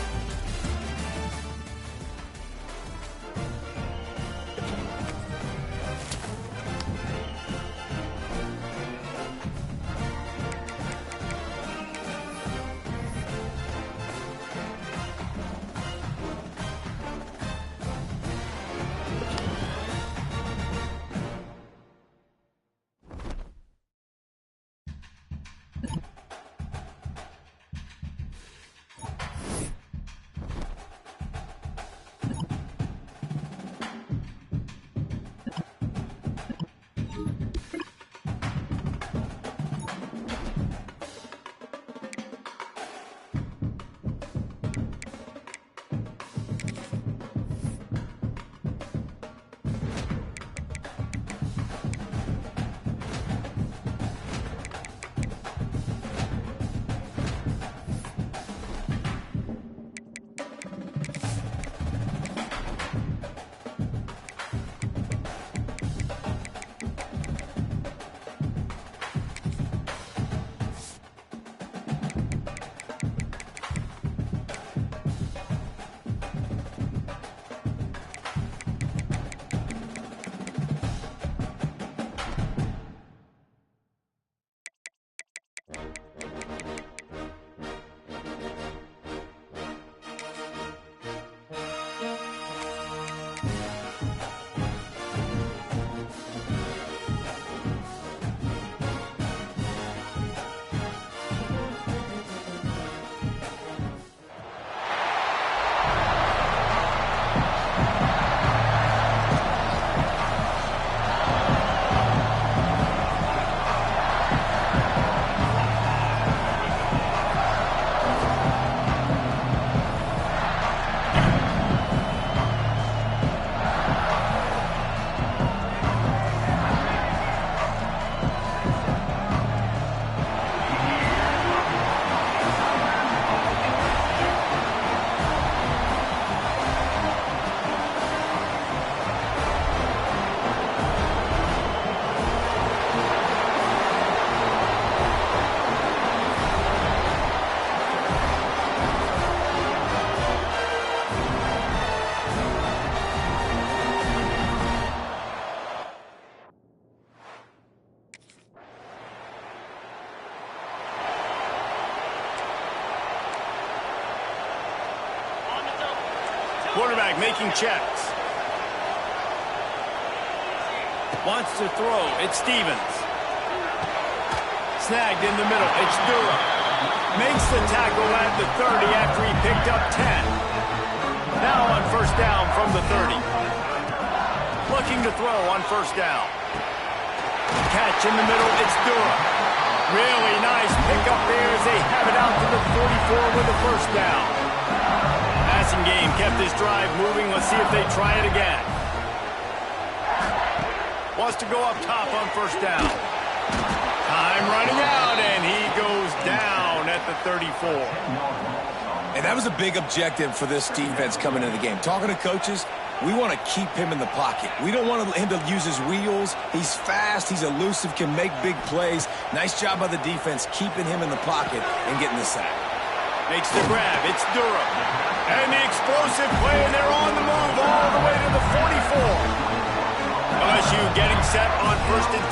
quarterback making checks. Wants to throw. It's Stevens. Snagged in the middle. It's Durham. Makes the tackle at the 30 after he picked up 10. Now on first down from the 30. Looking to throw on first down. Catch in the middle. It's Durham. Really nice pickup there as they have it out to the 44 with a first down. Passing game kept this drive moving. Let's see if they try it again. Wants to go up top on first down. Time running out, and he goes down at the 34. And that was a big objective for this defense coming into the game. Talking to coaches, we want to keep him in the pocket. We don't want him to use his wheels. He's fast. He's elusive, can make big plays. Nice job by the defense keeping him in the pocket and getting the sack. Makes the grab. It's Durham. And the explosive play, and they're on the move all the way to the 44. LSU getting set on first and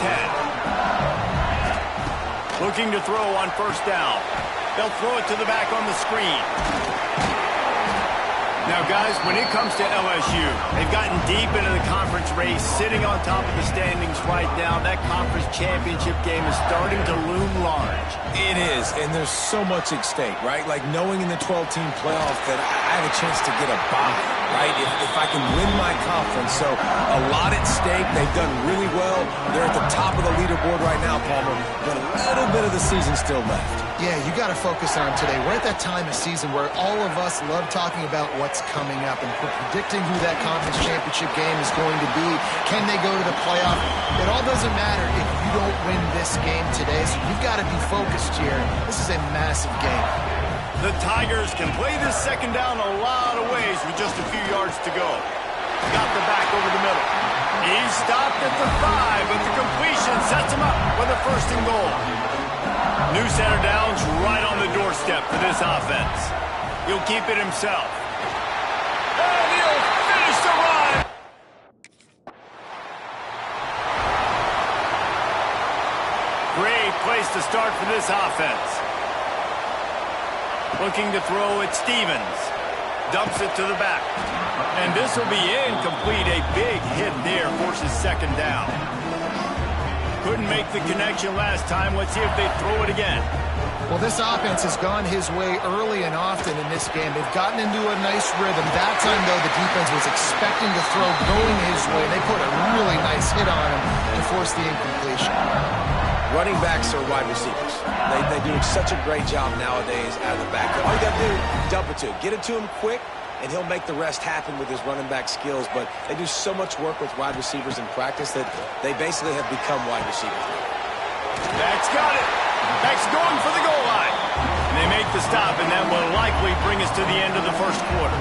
10. Looking to throw on first down. They'll throw it to the back on the screen. Now, guys, when it comes to LSU, they've gotten deep into the conference race, sitting on top of the standings right now. That conference championship game is starting to loom large. It is, and there's so much at stake, right? Like knowing in the 12-team playoff that I have a chance to get a bye, right? If I can win my conference. So a lot at stake. They've done really well. They're at the top of the leaderboard right now, Palmer, but a little bit of the season still left. Yeah, you got to focus on today. We're at that time of season where all of us love talking about what's coming up and predicting who that conference championship game is going to be. Can they go to the playoff? It all doesn't matter if you don't win this game today, so you've got to be focused here. This is a massive game. The Tigers can play this second down a lot of ways with just a few yards to go. Got the back over the middle. He's stopped at the 5, but the completion sets him up with a first and goal. New set of downs right on the doorstep for this offense. He'll keep it himself. And he'll finish the run. Great place to start for this offense. Looking to throw at Stevens. Dumps it to the back. And this will be incomplete. A big hit there forces second down. Couldn't make the connection last time. Let's see if they throw it again. Well, this offense has gone his way early and often in this game. They've gotten into a nice rhythm. That time, though, the defense was expecting the throw going his way. They put a really nice hit on him to force the incompletion. Running backs are wide receivers. They do such a great job nowadays out of the backfield. All you got to do, dump it to him. Get it to him quick, and he'll make the rest happen with his running back skills. But they do so much work with wide receivers in practice that they basically have become wide receivers. That's got it. That's going for the goal line. And they make the stop, and that will likely bring us to the end of the first quarter.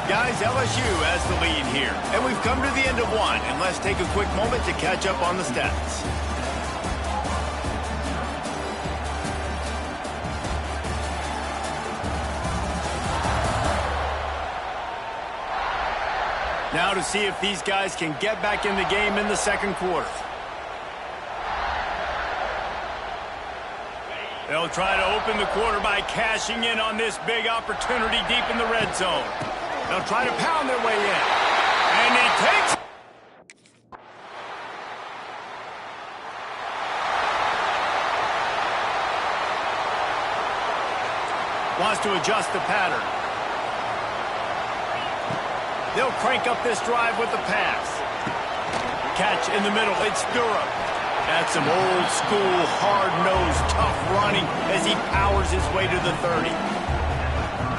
Guys, LSU has the lead here. And we've come to the end of one. And let's take a quick moment to catch up on the stats. Now to see if these guys can get back in the game in the second quarter. They'll try to open the quarter by cashing in on this big opportunity deep in the red zone. They'll try to pound their way in. And he takes... Wants to adjust the pattern. They'll crank up this drive with the pass. Catch in the middle. It's Durham. That's some old school, hard-nosed, tough running as he powers his way to the 30.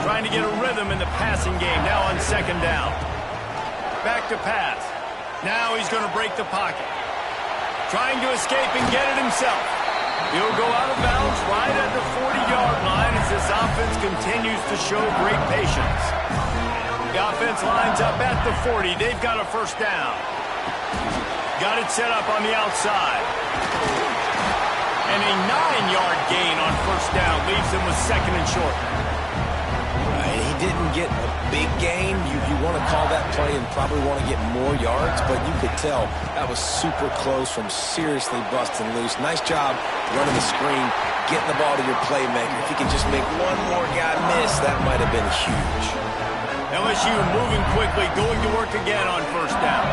Trying to get a rhythm in the passing game now on second down. Back to pass. Now he's going to break the pocket. Trying to escape and get it himself. He'll go out of bounds right at the 40-yard line as this offense continues to show great patience. The offense lines up at the 40. They've got a first down. Got it set up on the outside. And a 9-yard gain on first down leaves him with second and short. He didn't get a big gain. You want to call that play and probably want to get more yards, but you could tell that was super close from seriously busting loose. Nice job running the screen, getting the ball to your playmaker. If you can just make one more guy miss, that might have been huge. LSU moving quickly, going to work again on first down.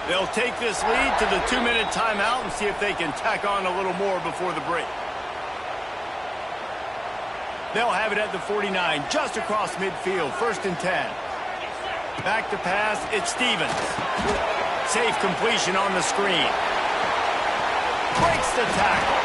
They'll take this lead to the 2-minute timeout and see if they can tack on a little more before the break. They'll have it at the 49, just across midfield, 1st and 10. Back to pass, it's Stevens. Safe completion on the screen. Breaks the tackle.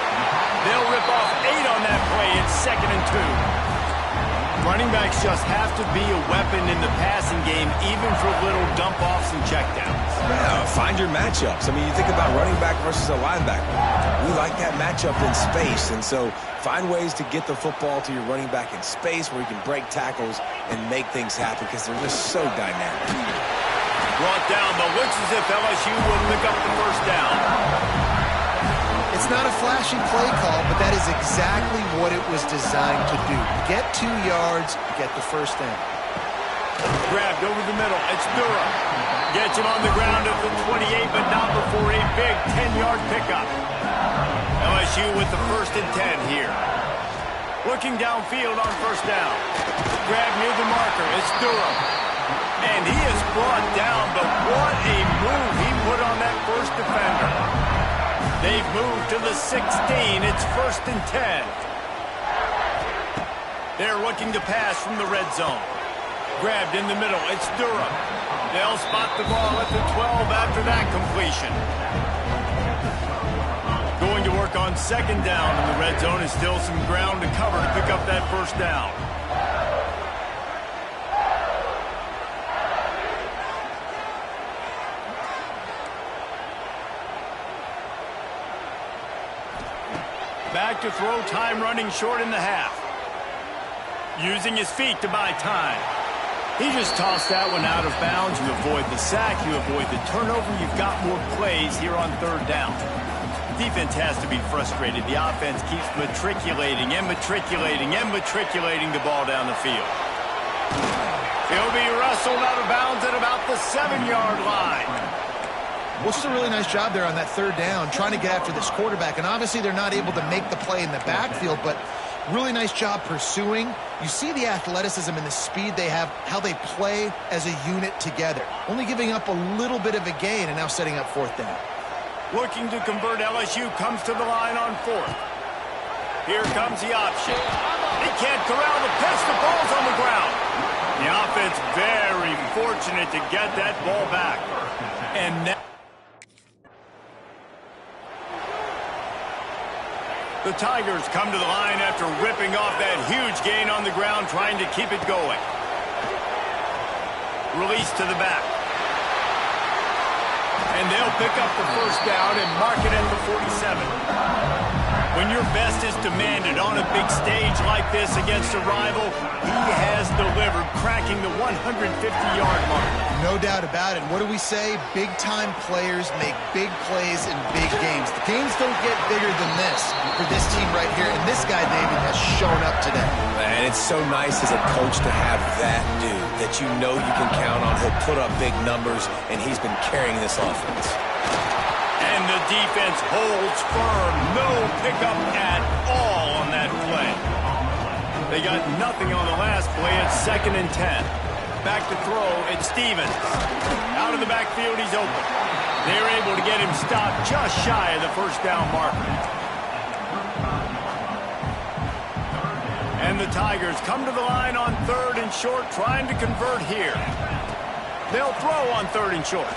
They'll rip off 8 on that play. It's 2nd and 2. Running backs just have to be a weapon in the passing game, even for little dump-offs and checkdowns. Yeah, find your matchups. I mean, you think about running back versus a linebacker. We like that matchup in space, and so find ways to get the football to your running back in space where you can break tackles and make things happen because they're just so dynamic. Brought down, but looks as if LSU will pick up the first down. It's not a flashy play call, but that is exactly what it was designed to do. Get 2 yards, get the first down. Grabbed over the middle. It's Durham. Gets him on the ground at the 28, but not before a big 10-yard pickup. LSU with the 1st and 10 here. Looking downfield on first down. Grab near the marker. It's Durham. And he is brought down, but what a move he put on that first defender. They've moved to the 16. It's 1st and 10. They're looking to pass from the red zone. Grabbed in the middle. It's Durham. They'll spot the ball at the 12 after that completion. Going to work on 2nd down in the red zone is still some ground to cover to pick up that first down. Back to throw, time running short in the half. Using his feet to buy time. He just tossed that one out of bounds. You avoid the sack, you avoid the turnover. You've got more plays here on 3rd down. Defense has to be frustrated. The offense keeps matriculating and matriculating and matriculating the ball down the field. He'll be wrestled out of bounds at about the 7-yard line. Well, just a really nice job there on that 3rd down, trying to get after this quarterback. And obviously they're not able to make the play in the backfield, but really nice job pursuing. You see the athleticism and the speed they have, how they play as a unit together. Only giving up a little bit of a gain and now setting up 4th down. Looking to convert, LSU comes to the line on 4th. Here comes the option. He can't corral the pitch. The ball's on the ground. The offense very fortunate to get that ball back. And now the Tigers come to the line after ripping off that huge gain on the ground, trying to keep it going. Release to the back. And they'll pick up the first down and mark it at the 47. When your best is demanded on a big stage like this against a rival, he has delivered, cracking the 150-yard mark. No doubt about it. What do we say? Big-time players make big plays in big games. The games don't get bigger than this for this team right here, and this guy, David, has shown up today. Man, it's so nice as a coach to have that dude that you know you can count on. He'll put up big numbers, and he's been carrying this offense. And the defense holds firm. No pickup at all on that play. They got nothing on the last play. It's 2nd and 10. Back to throw. It's Stevens. Out of the backfield, he's open. They're able to get him stopped just shy of the first down marker. And the Tigers come to the line on 3rd and short, trying to convert here. They'll throw on 3rd and short.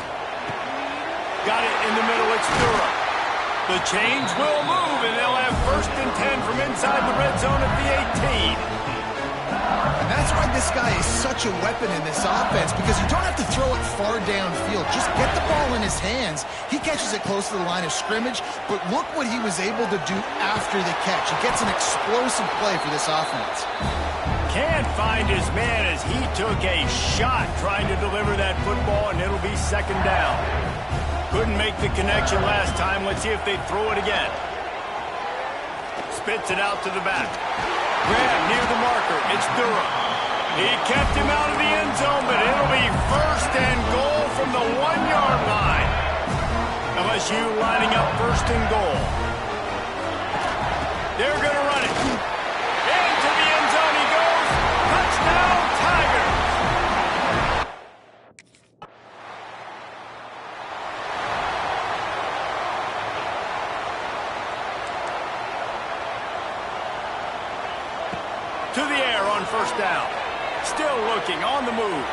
Got it in the middle. It's Durham. The change will move, and they'll have 1st and 10 from inside the red zone at the 18. And that's why this guy is such a weapon in this offense, because you don't have to throw it far downfield. Just get the ball in his hands. He catches it close to the line of scrimmage, but look what he was able to do after the catch. He gets an explosive play for this offense. Can't find his man as he took a shot trying to deliver that football, and it'll be 2nd down. Couldn't make the connection last time. Let's see if they throw it again. Spits it out to the back. Grab near the marker. It's Durham. He kept him out of the end zone, but it'll be first and goal from the 1-yard line. LSU lining up first and goal. They're going to run it. Into the end zone he goes. Touchdown, Tigers. To the air on first down. Still looking, on the move.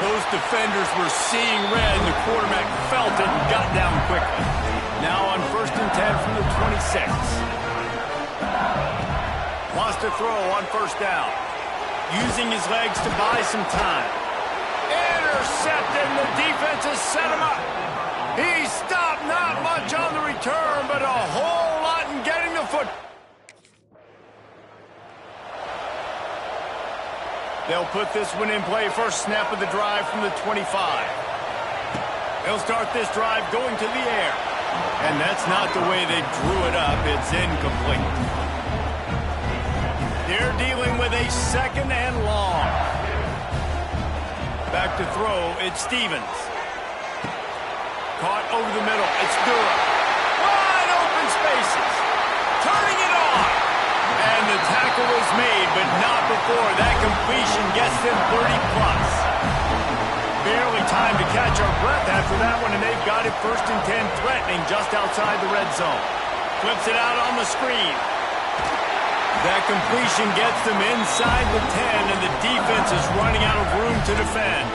Those defenders were seeing red, and the quarterback felt it and got down quickly. Now on first and 10 from the 26. Wants to throw on first down. Using his legs to buy some time. Intercepted, and the defense has set him up. He stopped, not much on the return, but a whole lot in getting the foot. They'll put this one in play. First snap of the drive from the 25. They'll start this drive going to the air. And that's not the way they drew it up. It's incomplete. They're dealing with a second and long. Back to throw. It's Stevens. Caught over the middle. It's Durham. Wide open spaces. Turning it on. And the tackle was made, but not before that completion gets them 30-plus. Barely time to catch our breath after that one, and they've got it first and 10, threatening just outside the red zone. Flips it out on the screen. That completion gets them inside the 10, and the defense is running out of room to defend.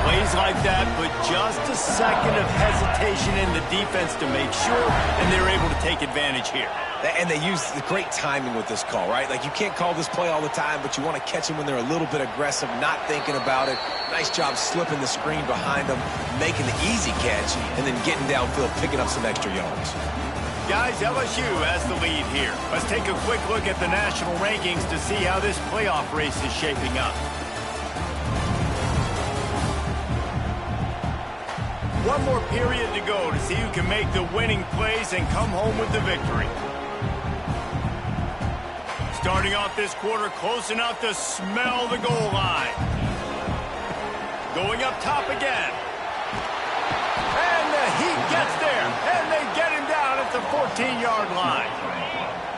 Plays like that put just a second of hesitation in the defense to make sure, and they're able to take advantage here. And they use the great timing with this call, right? Like, you can't call this play all the time, but you want to catch them when they're a little bit aggressive, not thinking about it. Nice job slipping the screen behind them, making the easy catch, and then getting downfield, picking up some extra yards. Guys, LSU has the lead here. Let's take a quick look at the national rankings to see how this playoff race is shaping up. One more period to go to see who can make the winning plays and come home with the victory. Starting off this quarter close enough to smell the goal line. Going up top again. And the heat gets there, and they get him down at the 14-yard line.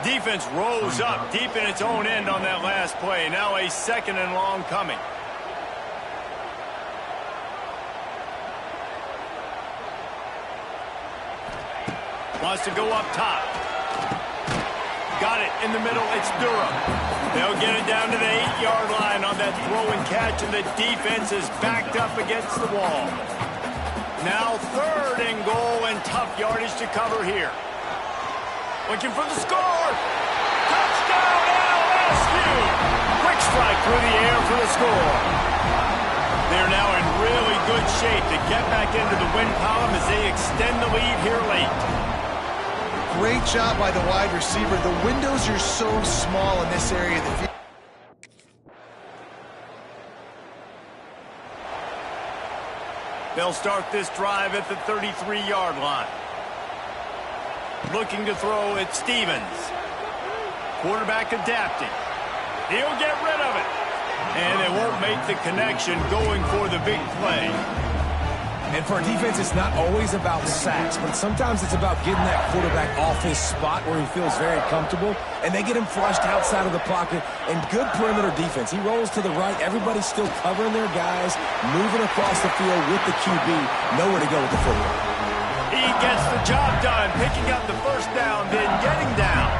Defense rose up deep in its own end on that last play. Now a second and long coming. Wants to go up top. Got it in the middle. It's Durham. They'll get it down to the 8-yard line on that throw and catch, and the defense is backed up against the wall. Now third and goal, and tough yardage to cover here. Looking for the score. Touchdown, LSU! Quick strike through the air for the score. They're now in really good shape to get back into the win column as they extend the lead here late. Great job by the wide receiver. The windows are so small in this area of the field. They'll start this drive at the 33-yard line. Looking to throw at Stevens. Quarterback adapting. He'll get rid of it. And they won't make the connection going for the big play. And for a defense, it's not always about sacks, but sometimes it's about getting that quarterback off his spot where he feels very comfortable, and they get him flushed outside of the pocket, and good perimeter defense. He rolls to the right. Everybody's still covering their guys, moving across the field with the QB. Nowhere to go with the football. He gets the job done, picking up the first down, then getting down.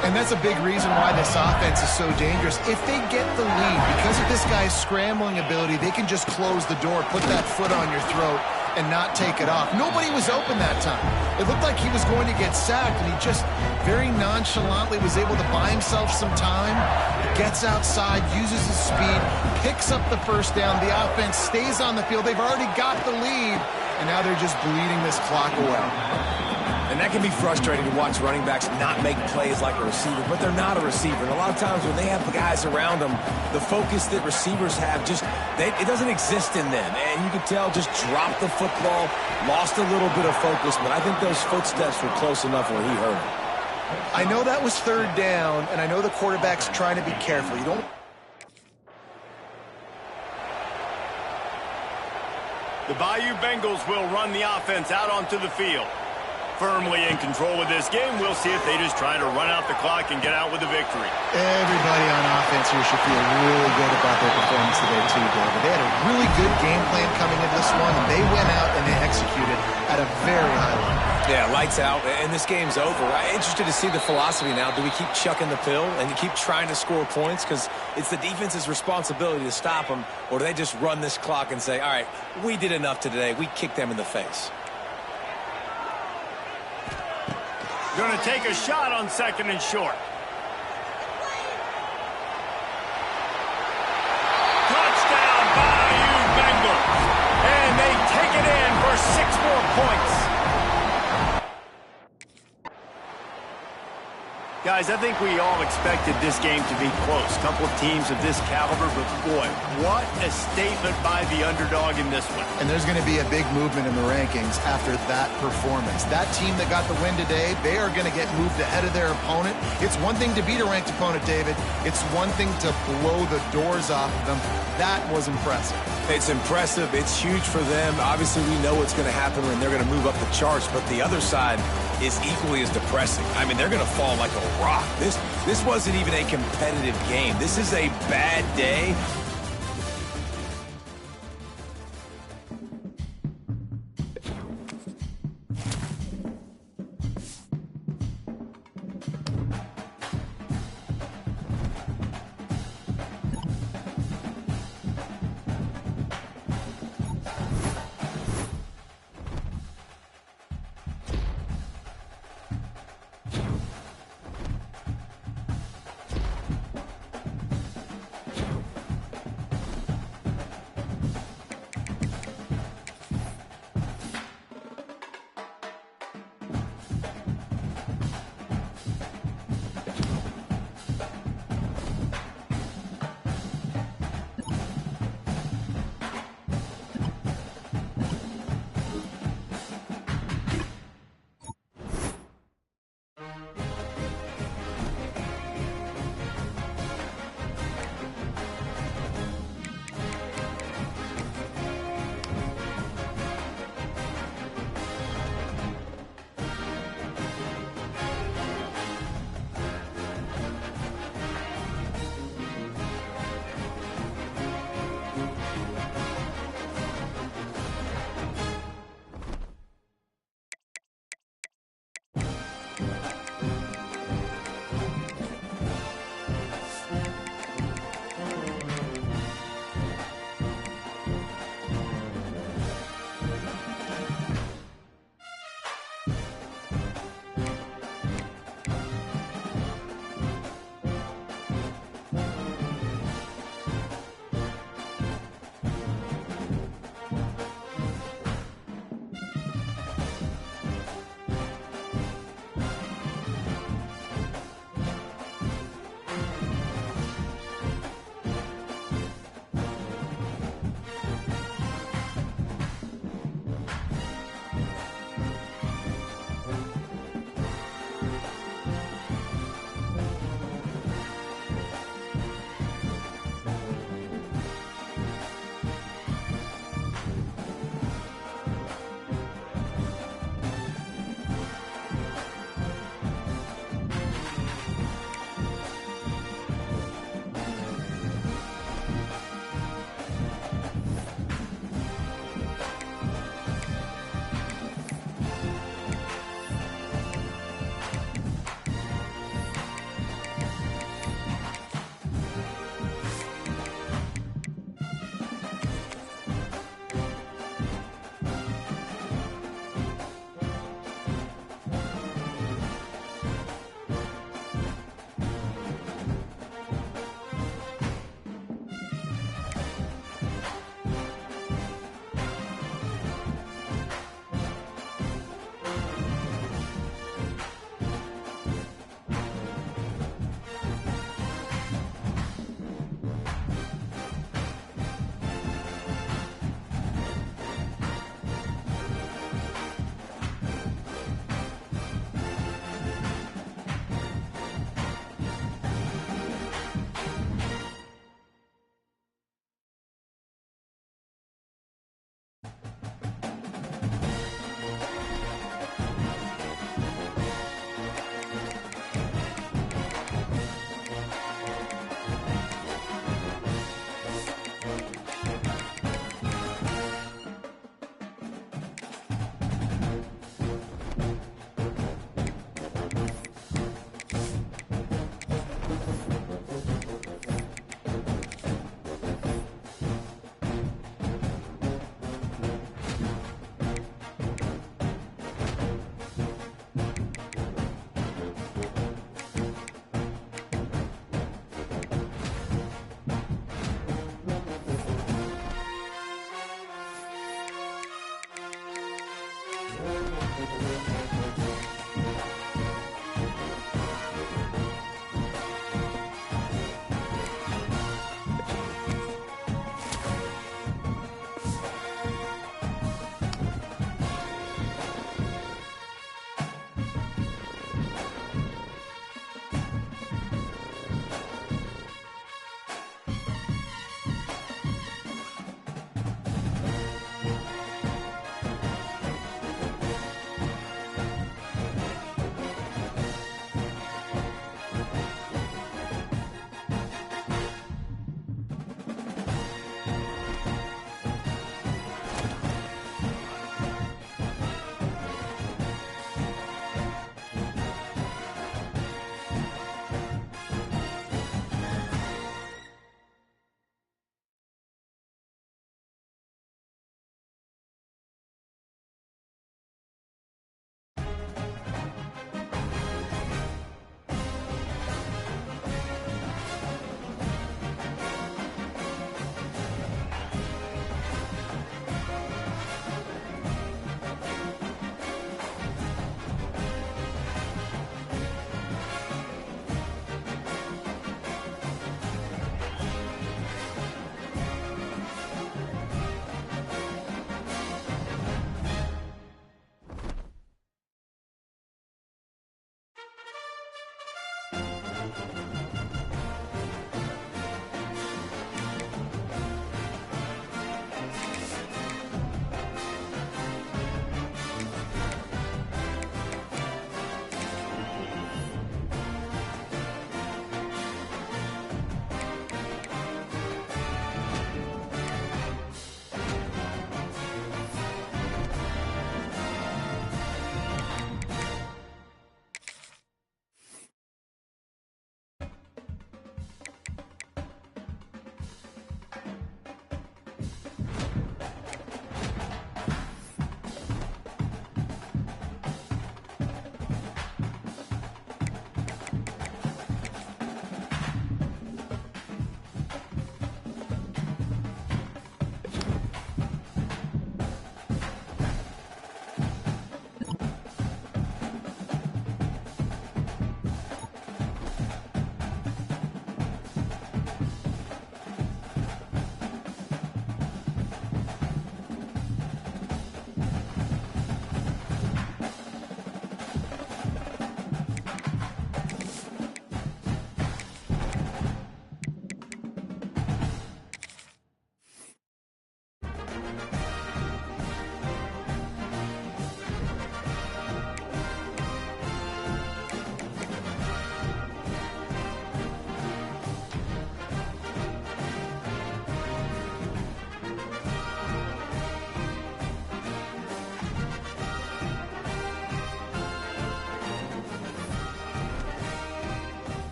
And that's a big reason why this offense is so dangerous. If they get the lead, because of this guy's scrambling ability, they can just close the door, put that foot on your throat, and not take it off. Nobody was open that time. It looked like he was going to get sacked, and he just very nonchalantly was able to buy himself some time, gets outside, uses his speed, picks up the first down. The offense stays on the field. They've already got the lead, and now they're just bleeding this clock away. And that can be frustrating to watch running backs not make plays like a receiver, but they're not a receiver. And a lot of times when they have guys around them, the focus that receivers have it doesn't exist in them. And you can tell just dropped the football, lost a little bit of focus, but I think those footsteps were close enough where he heard him. I know that was third down, and I know the quarterback's trying to be careful. You don't The Bayou Bengals will run the offense out onto the field. Firmly in control of this game. We'll see if they just try to run out the clock and get out with a victory. Everybody on offense here should feel really good about their performance today too, David. They had a really good game plan coming into this one, and they went out and they executed at a very high level. Yeah, lights out, and this game's over. I'm interested to see the philosophy now. Do we keep chucking the pill and keep trying to score points? Because it's the defense's responsibility to stop them, or do they just run this clock and say, all right, we did enough today. We kicked them in the face. Going to take a shot on 2nd and short. Touchdown, Bayou Bengals. And they take it in for 6 more points. Guys, I think we all expected this game to be close. Couple of teams of this caliber, but boy, what a statement by the underdog in this one. And there's going to be a big movement in the rankings after that performance. That team that got the win today, they are going to get moved ahead of their opponent. It's one thing to beat a ranked opponent, David. It's one thing to blow the doors off of them. That was impressive. It's impressive. It's huge for them. Obviously, we know what's going to happen when they're going to move up the charts, but the other side is equally as depressing. I mean, they're going to fall like a rock. This wasn't even a competitive game. This is a bad day.